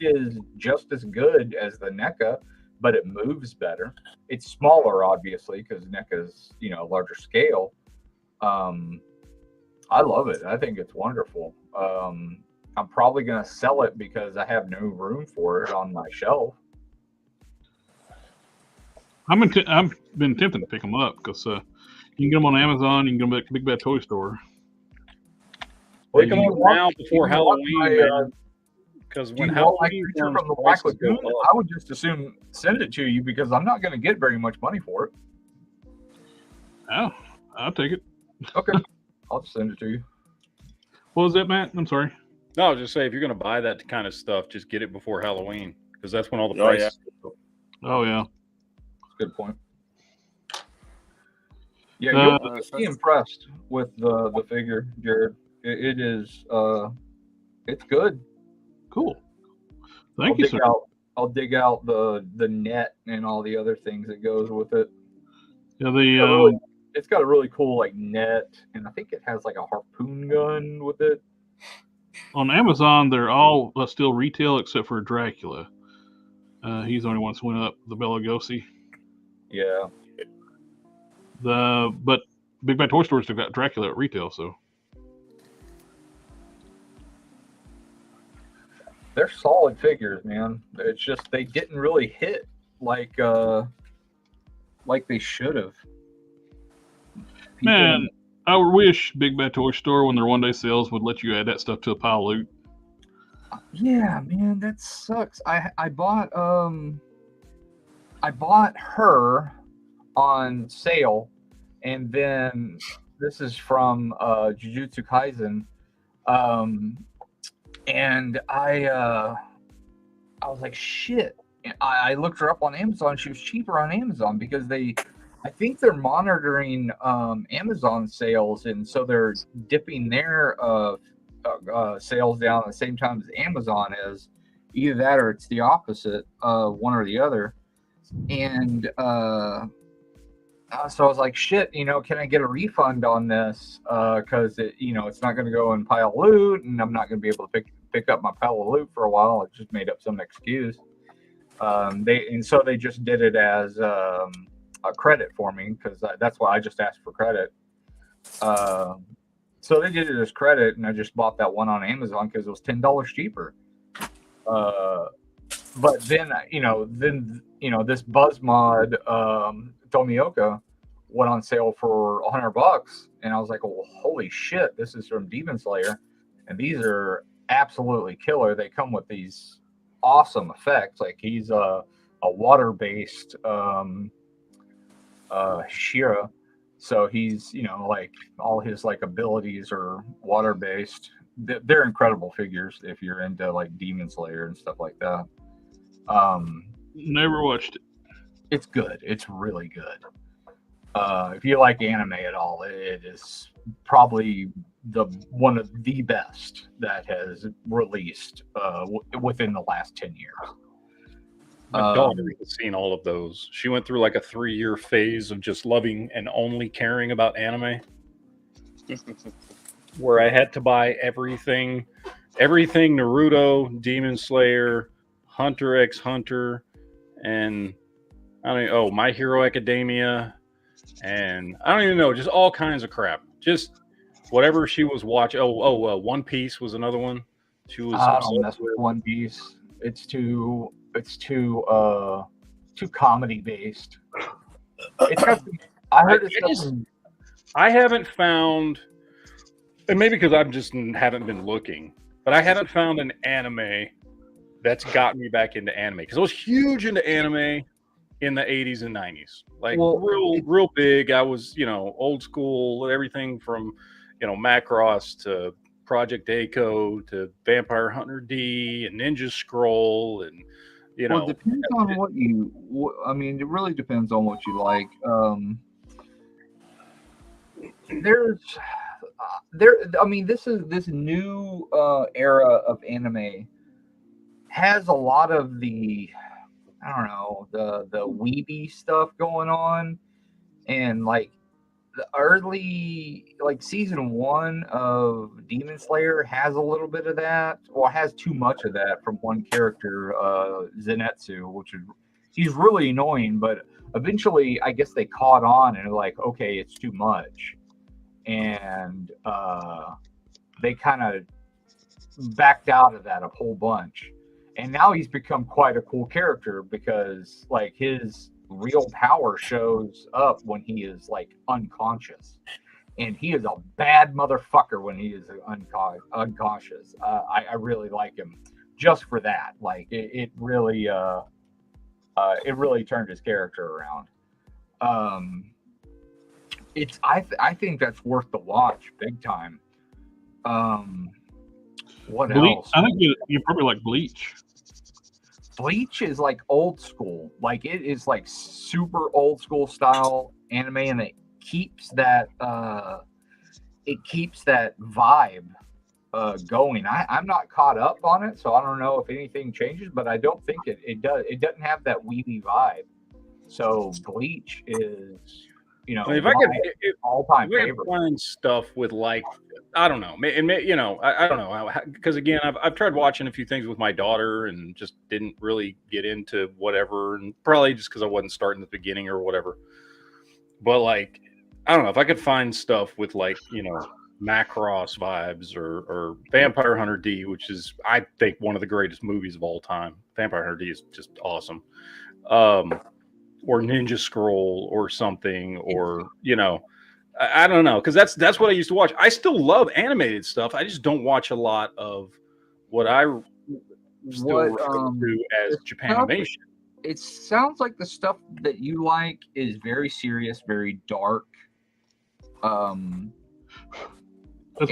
is just as good as the NECA, but it moves better. It's smaller, obviously, because NECA's larger scale. I love it. I think it's wonderful. I'm probably going to sell it because I have no room for it on my shelf. I've been tempted to pick them up because you can get them on Amazon. You can get them at Big Bad Toy Store. Pick them up now before Halloween, because when Halloween comes, from the Black Lagoon, I would just assume send it to you because I'm not going to get very much money for it. Oh, I'll take it. Okay, I'll just send it to you. What was that, Matt? I'm sorry. No, I was just saying, if you're going to buy that kind of stuff, just get it before Halloween, because that's when all the prices go. Oh, yeah. Good point. Yeah, you'll be impressed with the figure, Jared. It is it's good. Cool. Thank you, sir. I'll dig out the net and all the other things that goes with it. Yeah, it's got a really cool like net, and I think it has like a harpoon gun with it. On Amazon, they're all still retail except for Dracula. He's the only one that's went up. The Bela Lugosi. Yeah. But Big Bad Toy Store still got Dracula at retail, so They're solid figures, man. It's just they didn't really hit like they should have. Man, I wish Big Bad Toy Store, when their one-day sales, would let you add that stuff to a pile of loot. Yeah, man, that sucks. I bought her on sale, and then this is from Jujutsu Kaisen, and I was like, shit. I looked her up on Amazon. She was cheaper on Amazon because I think they're monitoring Amazon sales, and so they're dipping their sales down at the same time as Amazon is. Either that or it's the opposite, one or the other. And so I was like, shit, can I get a refund on this? Because it's not going to go in pile of loot, and I'm not going to be able to pick up my pile of loot for a while. I just made up some excuse. So they just did it as a credit for me, because that's why I just asked for credit. So they did it as credit, and I just bought that one on Amazon because it was $10 cheaper. But then this Buzzmod Tomioka went on sale for $100, and I was like, "Oh, holy shit! This is from Demon Slayer, and these are absolutely killer. They come with these awesome effects. Like he's a water-based Shira." So he's, like all his like abilities are water based. They're incredible figures if you're into like Demon Slayer and stuff like that. Never watched it. It's good. It's really good. If you like anime at all, it is probably one of the best that has released within the last 10 years. My daughter has seen all of those. She went through like a 3-year phase of just loving and only caring about anime, where I had to buy everything Naruto, Demon Slayer, Hunter x Hunter, and My Hero Academia, and I don't even know, just all kinds of crap. Just whatever she was watching. One Piece was another one. She was. I don't mess with One Piece. It's too comedy based. I haven't found, and maybe because I just haven't been looking, but I haven't found an anime that's got me back into anime, because I was huge into anime in the 80s and 90s, like real big. I was old school, everything from Macross to Project Aiko to Vampire Hunter D and Ninja Scroll, and it depends on it really depends on what you like. This new era of anime has a lot of the weeby stuff going on, and like the early, like season 1 of Demon Slayer has a little bit of that, or has too much of that from one character, Zenitsu, he's really annoying, but eventually I guess they caught on and are like, okay, it's too much, and they kind of backed out of that a whole bunch, and now he's become quite a cool character, because like his real power shows up when he is like unconscious, and he is a bad motherfucker when he is unconscious. I really like him just for that. Like it really turned his character around. I think that's worth the watch big time. What else? I think you probably like Bleach. Bleach is like old school. Like it is like super old school style anime, and it keeps that vibe going. I'm not caught up on it, so I don't know if anything changes, but I don't think it does. It doesn't have that weeby vibe. So Bleach is, if I could find stuff with like I don't know. And you know, I don't know because again, I've tried watching a few things with my daughter and just didn't really get into whatever, and probably just because I wasn't starting at the beginning or whatever. But like, I don't know if I could find stuff with like, you know, Macross vibes or Vampire Hunter D, which is I think one of the greatest movies of all time. Vampire Hunter D is just awesome. Or Ninja Scroll or something, or you know. I don't know because that's what I used to watch. I still love animated stuff. I just don't watch a lot of what I still refer to as Japanimation. It sounds like the stuff that you like is very serious, very dark. That's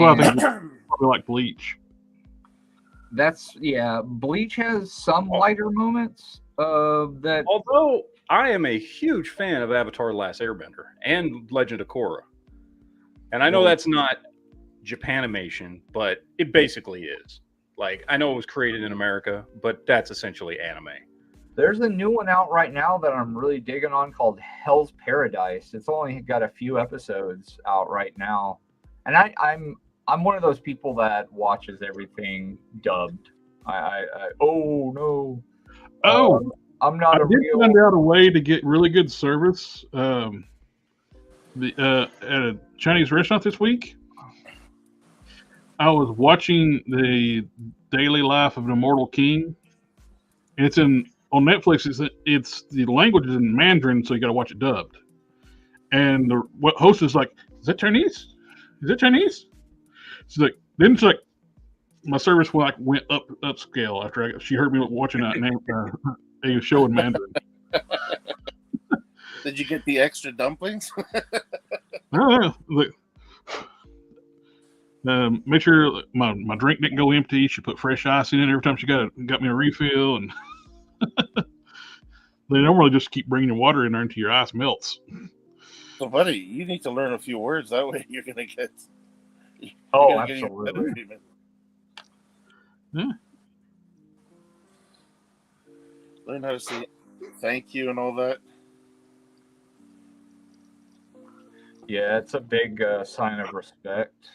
why I think probably like Bleach. Bleach has some lighter moments. That although I am a huge fan of Avatar: The Last Airbender and Legend of Korra. And I know that's not Japanimation, but it basically is. Like, I know it was created in America, but that's essentially anime. There's a new one out right now that I'm really digging on called Hell's Paradise. It's only got a few episodes out right now. And I'm one of those people that watches everything dubbed. Oh no. I'm not I did find out a way to get really good service. At a Chinese restaurant this week, I was watching the daily life of an immortal king, and it's on Netflix. It's the language is in Mandarin, so you got to watch it dubbed. And the host is like, "Is that Chinese? Is that Chinese?" She's like, then it's like, my service went upscale after she heard me watching a show in Mandarin. Did you get the extra dumplings? Make sure my drink didn't go empty. She put fresh ice in it every time she got me a refill, and they normally just keep bringing your water in there until your ice melts. So, buddy, you need to learn a few words. That way, you're gonna get. Absolutely. Yeah. Learn how to say thank you and all that. Yeah, it's a big sign of respect.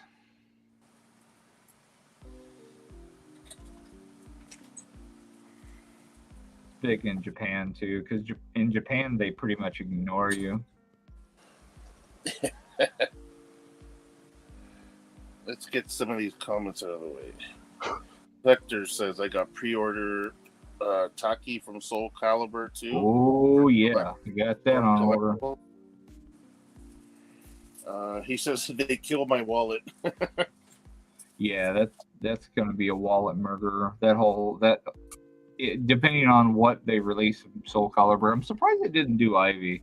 Big in Japan too, because in Japan they pretty much ignore you. Let's get some of these comments out of the way. Vector says, I got pre-order Taki from Soul Calibur too. Oh yeah, you got that on order. He says they killed my wallet. Yeah, that's going to be a wallet murderer. Depending on what they release from Soul Calibur, I'm surprised they didn't do Ivy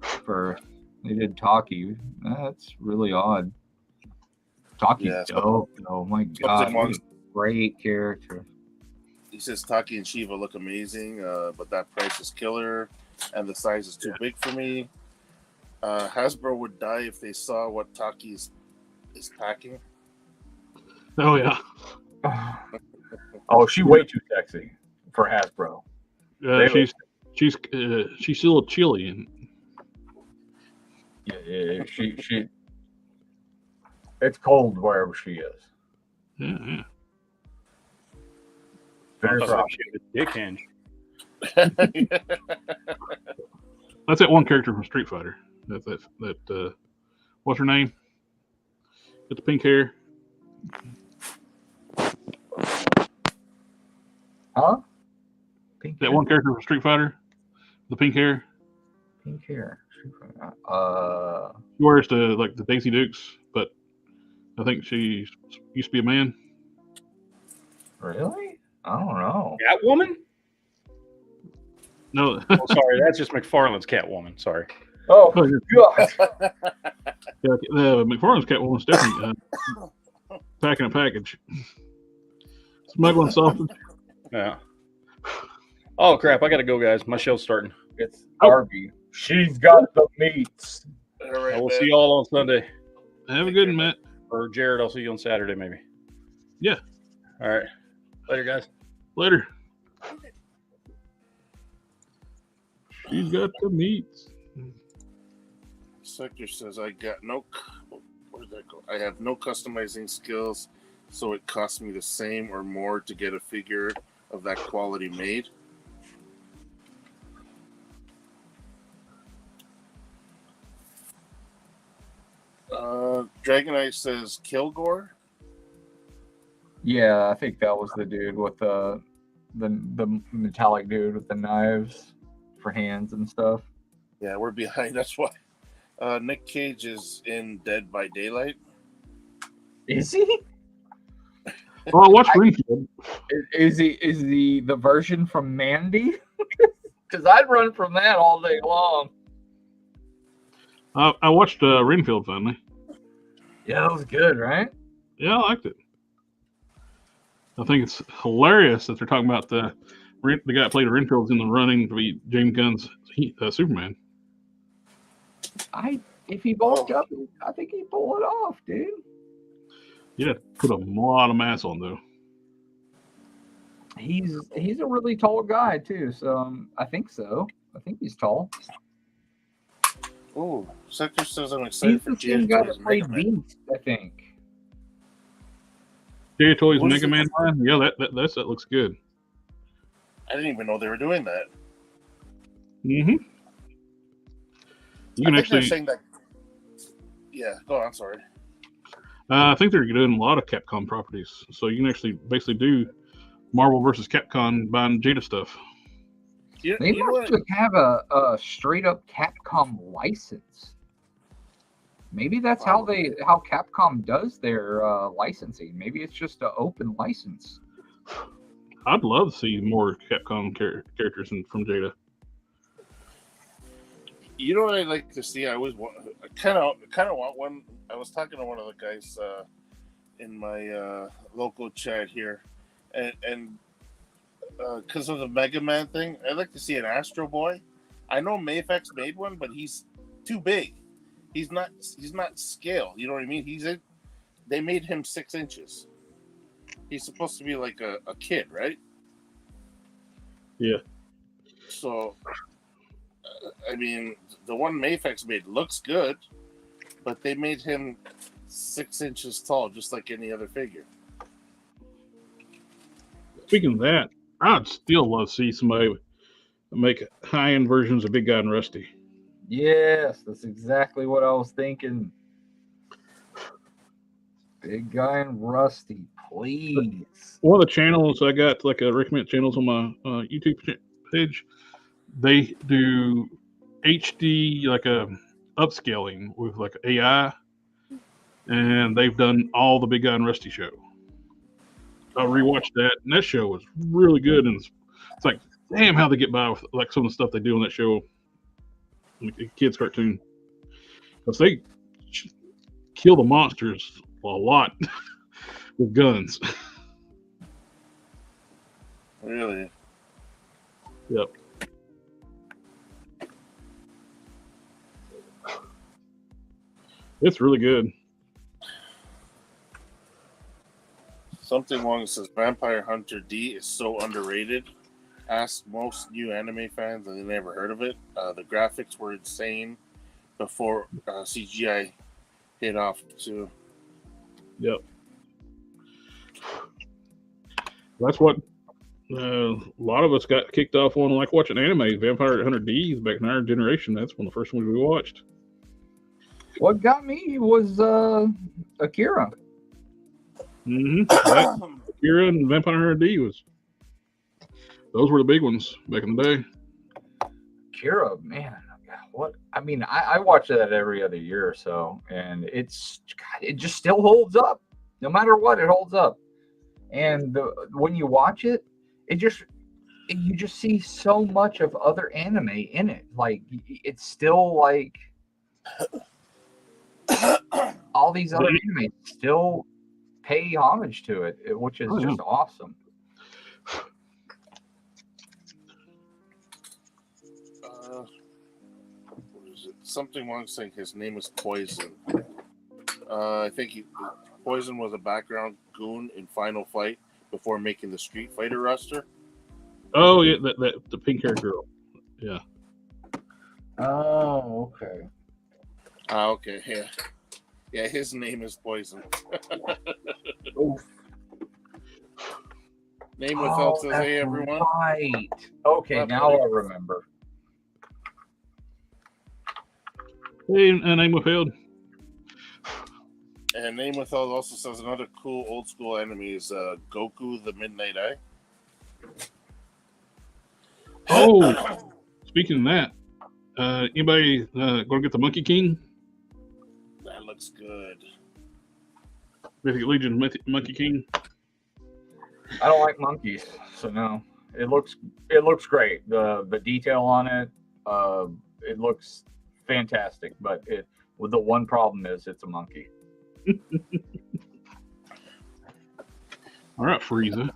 first. They did Taki. That's really odd. Taki's dope. Oh my god, great character. He says Taki and Shiva look amazing, but that price is killer, and the size is too big for me. Hasbro would die if they saw what Taki is packing. Oh yeah. Oh, she's way too sexy for Hasbro. She's still a chili. Yeah. She. It's cold wherever she is. Yeah. Dick hinge. That's that one character from Street Fighter. That what's her name? With the pink hair. Huh? That one character from Street Fighter, the pink hair. Pink hair. She wears the Daisy Dukes, but I think she used to be a man. Really? I don't know. Catwoman? No. Oh, sorry, that's just McFarlane's Catwoman. Sorry. Oh, God. Yeah, McFarlane's Catwoman's definitely packing a package. Smuggling sausage. Yeah. Oh, crap. I got to go, guys. My show's starting. It's Darby. She's got the meats. All right, I will see you all on Sunday. Have a good one, Matt. Or Jared, I'll see you on Saturday, maybe. Yeah. All right. Later, guys. Later. She's got the meats. Sector says, I got no... Where's I have no customizing skills, so it costs me the same or more to get a figure of that quality made. Dragon Eye says Kilgore. Yeah, I think that was the dude with the metallic dude with the knives for hands and stuff. Yeah, we're behind. That's why. Nick Cage is in Dead by Daylight. Is he? Well, I watched Greenfield. Is he the version from Mandy? Because I'd run from that all day long. I watched Renfield finally. Yeah, that was good, right? Yeah, I liked it. I think it's hilarious that they're talking about the guy that played Renfield's in the running to be James Gunn's Superman. If he bulked up, I think he'd pull it off, dude. Yeah, put a lot of mass on though. He's a really tall guy too, so I think so. I think he's tall. Oh, Sector says I'm excited He's for the same guy that played Mega Man. Beast, I think. J Toys What is Mega it? Man line? Yeah, that looks good. I didn't even know they were doing that. Mm-hmm. You can I think actually. they're saying that. Yeah, go on. Sorry. I think they're doing a lot of Capcom properties, so you can actually basically do Marvel versus Capcom buying Jada stuff. They must have a straight up Capcom license. Maybe that's how Capcom does their licensing. Maybe it's just an open license. I'd love to see more Capcom characters from Jada. You know what I'd like to see? I kind of want one. I was talking to one of the guys in my local chat here, and because of the Mega Man thing, I'd like to see an Astro Boy. I know Mafex made one, but he's too big. He's not scale. You know what I mean? They made him 6 inches. He's supposed to be like a kid, right? Yeah. So, I mean, the one Mafex made looks good, but they made him 6 inches tall, just like any other figure. Speaking of that, I'd still love to see somebody make high-end versions of Big Guy and Rusty. Yes, that's exactly what I was thinking. Big Guy and Rusty, please. One of the channels I got, like recommend channels on my YouTube page, they do HD, like a upscaling with like AI, and they've done all the Big Guy and Rusty show. I rewatched that, and that show was really good, and it's like, damn, how they get by with like some of the stuff they do on that show, like a kids' cartoon, because they kill the monsters a lot with guns. Really? Yep. It's really good. Something Wrong says Vampire Hunter D is so underrated. Ask most new anime fans and they never heard of it. The graphics were insane before CGI hit off too. Yep. That's what a lot of us got kicked off on, like watching anime. Vampire Hunter D back in our generation. That's one of the first ones we watched. What got me was Akira. Mm-hmm. Akira and Vampire Hunter D those were the big ones back in the day. Akira, man, what? I mean, I watch that every other year or so, and it just still holds up. No matter what, it holds up. And when you watch it, you just see so much of other anime in it. Like, it's still like all these other anime still pay homage to it, which is just awesome. What is it? Something Wrong saying his name is Poison. I think Poison was a background goon in Final Fight before making the Street Fighter roster. Oh yeah, the pink hair girl. Yeah. Oh, okay. Okay, yeah. Yeah, his name is Poison. Oof. Name withheld says, that's "Hey everyone." right. Okay, What, now buddy? I remember. Hey, name withheld. And name withheld also says another cool old school enemy is Goku the Midnight Eye. Oh, speaking of that, anybody going to get the Monkey King? That looks good. Mythic Legion Monkey King. I don't like monkeys, so no. It looks great. The detail on it, it looks fantastic. But the one problem is it's a monkey. All right, Frieza.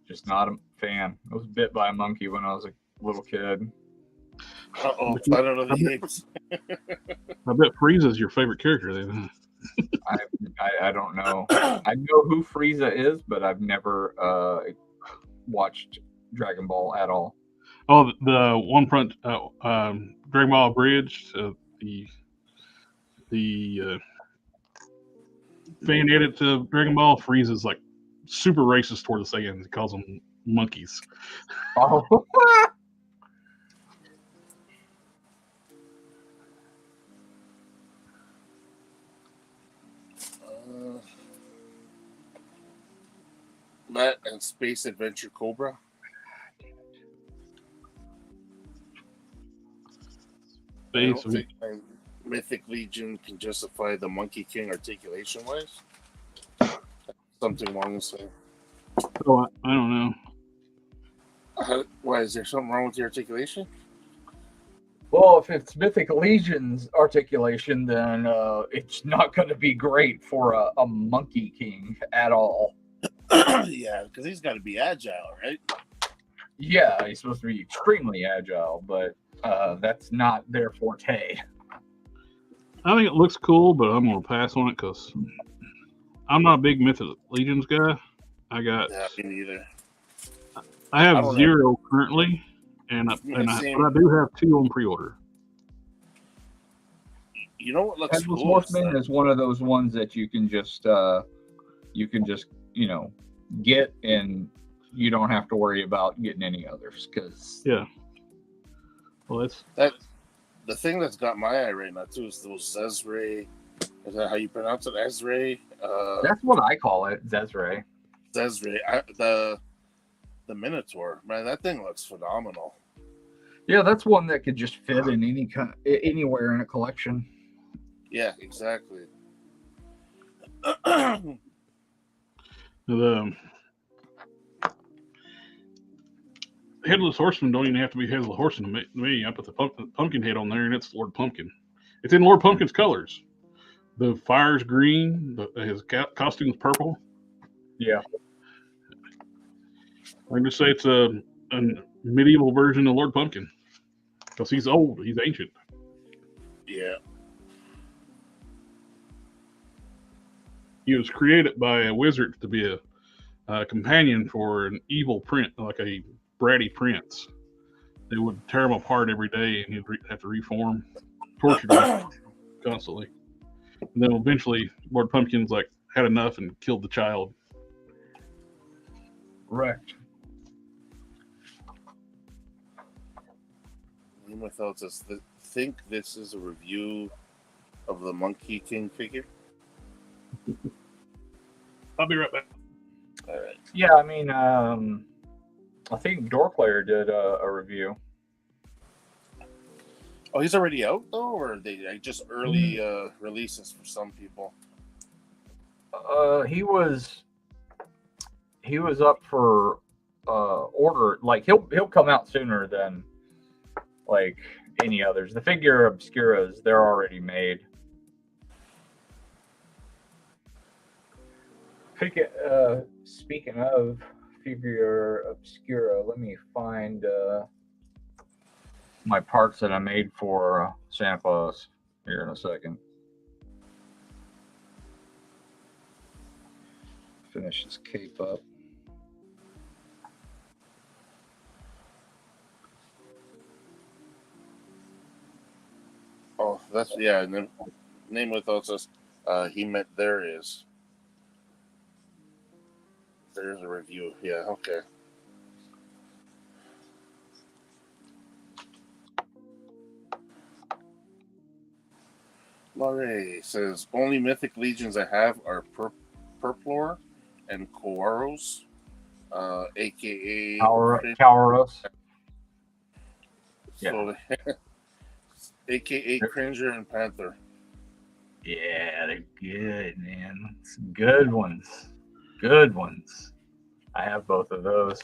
Just not a fan. I was bit by a monkey when I was a little kid. Uh-oh, I don't know the names. I bet Frieza's your favorite character then. I don't know. I know who Frieza is, but I've never watched Dragon Ball at all. Oh, the one front Dragon Ball Bridge, the fan edit to Dragon Ball, Frieza's like super racist toward the Saiyans. He calls them monkeys. Oh. That and Space Adventure Cobra. I don't think Mythic Legion can justify the Monkey King articulation wise. Something wrong with saying. Oh, I don't know. Why is there something wrong with the articulation? Well, if it's Mythic Legion's articulation, then it's not going to be great for a Monkey King at all. Yeah, because he's got to be agile, right? Yeah, he's supposed to be extremely agile, but that's not their forte. I think it looks cool, but I'm going to pass on it because I'm not a big Mythic Legions guy. Yeah, me neither. I have 0 currently, but I do have 2 on pre-order. You know what looks Headless cool? Horseman is one of those ones that you can just get, and you don't have to worry about getting any others. Because well, that the thing that's got my eye right now too is those Zezre. Is that how you pronounce it? Ezre? That's what I call it, Zezre. Zezre. The Minotaur. Man, that thing looks phenomenal. Yeah, that's one that could just fit in anywhere in a collection. Yeah, exactly. The Headless Horseman don't even have to be Headless Horseman to me. I put the pumpkin head on there, and it's Lord Pumpkin. It's in Lord Pumpkin's colors. The fire's green. His costume's purple. Yeah. I can just say it's a medieval version of Lord Pumpkin because he's old. He's ancient. Yeah. He was created by a wizard to be a companion for an evil prince, like a bratty prince. They would tear him apart every day, and he'd have to reform, torture him constantly. And then eventually, Lord Pumpkin's had enough and killed the child. Correct. Without says, think this is a review of the Monkey King figure. I'll be right back. All right. Yeah, I mean, I think Doorplayer did a review. Oh, he's already out though, or are they just early releases for some people? He was up for order. Like he'll come out sooner than like any others. The figure Obscuras, they're already made. Speaking of figure Obscura, let me find my parts that I made for Santa Claus here in a second. Finish this cape up. Oh, that's yeah. Name without us. He meant there is. There's a review. Yeah. Okay. Laurie says only mythic legions I have are Purplor and Koaros, aka Kauros. So, aka Cringer and Panther. Yeah, they're good, man. It's good ones. Good ones. I have both of those.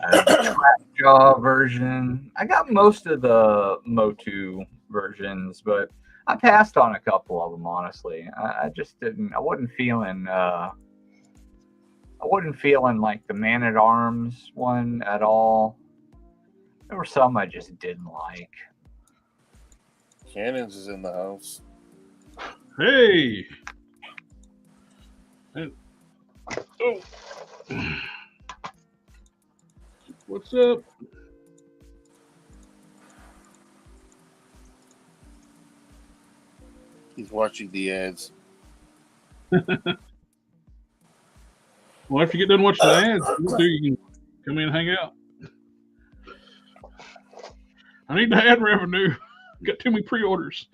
I have the Trap Jaw version. I got most of the Motu versions, but I passed on a couple of them, honestly. I just didn't. I wasn't feeling like the Man at Arms one at all. There were some I just didn't like. Cannons is in the house. Hey. Oh. What's up? He's watching the ads. Well, after you get done watching the ads, you can come in and hang out. I need the ad revenue. Got too many pre-orders.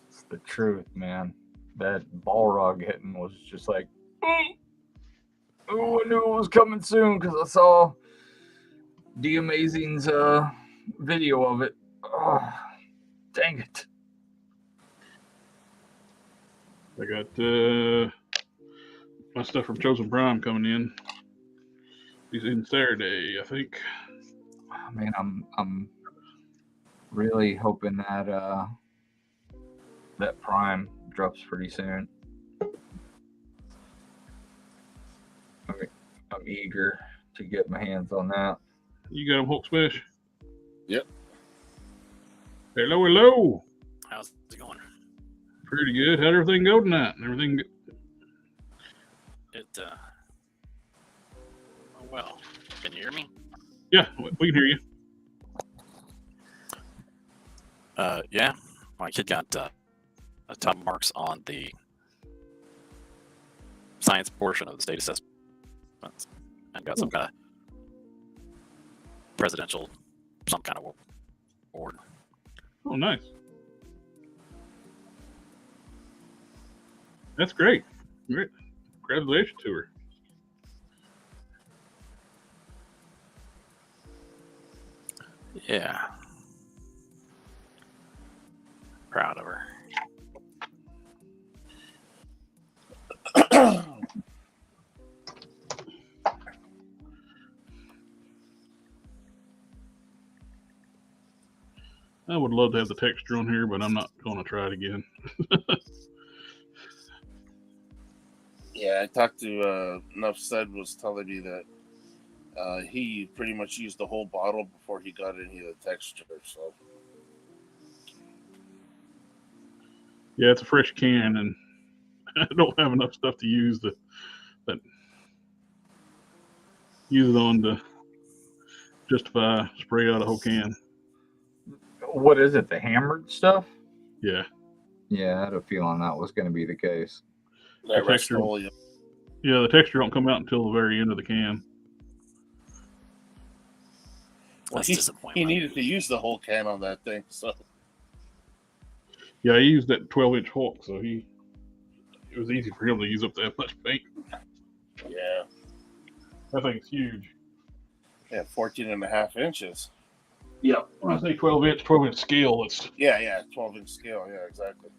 It's the truth, man. That Balrog hitting was just like, oh, I knew it was coming soon because I saw the Amazing's video of it. Oh, dang it. I got my stuff from Chosen Prime coming in. He's in Saturday, I think. Oh, man, I'm really hoping that that Prime drops pretty soon. I'm eager to get my hands on that. You got him Hulk Smash? Yep. Hello, hello. How's it going? Pretty good. How'd everything go tonight? Everything good? Well, can you hear me? Yeah, we can hear you. Yeah. My kid got top marks on the science portion of the state assessment and got some kind of presidential, some kind of award. Oh, nice. That's great. Great. Congratulations to her. Yeah. Proud of her. I would love to have the texture on here, but I'm not going to try it again. Yeah, I talked to Enough Said was telling me that he pretty much used the whole bottle before he got any of the texture. So Yeah, it's a fresh can, and I don't have enough stuff to use that use it on to justify spray out a whole can. What is it? The hammered stuff? Yeah. Yeah, I had a feeling that was going to be the case. The texture, yeah, the texture won't come out until the very end of the can. Well, he needed to use the whole can on that thing. So yeah, he used that 12-inch Hulk, so it was easy for him to use up that much paint. Yeah, that thing's huge. Yeah, 14.5 inches. Yeah, when I say 12-inch scale, it's... Yeah, 12-inch scale. Yeah, exactly.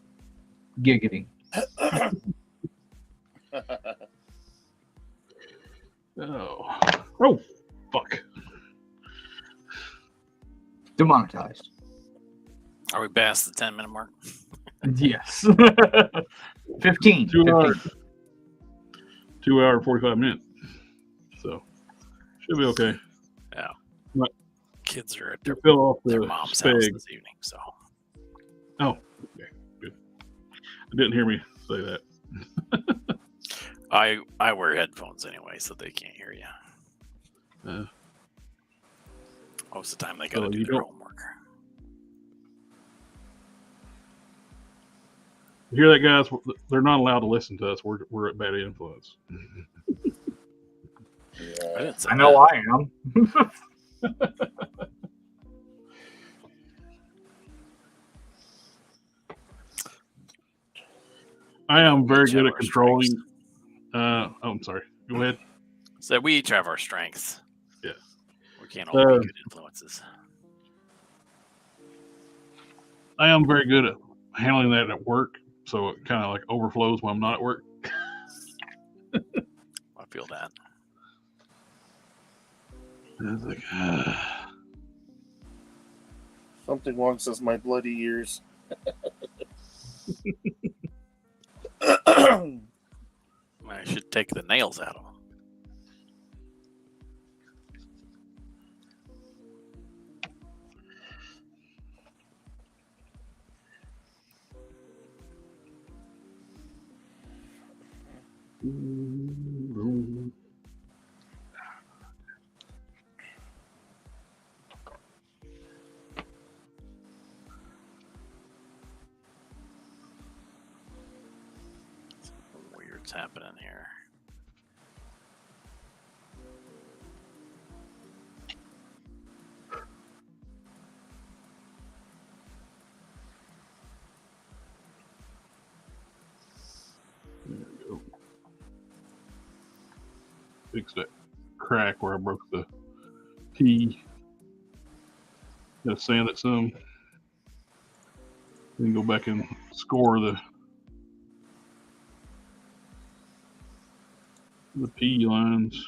Giggity. Oh, fuck. Demonetized. Are we past the 10-minute mark? Yes. 15. 2 hours. 2 hour, 45 minutes. So, should be okay. Yeah. But kids are at their mom's house this evening, so. Oh, okay, good. I didn't hear me say that. I wear headphones anyway, so they can't hear you. Most of the time they got to So do you their don't- homework. You hear that, guys? They're not allowed to listen to us. We're at bad influence. I didn't say I know that. I am. I am very Each have good at our controlling. strengths. I'm sorry. Go ahead. So we each have our strengths. Yeah. We can't all be Uh, good influences. I am very good at handling that at work, so it kind of like overflows when I'm not at work. I feel that. It's like, Something wrong says my bloody ears. I should take the nails out of them. Something weird's happening here. there we go. Fix that crack where I broke the P. Gotta sand it some. Then go back and score the P lines.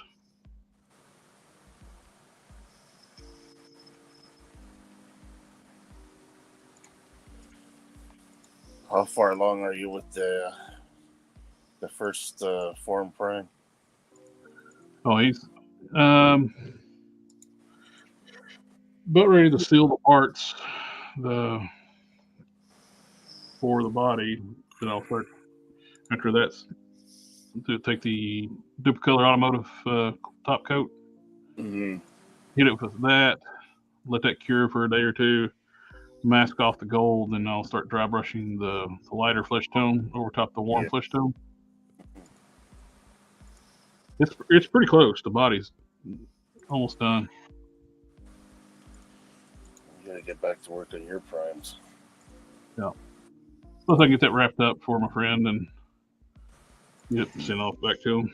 How far along are you with the first form prime? Oh, he's about ready to seal the parts for the body. Then I'll start after that's to take the Duplicolor Automotive top coat, Mm-hmm. hit it with that, let that cure for a day or two, mask off the gold, then I'll start dry brushing the lighter flesh tone over top the warm flesh tone. It's pretty close. The body's almost done. You gotta get back to work on your primes. Yeah. Once I get that wrapped up for my friend and get it sent off back to him.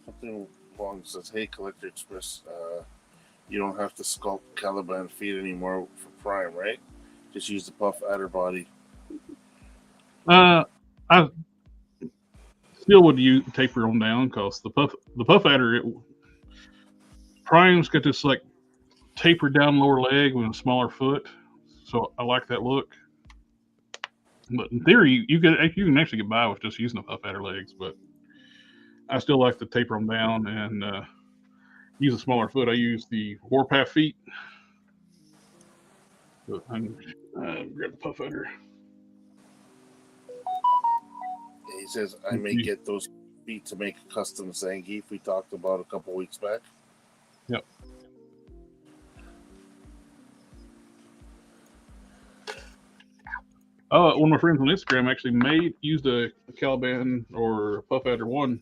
Something wrong says, "Hey, Collector Express, you don't have to sculpt Caliban feet anymore for prime, right? Just use the puff adder body." I still would use taper them down because the puff adder prime's got this like tapered down lower leg with a smaller foot, so I like that look. But in theory, you can actually get by with just using the puff adder legs, but I still like to taper them down and use a smaller foot. I use the Warpath feet. So I can grab the puff adder. Yeah, he says, "I may get those feet to make a custom Zangief we talked about a couple weeks back." Yep. Oh, one of my friends on Instagram actually used a Caliban or a Puff Adder 1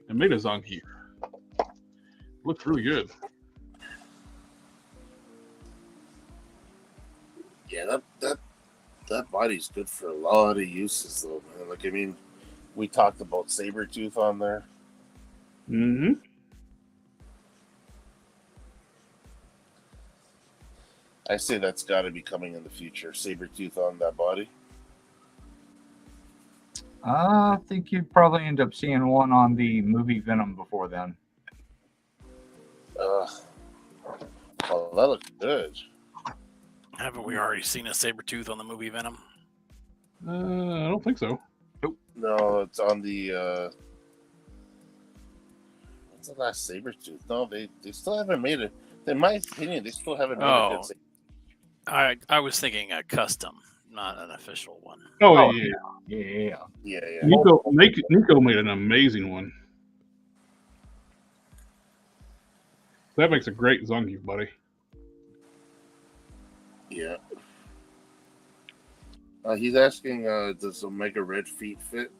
and made a Zangief. Looks really good. Yeah, that body's good for a lot of uses, though, man. Like, I mean, we talked about Sabretooth on there. Mm-hmm. I say that's got to be coming in the future. Sabretooth on that body. I think you'd probably end up seeing one on the movie Venom before then. Oh, that looks good. Haven't we already seen a Sabretooth on the movie Venom? I don't think so. No, it's on the. What's the last Sabretooth? No, they still haven't made it. In my opinion, they still haven't made a good Sabretooth. I was thinking a custom, not an official one. Oh, yeah. Yeah. Nico made an amazing one. That makes a great Zangief, buddy. Yeah. He's asking, does Omega Red feet fit?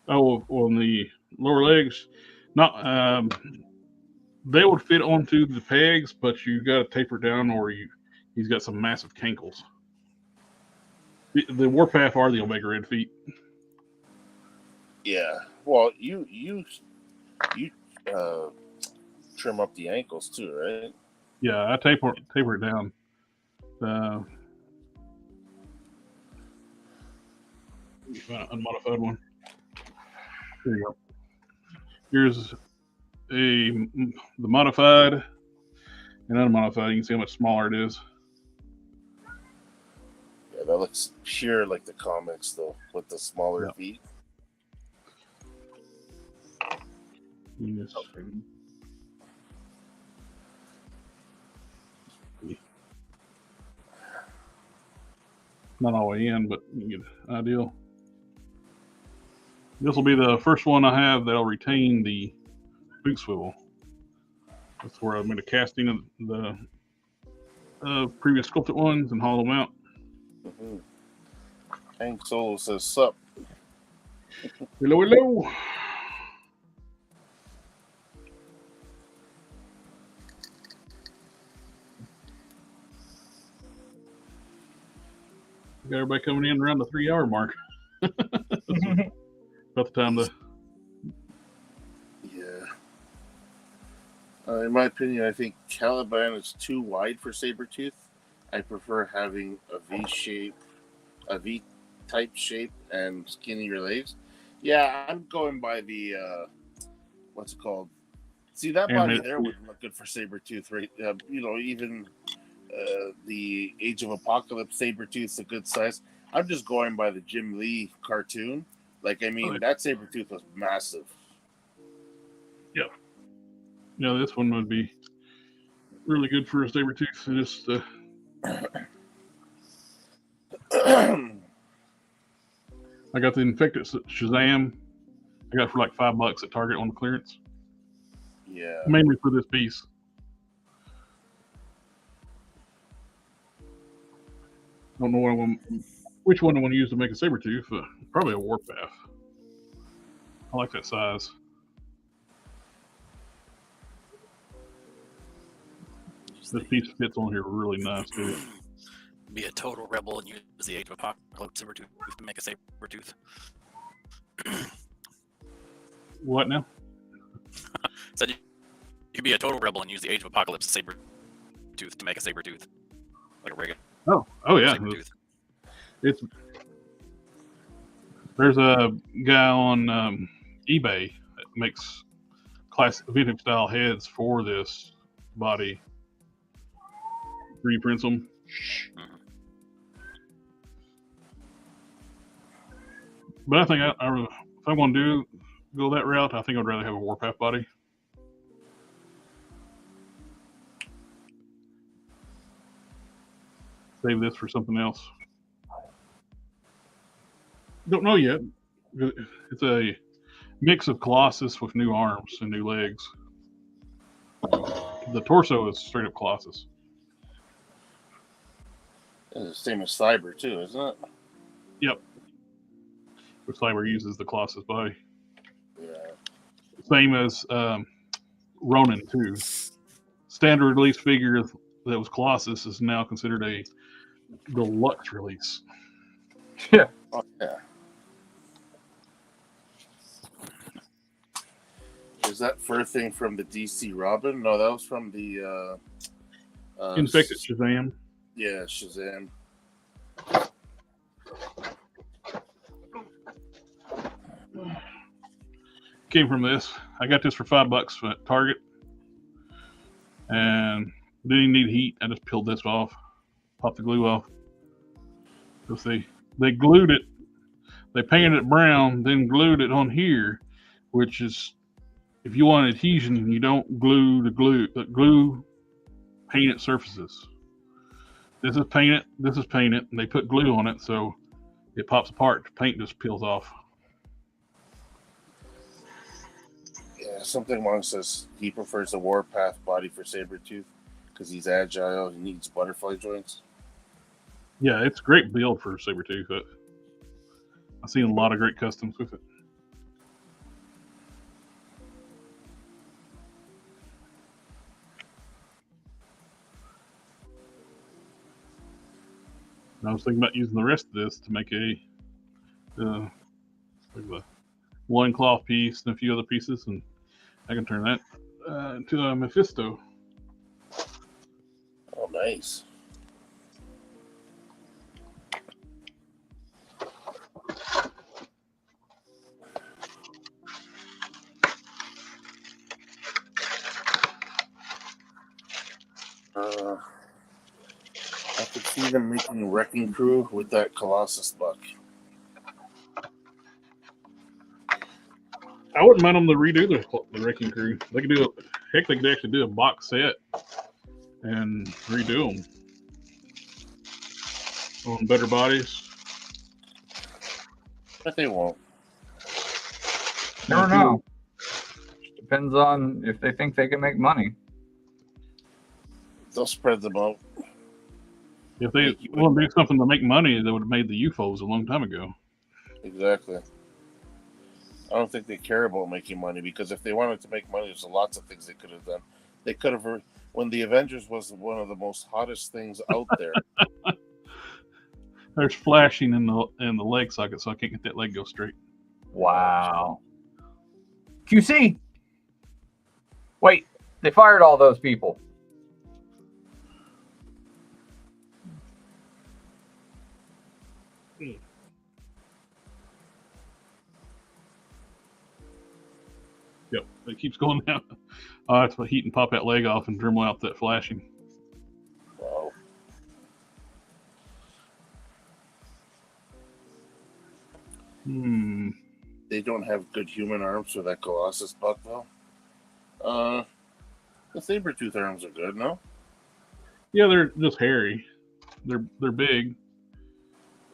Oh, on the lower legs, not. They would fit onto the pegs, but you got to taper down, or he's got some massive cankles. The Warpath are the Omega Red feet. Yeah. Well, you trim up the ankles too, right? Yeah, I taper it down. Unmodified one. There you go. Here's the modified and unmodified. You can see how much smaller it is. Yeah, that looks pure like the comics though, with the smaller feet. Yes. Not all the way in, but you get an ideal. This will be the first one I have that'll retain the boot swivel. That's where I made a casting of the previous sculpted ones and hauled them out. Mm-hmm. Hank Solo says, "Sup." Hello. Got everybody coming in around the 3-hour mark. About the time to. Yeah. In my opinion, I think Caliban is too wide for Sabretooth. I prefer having a V-type shape and skinnier legs. Yeah, I'm going by the, what's it called? See, that body there would look good for Sabretooth, right? Even the Age of Apocalypse Sabretooth's a good size. I'm just going by the Jim Lee cartoon. That Sabretooth was massive. Yeah. Yeah, this one would be really good for a Sabretooth. Just I got the Infected Shazam. I got it for like $5 at Target on the clearance. Yeah. Mainly for this piece. Don't know which one I want to use to make a Sabretooth. Probably a Warpath. I like that size. This piece fits on here really nice, too. Be a total rebel and use the Age of Apocalypse Sabretooth to make a Sabretooth. What now? Said you could be a total rebel and use the Age of Apocalypse Sabretooth to make a Sabretooth. Like a regular. Oh yeah. There's a guy on eBay that makes classic vintage style heads for this body. Reprints them. But I think if I want to go that route, I think I'd rather have a Warpath body. Save this for something else. Don't know yet. It's a mix of Colossus with new arms and new legs. The torso is straight up Colossus. It's the same as Cyber too, isn't it? Yep. Which Cyber uses the Colossus body. Yeah. Same as Ronin too. Standard release figure that was Colossus is now considered a deluxe release. Yeah. Oh, yeah. Is that fur thing from the DC Robin? No, that was from the Infected Shazam. Yeah, Shazam. came from this. I got this for $5 at Target, and didn't need heat. I just peeled this off, popped the glue off. Because they glued it, they painted it brown, then glued it on here, which is, if you want adhesion, you don't glue the glue painted surfaces. This is painted, and they put glue on it, so it pops apart. The paint just peels off. Yeah, something Long says he prefers the Warpath body for Sabretooth because he's agile. He needs butterfly joints. Yeah, it's a great build for Sabretooth. I've seen a lot of great customs with it. I was thinking about using the rest of this to make a loincloth piece and a few other pieces, and I can turn that into a Mephisto. Oh, nice. I could see them making Wrecking Crew with that Colossus buck. I wouldn't mind them to redo the Wrecking Crew. They could do they could actually do a box set and redo them on better bodies. But they won't. Never know. Depends on if they think they can make money. They'll spread them out. If they want to do something to make money, they would have made the UFOs a long time ago. Exactly. I don't think they care about making money, because if they wanted to make money, there's lots of things they could have done. They could have, when the Avengers was one of the most hottest things out there. There's flashing in the leg socket, so I can't get that leg go straight. Wow. QC. Wait, they fired all those people. Yep, it keeps going down. I have to heat and pop that leg off and Dremel out that flashing. Wow. They don't have good human arms for that Colossus buck, though. The Sabretooth arms are good, no? Yeah, they're just hairy. They're big.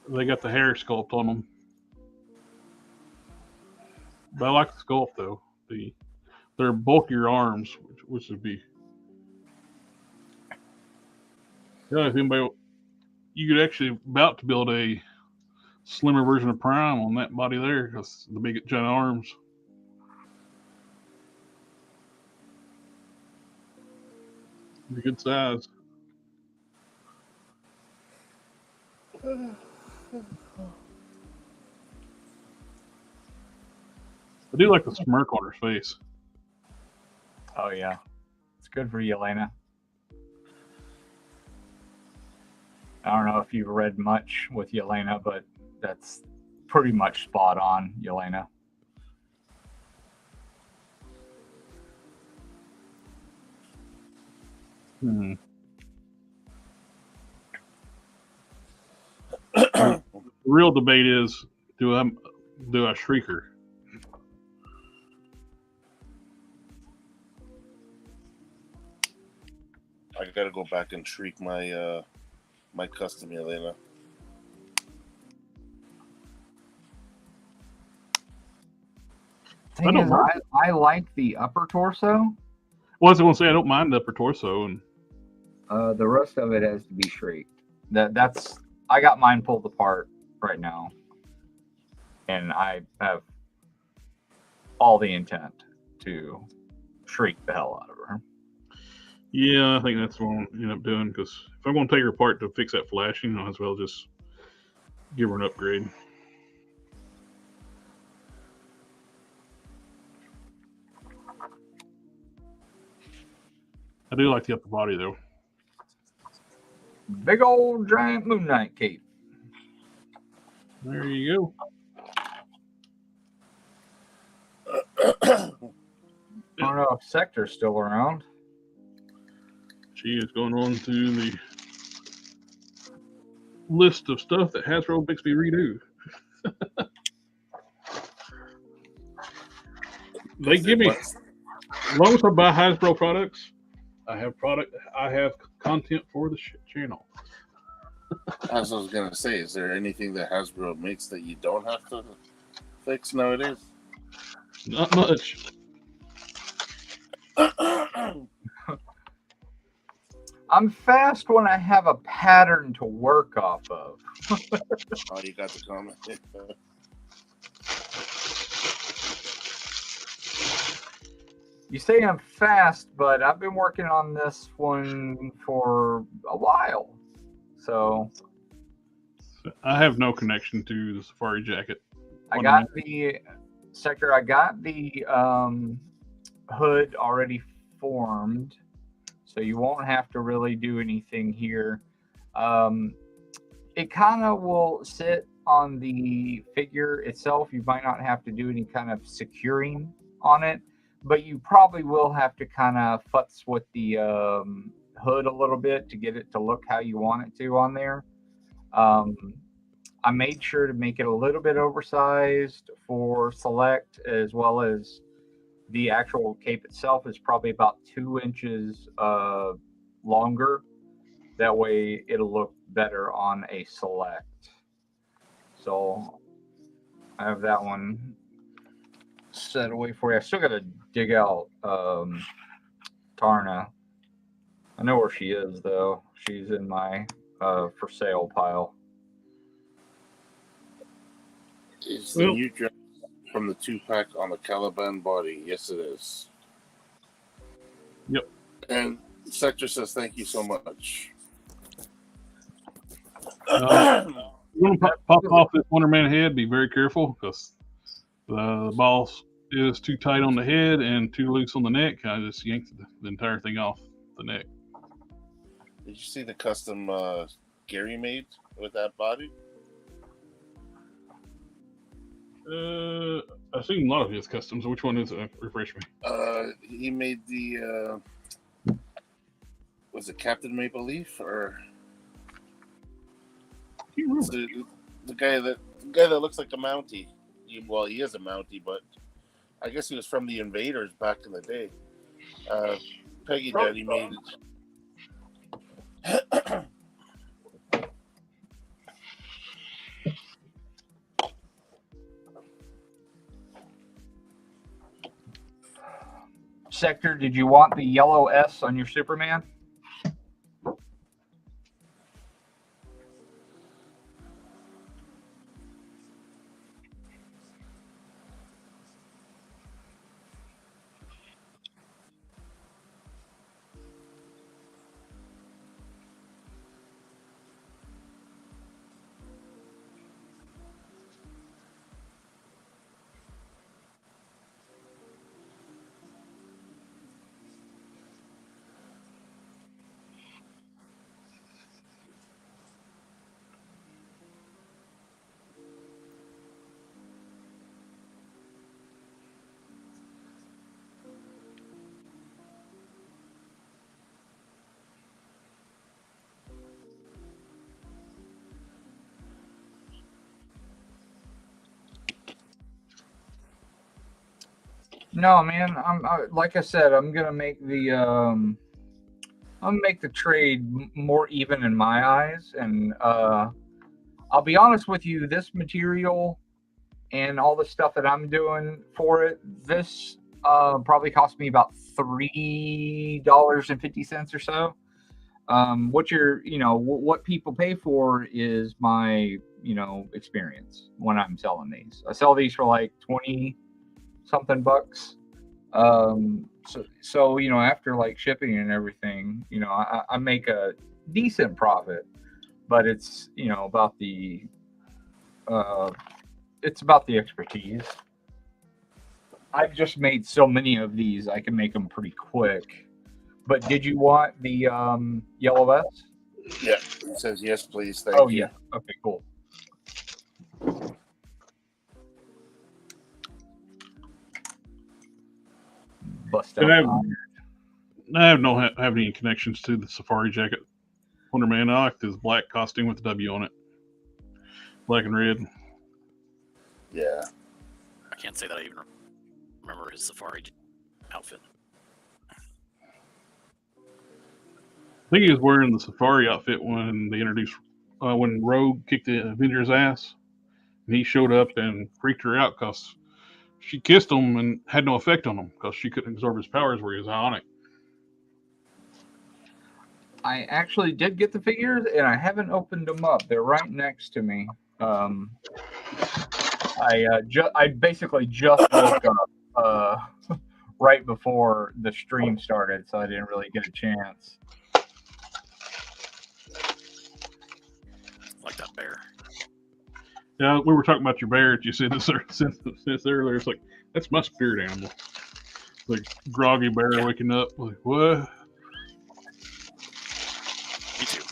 They got the hair sculpt on them. But I like the sculpt, though. They're bulkier arms, which would be. Yeah, if anybody, you could actually about to build a slimmer version of Prime on that body there, because the big giant arms. Be good size. I do like the smirk on her face. Oh, yeah. It's good for Yelena. I don't know if you've read much with Yelena, but that's pretty much spot on, Yelena. The real debate is, do I shriek her? I gotta go back and shriek my my custom Yelena. Thing is, I like the upper torso. Well, I was going to say, I don't mind the upper torso, and the rest of it has to be shrieked. That's I got mine pulled apart right now, and I have all the intent to shriek the hell out of her. Yeah, I think that's what I'm end up doing, because if I'm going to take her apart to fix that flashing, I might as well just give her an upgrade. I do like the upper body, though. Big old giant Moon Knight cape. There you go. I don't know if Sector's still around. She is going on to the list of stuff that Hasbro makes me redo. They give me, as long as I buy Hasbro products, I have content for the channel. As I was gonna say, is there anything that Hasbro makes that you don't have to fix nowadays? Not much. I'm fast when I have a pattern to work off of. Oh, you got the comment. You say I'm fast, but I've been working on this one for a while. So I have no connection to the Safari jacket. I got the Sector. I got the hood already formed, so you won't have to really do anything here. It kind of will sit on the figure itself. You might not have to do any kind of securing on it, but you probably will have to kind of futz with the hood a little bit to get it to look how you want it to on there. I made sure to make it a little bit oversized for select, as well as the actual cape itself is probably about 2 inches longer. That way it'll look better on a select. So I have that one set away for you. I still got to dig out Tarna. I know where she is, though. She's in my for sale pile. Is the new dress from the 2-pack on the Caliban body? Yes, it is. Yep. And Sector says thank you so much. You want to pop off this Wonderman head, be very careful, because the boss is too tight on the head and too loose on the neck. I just yanked the entire thing off the neck. Did you see the custom Gary made with that body? I've seen a lot of his customs. Which one is it? Refresh me. He made the was it Captain Maple Leaf or the guy that looks like a Mountie? Well, he is a Mountie, but I guess he was from the Invaders back in the day. Peggy Daddy made it. Sector, did you want the yellow S on your Superman? No, man. Like I said, I'm gonna make the trade more even in my eyes, and I'll be honest with you. This material and all the stuff that I'm doing for it, this probably cost me about $3.50 or so. What people pay for is my experience when I'm selling these. I sell these for like 20 something bucks. So after like shipping and everything, I make a decent profit, but it's about the expertise. I've just made so many of these, I can make them pretty quick. But did you want the yellow S? Yeah, it says yes, please. Thank you. Yeah. Okay, cool. bust out. I have no have any connections to the Safari Jacket Wonder Man. I like his black costume with the W on it, black and red. Yeah. I can't say that I even remember his Safari outfit. I think he was wearing the Safari outfit when they introduced when Rogue kicked the Avengers' ass, and he showed up and freaked her out because she kissed him and had no effect on him because she couldn't absorb his powers where he was ionic. I actually did get the figures, and I haven't opened them up. They're right next to me. I basically just woke up right before the stream started, so I didn't really get a chance. Like that bear. Yeah, we were talking about your bear. You said this since earlier. It's like that's my spirit animal. Like groggy bear waking up. Like what? Me too.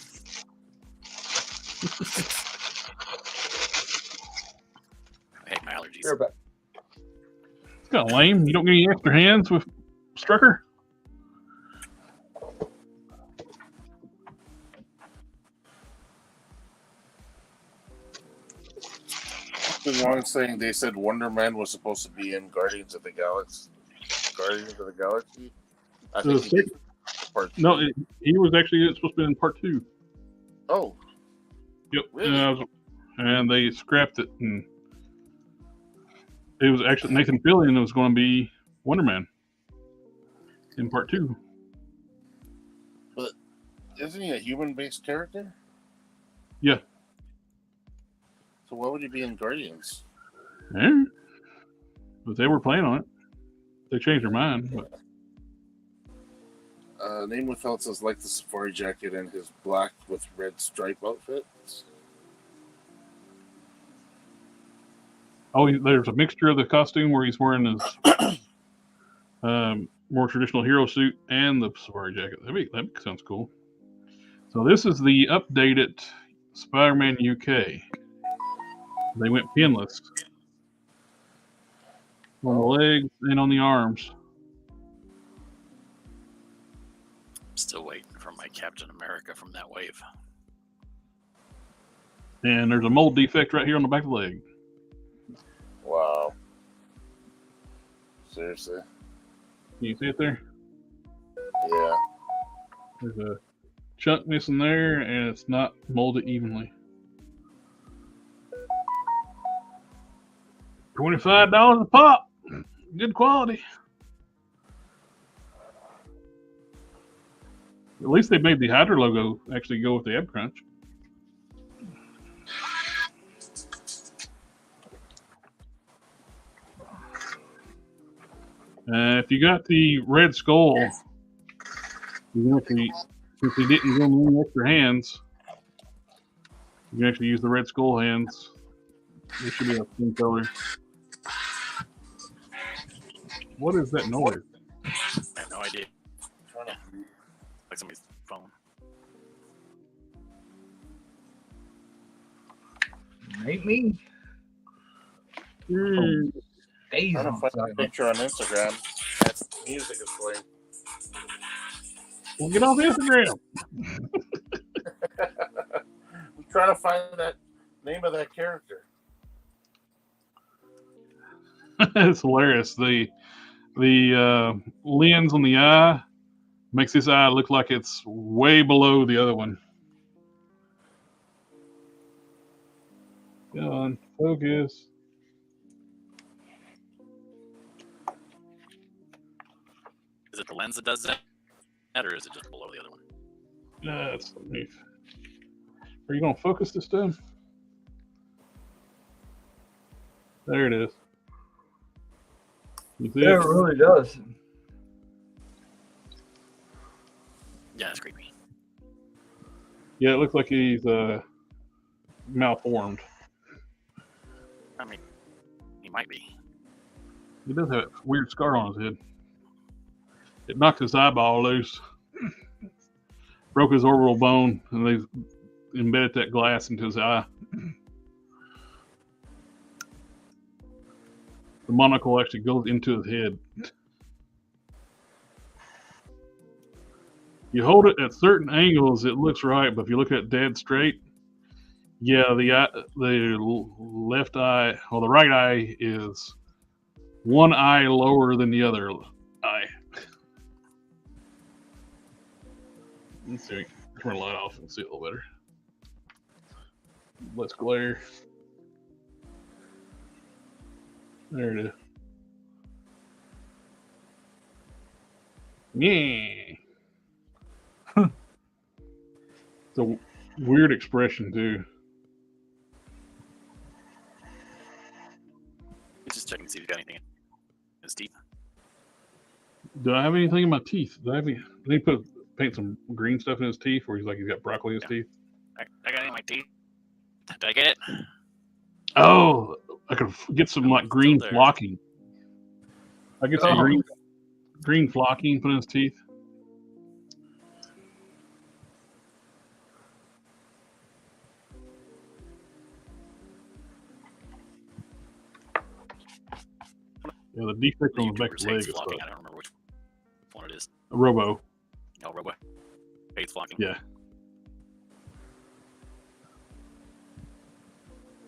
I hate my allergies. It's kind of lame. You don't get any extra hands with Strucker? Been long saying they said Wonder Man was supposed to be in Guardians of the Galaxy. Guardians of the Galaxy? I think he did part 2. No, he was actually supposed to be in part 2. Oh. Yep. Really? And they scrapped it, and it was actually Nathan Fillion that was going to be Wonder Man in part 2. But isn't he a human-based character? Yeah. So why would he be in Guardians? Yeah. But they were planning on it. They changed their mind. But. Name without says like the Safari Jacket and his black with red stripe outfit. Oh, there's a mixture of the costume where he's wearing his more traditional hero suit and the Safari Jacket. That sounds cool. So this is the updated Spider-Man UK. They went pinless on the legs and on the arms. I'm still waiting for my Captain America from that wave. And there's a mold defect right here on the back of the leg. Wow. Seriously? Can you see it there? Yeah. There's a chunk missing there, and it's not molded evenly. $25 a pop. Good quality. At least they made the Hydra logo actually go with the Ab Crunch. If you got the Red Skull, you can actually, since he didn't give him any extra hands, you can actually use the Red Skull hands. This should be a skin color. What is that noise? I have no idea. Like somebody's phone. Ain't me. I'm trying to find a picture on Instagram. That's music is playing. Well, get off Instagram. I'm trying to find that name of that character. It's hilarious. The lens on the eye makes this eye look like it's way below the other one. Come on, focus. Is it the lens that does that, or is it just below the other one? That's underneath. Are you going to focus this time? There it is. You see Yeah, it really does. Yeah, it's creepy. Yeah, it looks like he's malformed. I mean, he might be. He does have a weird scar on his head. It knocked his eyeball loose. Broke his orbital bone, and they embedded that glass into his eye. The monocle actually goes into his head. You hold it at certain angles, it looks right, but if you look at it dead straight, yeah, the left eye, or the right eye is one eye lower than the other eye. Let's see. Turn the light off and see it a little better. Let's glare. There it is. Yeah. It's a weird expression too. Just checking to see if you got anything in his teeth. Do I have anything in my teeth? Do I have any? Did he paint some green stuff in his teeth, or he's got broccoli in his teeth? I got it in my teeth. Did I get it? Oh, I could get some like green flocking. I get some green flocking put in his teeth. Yeah, the defect on the back of the leg is flocking. I don't remember which one it is. a robo. Oh, robo. Hates flocking. Yeah.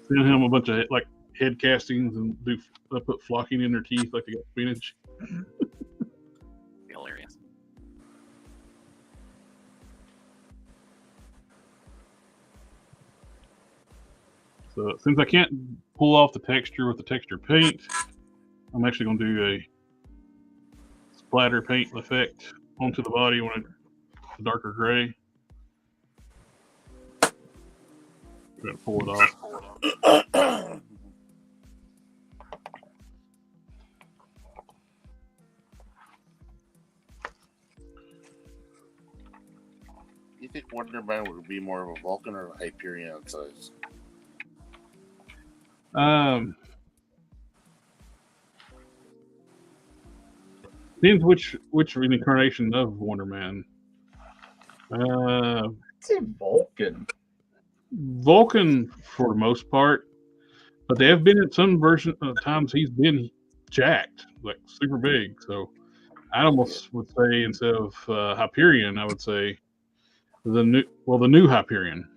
Send him a bunch of like head castings and put flocking in their teeth like they got spinach. Hilarious. So since I can't pull off the texture with the texture paint, I'm actually going to do a splatter paint effect onto the body when it's a darker gray. We're going to pull it off. You think Wonder Man would be more of a Vulcan or a Hyperion size? Depends which incarnation of Wonder Man. I'd say Vulcan. Vulcan for the most part, but they have been in some version of times he's been jacked, like super big. So I almost would say instead of Hyperion, I would say the new Hyperion,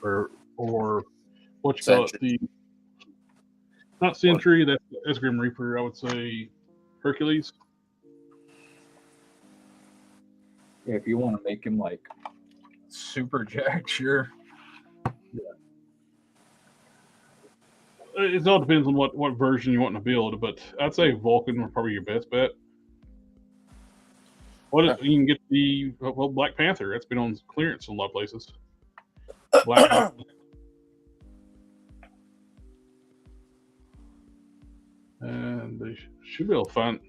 or what you call it, the not Sentry, that's Grim Reaper. I would say Hercules. Yeah, if you want to make him like super jacked, sure. It all depends on what version you want to build, but I'd say Vulcan would probably your best bet. You can get the Black Panther. That's been on clearance in a lot of places. Black. And they should be able to find.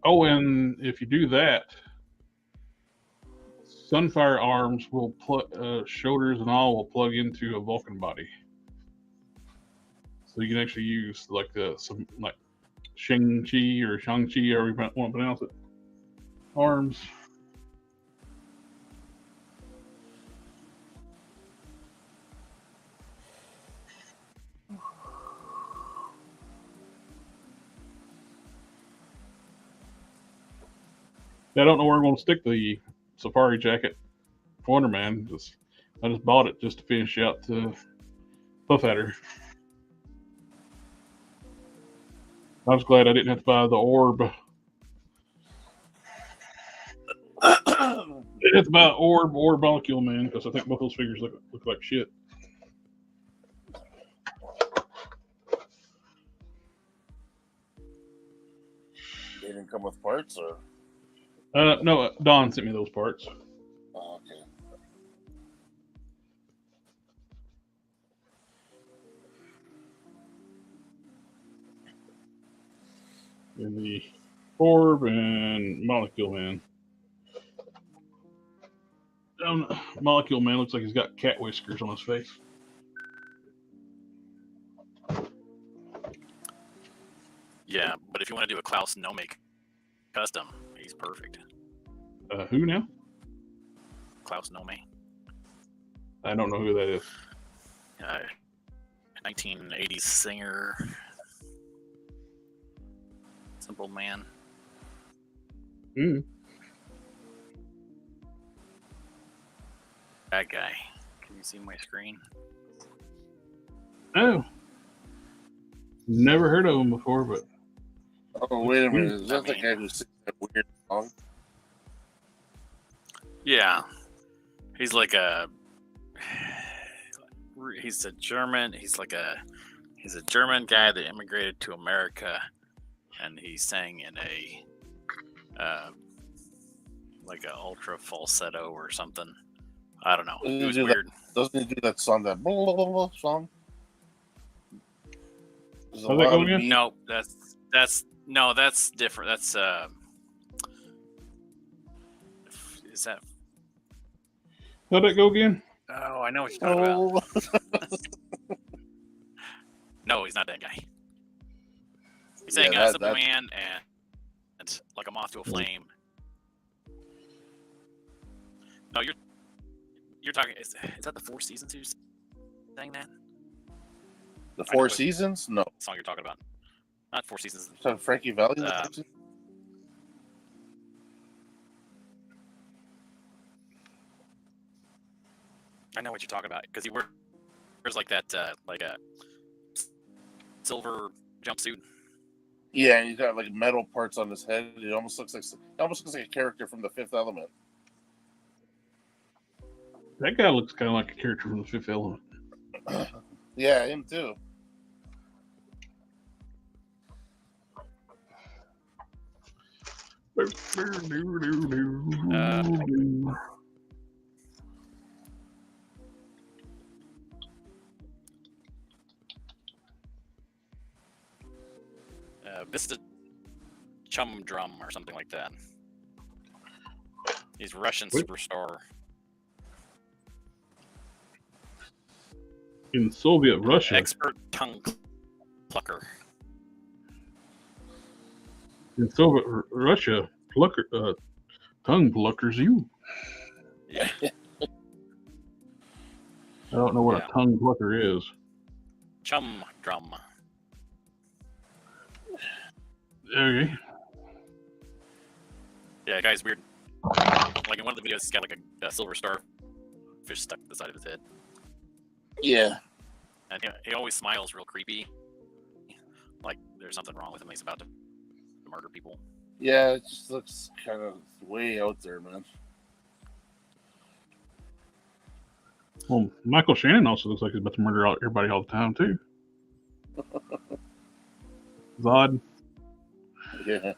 Oh, and if you do that, Sunfire arms will plug, shoulders and all will plug into a Vulcan body. So you can actually use like some like Shang-Chi or Shang-Chi, or you want to pronounce it, arms. I don't know where I'm going to stick the safari jacket for Wonder Man. I just bought it just to finish out the Puff Adder. I was glad I didn't have to buy the orb. I didn't have to buy orb or Molecule Man because I think both those figures look like shit. They didn't come with parts, or? No, Don sent me those parts. Oh, okay. In the orb and Molecule Man. Molecule Man looks like he's got cat whiskers on his face. Yeah, but if you want to do a Klaus no-make custom, he's perfect. Who now? Klaus Nome. I don't know who that is. 1980s singer. Simple man. That guy. Can you see my screen? Oh. Never heard of him before, but. Oh, wait a minute. Is that the guy who sings that weird song? Yeah. He's like a. He's a German. He's a German guy that immigrated to America, and he sang in a like a ultra falsetto or something. I don't know. It was weird. Doesn't he do that song, that blah, blah, blah, blah song? No, that's different. That's is that? How'd that go again? Oh, I know what you're talking about. No, he's not that guy. He's saying Superman and like a moth to a flame. No, you're talking. Is that the Four Seasons who's saying that? The Four Seasons? No. Song you're talking about? Not Four Seasons. Is that Frankie Valli? I know what you're talking about because he wears like that, like a silver jumpsuit. Yeah, and he's got like metal parts on his head. It almost looks like a character from The Fifth Element. That guy looks kind of like a character from The Fifth Element. Yeah, him too. Vista Chum Drum or something like that. He's Russian superstar. In Soviet Russia. Expert tongue plucker. In Soviet Russia, tongue pluckers you. Yeah. I don't know what a tongue plucker is. Chum drum. Okay. Yeah, guy's weird. Like in one of the videos, he's got like a silver starfish stuck to the side of his head. Yeah. And he always smiles real creepy. Like there's something wrong with him. He's about to murder people. Yeah, it just looks kind of way out there, man. Well, Michael Shannon also looks like he's about to murder everybody all the time, too. Zod. Yeah.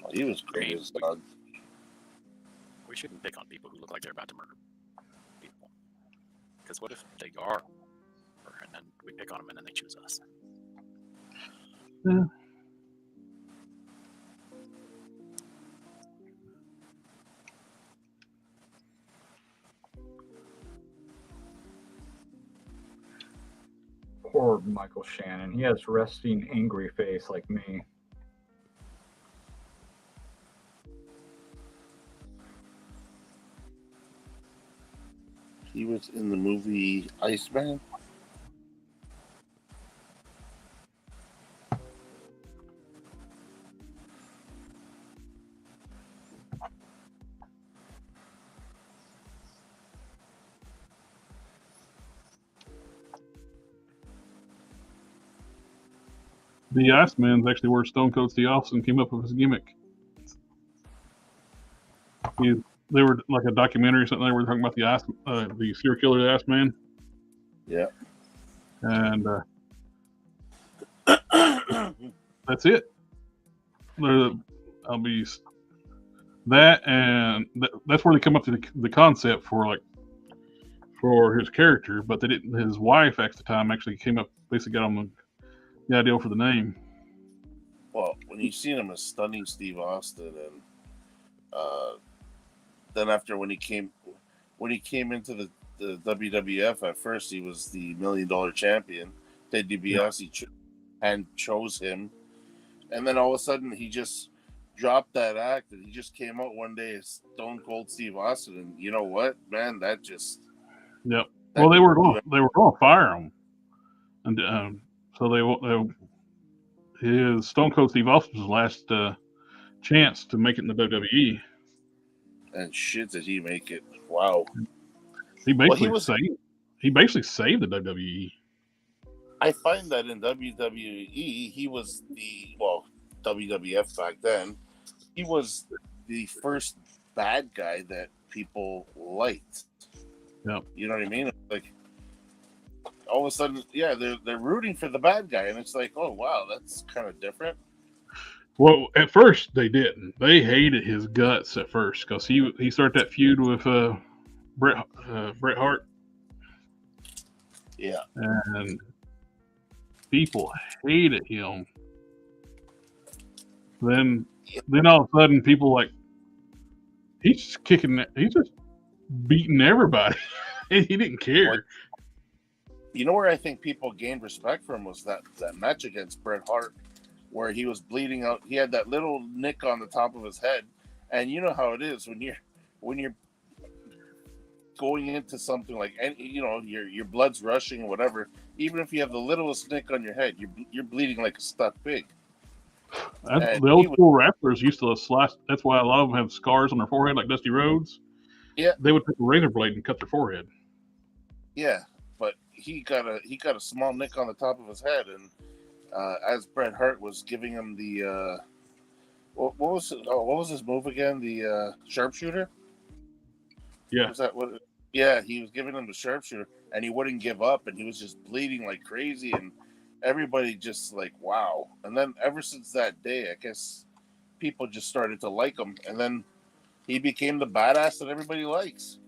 Oh, he was great as Zod. We shouldn't pick on people who look like they're about to murder people. Because what if they are? And then we pick on them and then they choose us. Yeah. Poor Michael Shannon. He has resting angry face like me. He was in the movie Iceman. The Iceman's actually where Stone Cold Steve Austin came up with his gimmick. They were like a documentary or something. They were talking about the serial killer, the Iceman. Yeah. And that's it. I'll be that, and that's where they come up to the concept for his character. But they didn't. His wife at the time actually came up, basically got on the idea for the name. Well, when you seen him as Stunning Steve Austin, and then after when he came into the WWF, at first he was the $1 Million champion. Ted DiBiase chose him, and then all of a sudden he just dropped that act, and he just came out one day as Stone Cold Steve Austin. And you know what, man, that just Well, they were going to fire him, and so his Stone Cold Steve Austin's last chance to make it in the WWE. And shit, did he make it? Wow. He basically was. He basically saved the WWE. I find that in WWE, he was WWF back then. He was the first bad guy that people liked. Yeah. You know what I mean? Like, all of a sudden, yeah, they're rooting for the bad guy, and it's like, oh wow, that's kind of different. Well, at first they didn't. They hated his guts at first because he started that feud with Bret Hart. Yeah. And people hated him. Then all of a sudden, people like he's just beating everybody. He didn't care. You know where I think people gained respect for him was that match against Bret Hart, where he was bleeding out. He had that little nick on the top of his head, and you know how it is when you're going into something like, you know, your blood's rushing or whatever. Even if you have the littlest nick on your head, you're bleeding like a stuck pig. The old school wrestlers used to slash. That's why a lot of them have scars on their forehead, like Dusty Rhodes. Yeah, they would take a razor blade and cut their forehead. Yeah, but he got a small nick on the top of his head, and as Bret Hart was giving him the what was his move again? The sharpshooter. Yeah. Was that what? Yeah, he was giving him the sharpshooter, and he wouldn't give up, and he was just bleeding like crazy, and everybody just like, wow. And then ever since that day, I guess people just started to like him, and then he became the badass that everybody likes.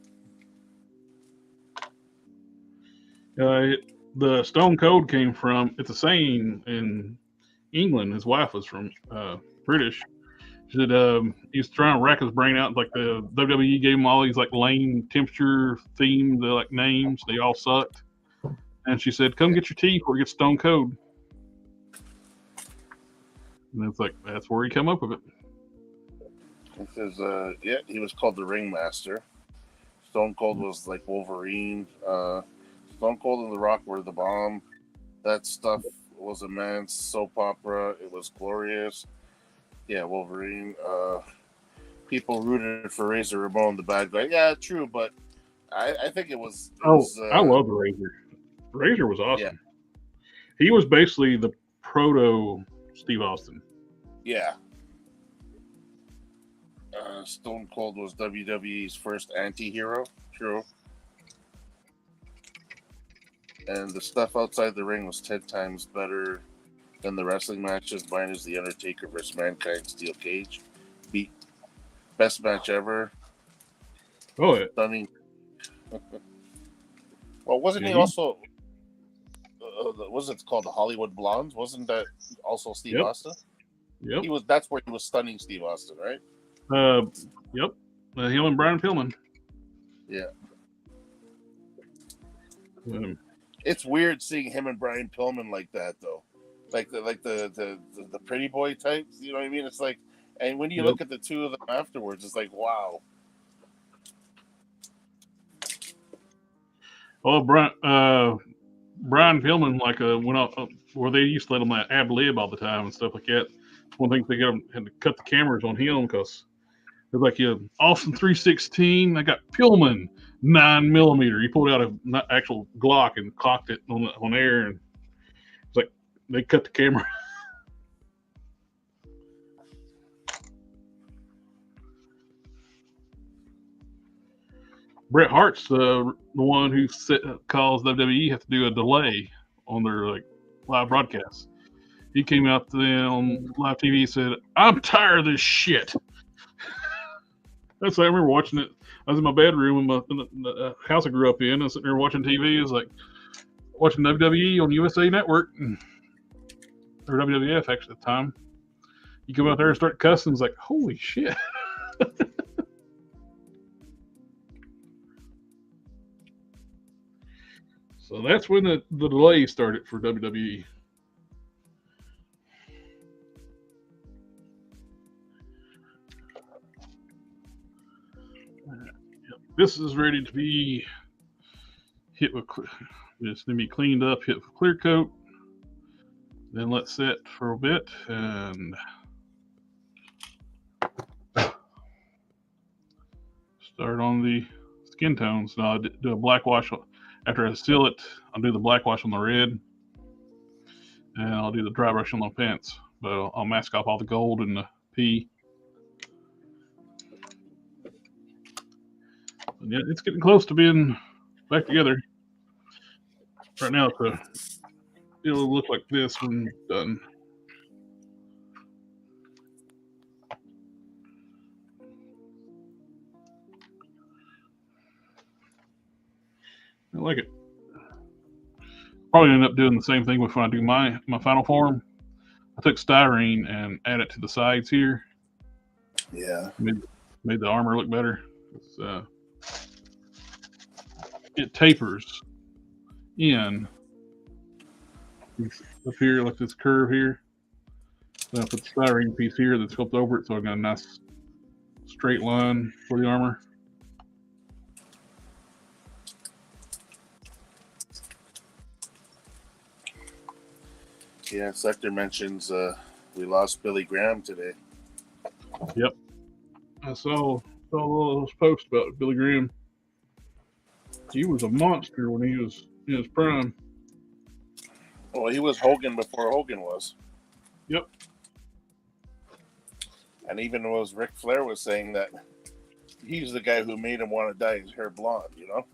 The Stone Cold came from, it's a saying in England. His wife was from British. She said he was trying to rack his brain out. Like the WWE gave him all these like lame temperature themed like names. They all sucked. And she said, "Come get your tea before it gets Stone Cold." And it's like, that's where he came up with it. He says, he was called the Ringmaster. Stone Cold was like Wolverine. Stone Cold and The Rock were the bomb. That stuff was a man's soap opera. It was glorious. Yeah, Wolverine. People rooted for Razor Ramon, the bad guy. Yeah, true, but I think it was. I love the Razor. Razor was awesome. Yeah. He was basically the proto Steve Austin. Yeah. Stone Cold was WWE's first anti-hero. True. And the stuff outside the ring was 10 times better than the wrestling matches. Mine is The Undertaker versus Mankind Steel Cage. Best match ever. Oh, yeah. Stunning. Well, wasn't he also... was it called the Hollywood Blondes? Wasn't that also Steve Austin? Yep. That's where he was stunning Steve Austin, right? Yep. Him and Brian Pillman. Yeah. It's weird seeing him and Brian Pillman like that, though. Like the pretty boy types, you know what I mean? It's like, and when you look at the two of them afterwards, it's like, wow. Oh, Brian Pillman, like went off where they used to let him ad lib all the time and stuff like that. One thing they had to cut the cameras on him because they're like, Austin 316. I got Pillman 9mm. He pulled out an actual Glock and cocked it on air, and it's like they cut the camera. Bret Hart's the one who calls WWE have to do a delay on their like live broadcasts. He came out to them on live TV and said, "I'm tired of this shit." That's why I remember watching it. I was in my bedroom in the house I grew up in. I was sitting there watching TV. It was like watching WWE on USA Network, or WWF actually at the time. You come out there and start cussing. It's like, holy shit. So that's when the delay started for WWE. This is ready to be hit with. It's going to be cleaned up, hit with clear coat. Then let set for a bit, and start on the skin tones. Now I'll do a black wash. After I seal it, I'll do the black wash on the red. And I'll do the dry brush on the pants. But I'll mask off all the gold and the P. And yeah, it's getting close to being back together. Right now, it'll look like this when done. I like it. Probably end up doing the same thing when I do my final form. I took styrene and add it to the sides here. Yeah. Made the armor look better. It tapers in up here, like this curve here. Then I put the styrene piece here that sculpt over it, so I've got a nice straight line for the armor. Yeah, Sector mentions we lost Billy Graham today. Yep. I saw all those posts about Billy Graham. He was a monster when he was in his prime. Well, he was Hogan before Hogan was. Yep. And even was Ric Flair was saying that he's the guy who made him want to dye his hair blonde, you know?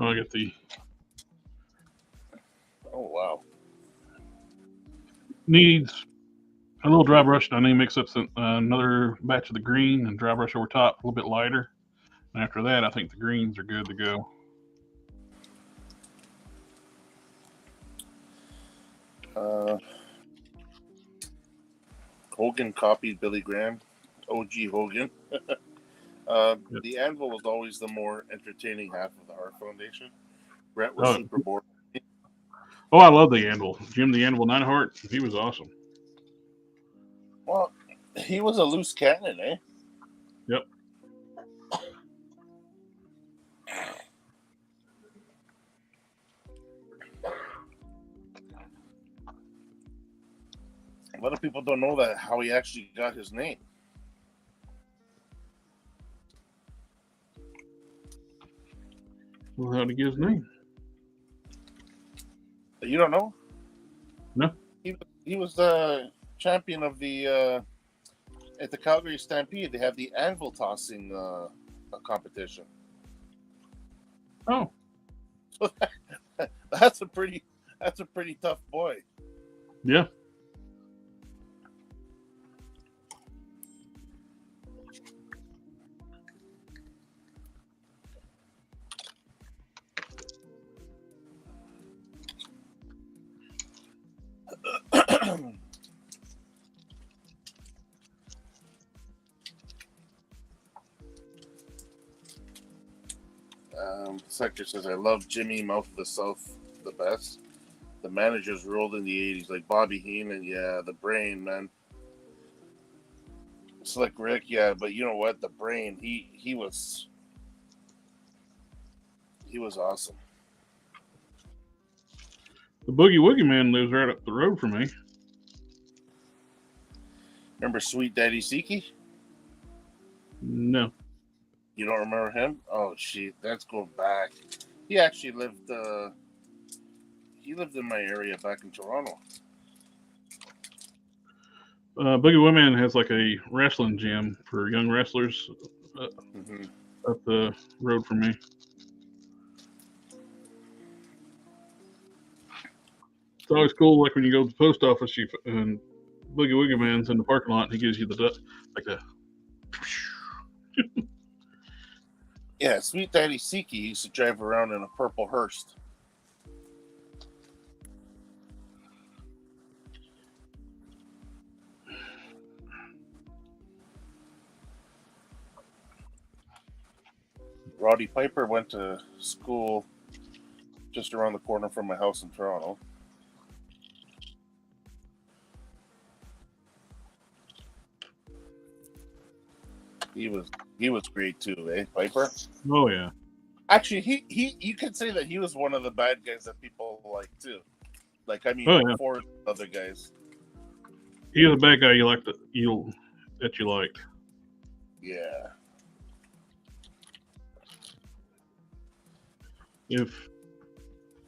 Oh, I got the... Oh, wow. Needs a little dry brush. I need to mix up another batch of the green and dry brush over top, a little bit lighter. And after that, I think the greens are good to go. Hogan copied Billy Graham, OG Hogan. Yep. The anvil was always the more entertaining half of the Art Foundation. Brett was super bored. Oh, I love the Anvil. Jim the Anvil Neidhart, he was awesome. Well, he was a loose cannon, eh? Yep. A lot of people don't know that how he actually got his name. Well, how'd he get his name? You don't know? No. He was the champion of the at the Calgary Stampede. They have the anvil tossing competition. Oh, So that's a pretty tough boy. yeah. Sector says, I love Jimmy Mouth of the South the best. The managers ruled in the 80s, like Bobby Heenan, yeah, the brain, man. Slick Rick, yeah, but you know what? The brain, he was awesome. The Boogie Woogie Man lives right up the road from me. Remember Sweet Daddy Siki? No. You don't remember him? Oh shit, that's going back. He actually lived in my area back in Toronto. Boogie Woogie Man has like a wrestling gym for young wrestlers up the road from me. It's always cool, like when you go to the post office, and Boogie Woogie Man's in the parking lot, and he gives you like a. Yeah, Sweet Daddy Siki used to drive around in a purple hearse. Roddy Piper went to school just around the corner from my house in Toronto. He was great too, eh, Piper? Oh yeah. Actually, he you could say that he was one of the bad guys that people like too. Like, I mean, before other guys. He's a bad guy. You that you liked. Yeah. If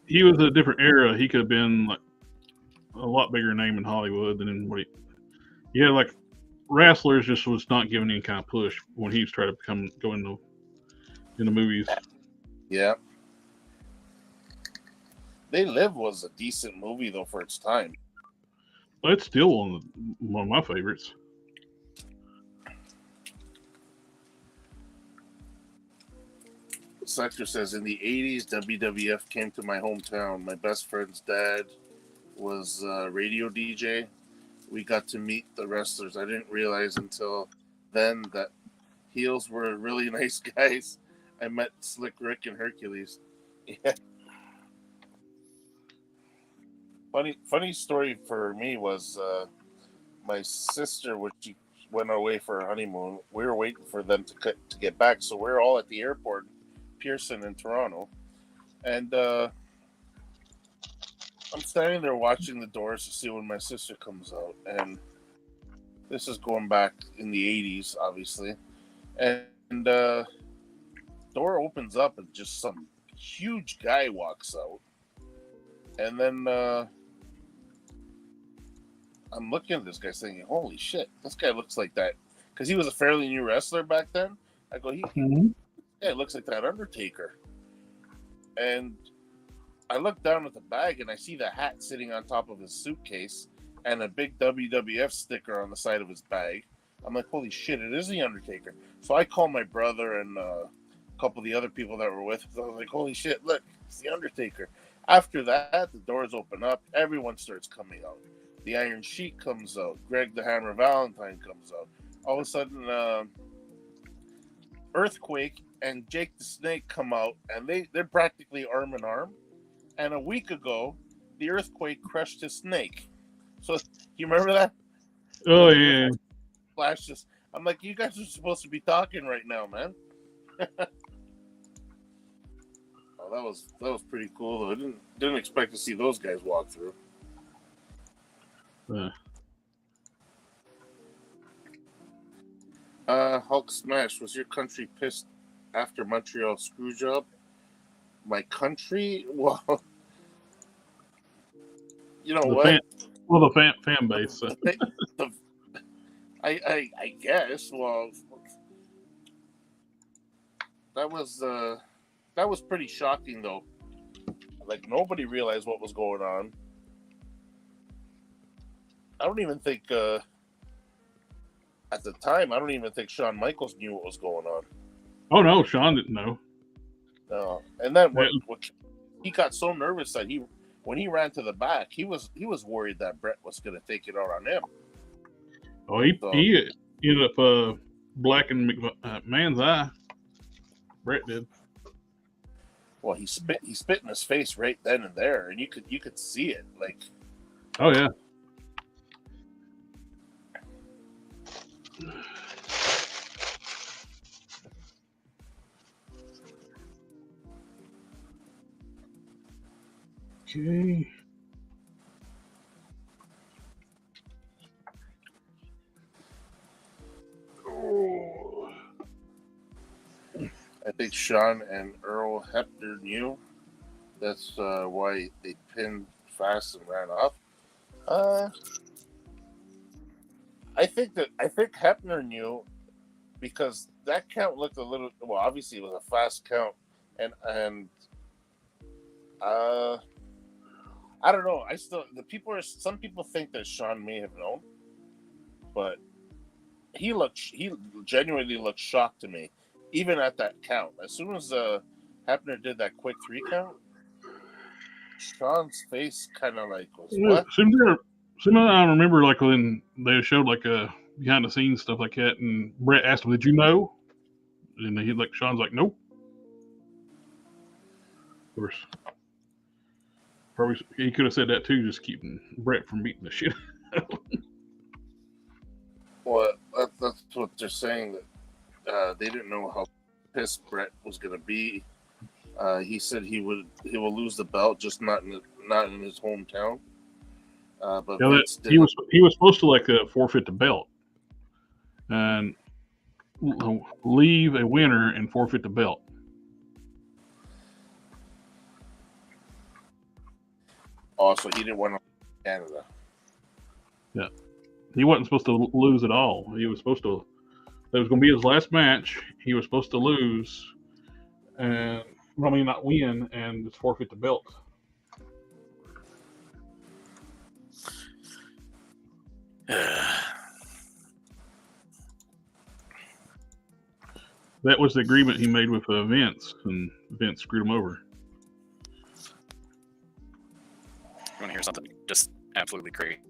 he was a different era, he could have been like a lot bigger name in Hollywood than what he had. Like Wrestlers just was not giving any kind of push when he was trying to go into movies. Yeah. They Live was a decent movie though for its time. But it's still one of my favorites. Sector says in the 80s, WWF came to my hometown. My best friend's dad was a radio DJ. We got to meet the wrestlers. I didn't realize until then that heels were really nice guys. I met Slick Rick and Hercules. Yeah. Funny story for me was my sister, when she went away for her honeymoon, we were waiting for them to get back. So we're all at the airport, Pearson in Toronto. And I'm standing there watching the doors to see when my sister comes out. And this is going back in the 80s, obviously. And door opens up and just some huge guy walks out. And then I'm looking at this guy thinking, holy shit, this guy looks like that. Because he was a fairly new wrestler back then. I go, yeah, it looks like that Undertaker. And I look down at the bag and I see the hat sitting on top of his suitcase and a big WWF sticker on the side of his bag. I'm like, holy shit, it is the Undertaker. So I call my brother and a couple of the other people that were with us. I was like, holy shit, look, it's the Undertaker. After that, the doors open up. Everyone starts coming out. The Iron Sheik comes out. Greg the Hammer Valentine comes out. All of a sudden, Earthquake and Jake the Snake come out, and they're practically arm in arm. And a week ago, the Earthquake crushed his snake. So, you remember that? Oh, yeah. Flashes. I'm like, you guys are supposed to be talking right now, man. Oh, that was pretty cool, though. I didn't expect to see those guys walk through. Hulk Smash, was your country pissed after Montreal screw job? My country? Well, you know what? The fan base. So. I guess. Well, that was pretty shocking, though. Like, nobody realized what was going on. I don't even think at the time, I don't even think Shawn Michaels knew what was going on. Oh no, Shawn didn't know. No, and then he got so nervous that when he ran to the back, he was worried that Brett was going to take it out on him. Oh, he ended up blacking McMahon's eye. Brett did. Well, he spit in his face right then and there, and you could see it. Like, oh yeah. Okay. Oh. I think Sean and Earl Hebner knew. That's why they pinned fast and ran off. I think Hebner knew because that count looked a little. Well, obviously it was a fast count, and I don't know. Some people think that Sean may have known, but he genuinely looked shocked to me, even at that count. As soon as Hebner did that quick 3 count, Sean's face kind of like was what? Something I remember, like when they showed like behind the scenes stuff like that, and Brett asked him, "Did you know?" And Sean's like, "Nope." Of course, probably he could have said that too, just keeping Brett from beating the shit out of him. Well, that's what they're saying, that they didn't know how pissed Brett was going to be. He said he will lose the belt, just not in his hometown. But he was supposed to forfeit the belt, and leave a winner and forfeit the belt. Oh, so he didn't win Canada. Yeah. He wasn't supposed to lose at all. He was supposed to. That was going to be his last match. He was supposed to lose, and probably not win, and just forfeit the belt. That was the agreement he made with Vince, and Vince screwed him over. You want to hear something just absolutely crazy?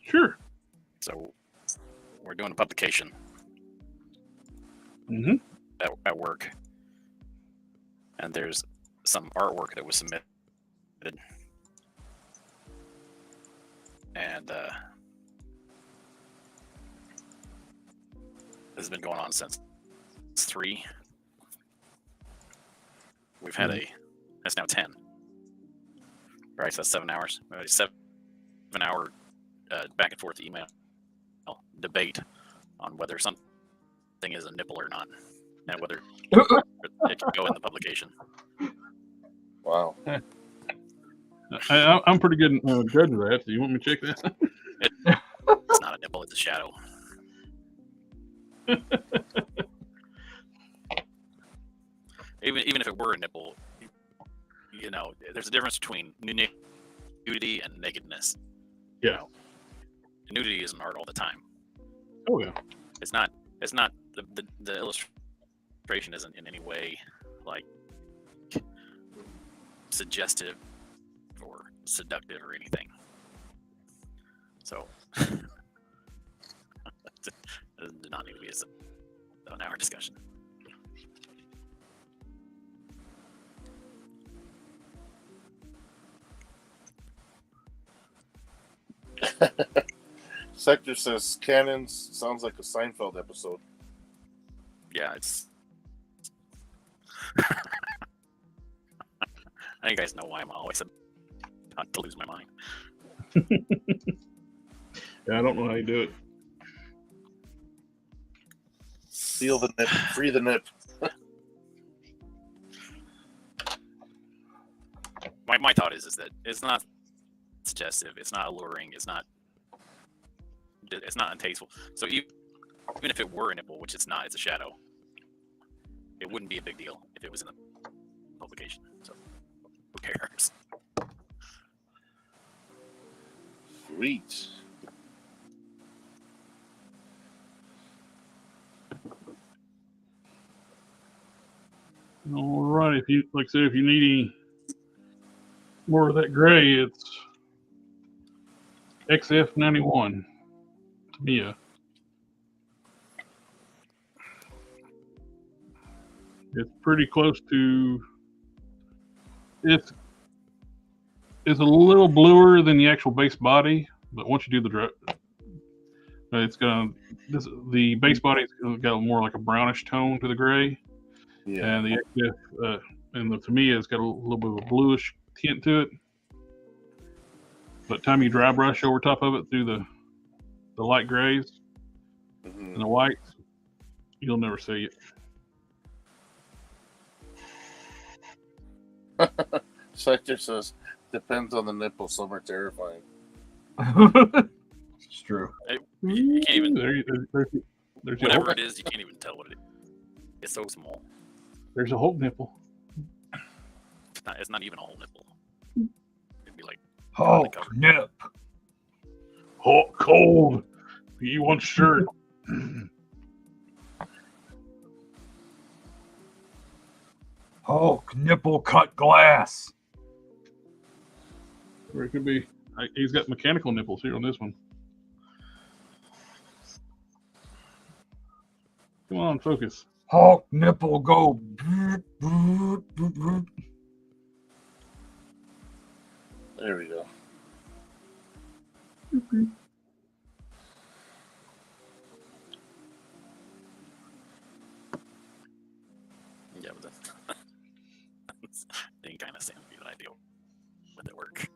Sure. So we're doing a publication at work, and there's some artwork that was submitted, and this has been going on since 3. We've had it's now 10. Right, so that's 7 hours. 7-hour back and forth email debate on whether something is a nipple or not, and whether it can go in the publication. Wow. I'm pretty good judge of that. Do you want me to check that? It's not a nipple; it's a shadow. Even if it were a nipple, you know, there's a difference between nudity and nakedness. Yeah. You know, nudity isn't art all the time. Oh yeah. It's not the illustration isn't in any way like suggestive or seductive or anything. So it does not need to be an hour discussion. Sector says Cannons sounds like a Seinfeld episode. Yeah, it's. You guys know why I'm always about to lose my mind. Yeah, I don't know how you do it. Feel the nip, free the nip. My thought is that it's not suggestive, it's not alluring, it's not untasteful. So even if it were a nipple, which it's not, it's a shadow, it wouldn't be a big deal if it was in the publication. So who cares? Sweet. All right. If you like I said, if you need any more of that gray, it's XF91 Tamiya. It's pretty close to. It's a little bluer than the actual base body, but once you do the it's the base body's got more like a brownish tone to the gray, and the XF and the Tamiya has got a little bit of a bluish tint to it. But time you dry brush over top of it through the light grays and the whites, you'll never see it. Sector says, depends on the nipple, some are terrifying. It's true. You can't even, there's whatever it is, you can't even tell what it is. It's so small. There's a whole nipple. It's not even a whole nipple. It'd be like Hulk nip. Hot cold. You want shirt. Hulk nipple cut glass. Or it could be. He's got mechanical nipples here on this one. Come on, focus. Hulk nipple go. There we go. Yeah, but that's the kind of sanity that I deal with at work.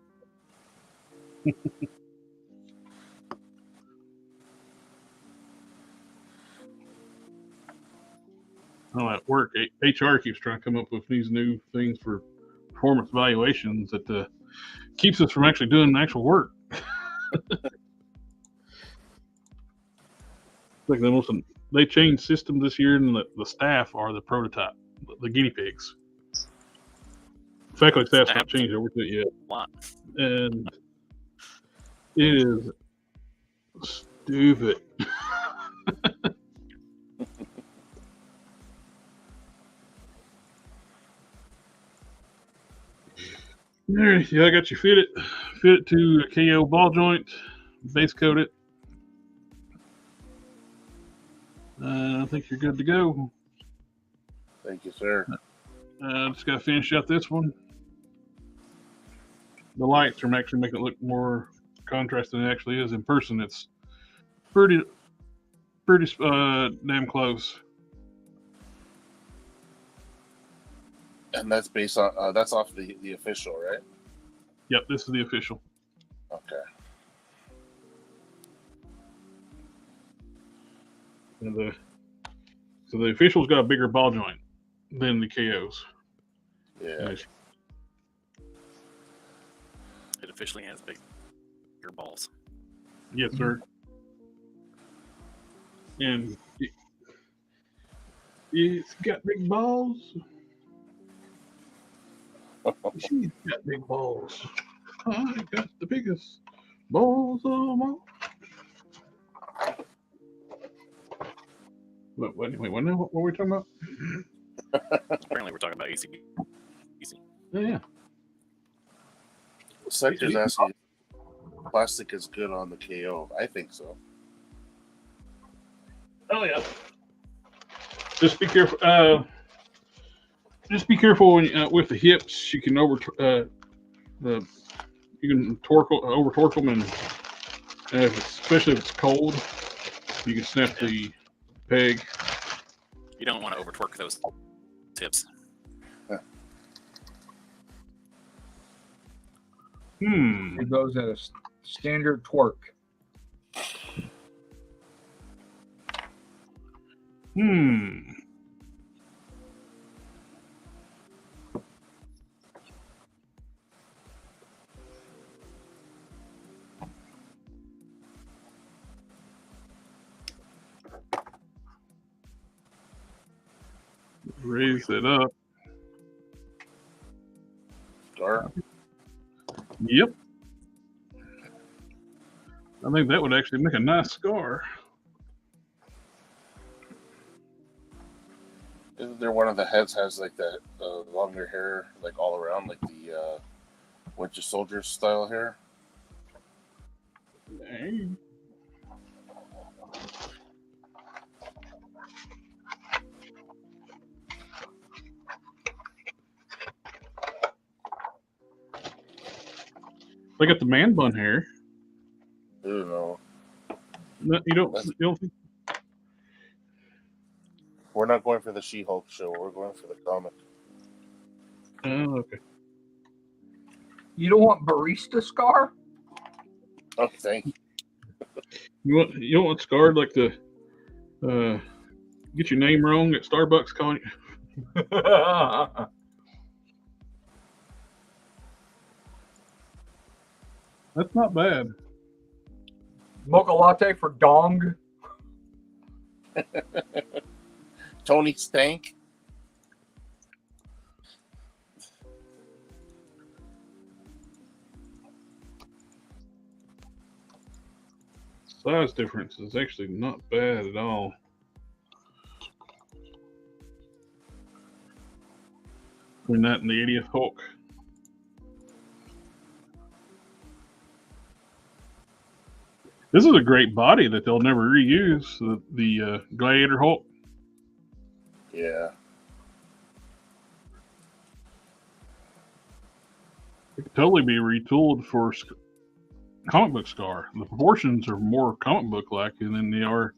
Well, at work, HR keeps trying to come up with these new things for performance evaluations that keeps us from actually doing the actual work. Like they changed systems this year, and the staff are the prototype, the guinea pigs. Faculty staff's not changed over to it yet, and it is stupid. There, yeah, I got you fit it to a KO ball joint, base coat it. I think you're good to go. Thank you, sir. Just got to finish out this one. The lights are actually making it look more contrasting than it actually is in person. It's pretty damn close. And that's based on that's off the official, right? Yep, this is the official. Okay. And so the official's got a bigger ball joint than the KOs. Yeah. It officially has bigger balls. Yes, sir. And it's got big balls. She's got big balls. I got the biggest balls of them all. Wait, what were we talking about? Apparently, we're talking about ACB. Oh, yeah. Sector's asking if plastic is good on the KO. I think so. Oh, yeah. Just be careful. Just be careful when, with the hips. You can over torque them, and especially if it's cold, you can snap the peg. You don't want to over torque those tips. It goes at a standard torque. Raise it up. Scar? Yep. I think that would actually make a nice scar. Isn't there one of the heads has like that longer hair, like all around, like the Winter Soldier style hair? Dang. They got the man bun hair. I don't know. No, you don't think? We're not going for the She-Hulk show. We're going for the comic. Oh, okay. You don't want barista scar? Oh, thank you. You don't want scarred like the get your name wrong at Starbucks calling you. That's not bad. Mocha latte for Dong. Tony Stank. Size difference is actually not bad at all. Between that and the 80th Hulk. This is a great body that they'll never reuse. The Gladiator Hulk. Yeah. It could totally be retooled for comic book Scar. The proportions are more comic book like than they are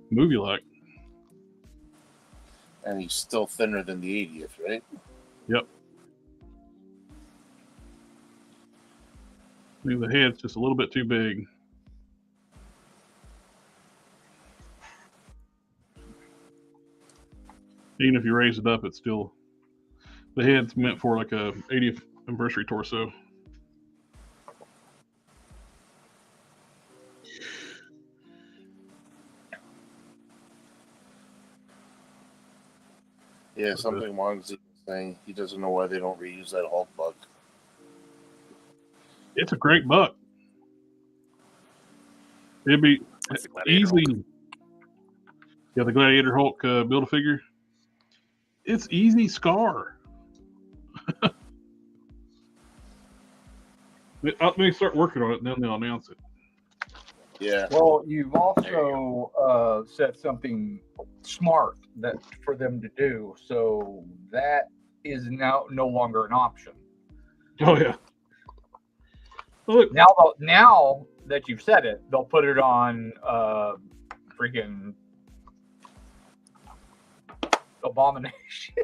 movie like. And he's still thinner than the 80th, right? Yep. I think the head's just a little bit too big. Even if you raise it up, it's still, the head's meant for like a 80th anniversary torso. Yeah, something Wong's saying. He doesn't know why they don't reuse that Hulk buck. It's a great buck. It'd be easy. Hulk. Yeah, the Gladiator Hulk Build-A-Figure. It's easy Scar. Let me start working on it, and then they'll announce it. Yeah. Well, you've also said something smart that for them to do, so that is now no longer an option. Oh yeah. Well, look, Now that you've said it, they'll put it on freaking Abomination.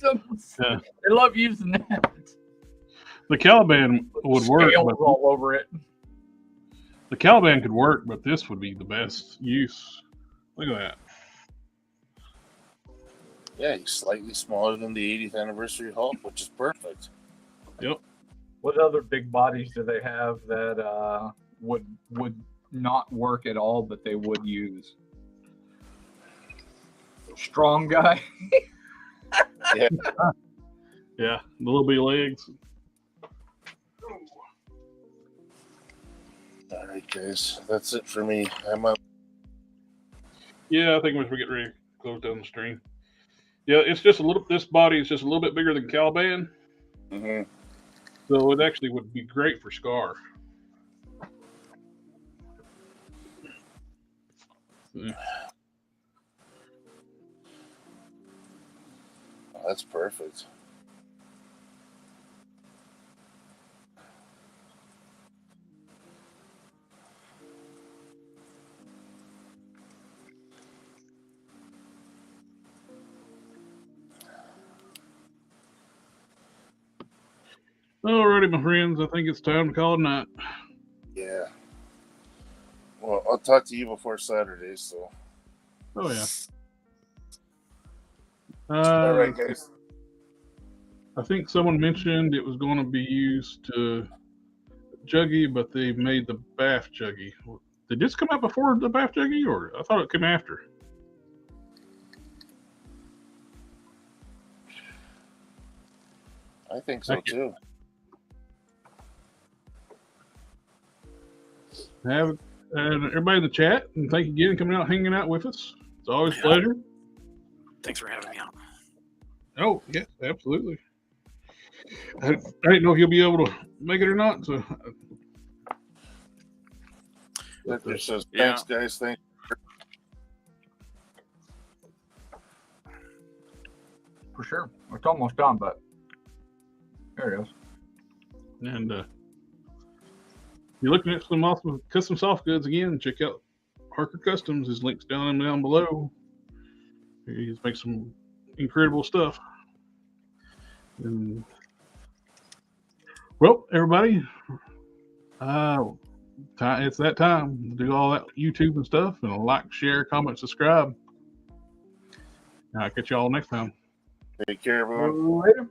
Yeah. They love using that. The Caliban would work. Scales all over it. The Caliban could work, but this would be the best use. Look at that. Yeah, he's slightly smaller than the 80th anniversary Hulk, which is perfect. Yep. What other big bodies do they have that would not work at all, but they would use? Strong guy. Yeah. Yeah, the little bitty legs. All right, guys, that's it for me. I'm up. Yeah, I think once we get ready to close down the stream. Yeah, it's just a little. This body is just a little bit bigger than Caliban, Mm-hmm. so it actually would be great for Scar. Yeah. Oh, that's perfect. Alrighty, my friends, I think it's time to call it a night. Yeah. Well, I'll talk to you before Saturday, so. Oh yeah. All right, guys. I think someone mentioned it was going to be used to Juggy, but they made the Bath Juggy. Did this come out before the Bath Juggy, or I thought it came after? I think so too. Have everybody in the chat, and thank you again for coming out, hanging out with us. It's always a pleasure. Thanks for having me out. Oh yes, absolutely. I didn't know if you'll be able to make it or not. So, Victor says, "Thanks, guys. Thanks." For sure. It's almost done, but there it goes. and you're looking at some awesome custom soft goods again, check out Harker Customs. His link's down below. He's making some incredible stuff. And well, everybody, it's that time. Do all that YouTube and stuff, and like, share, comment, subscribe. I'll catch y'all next time. Take care, everyone. Later.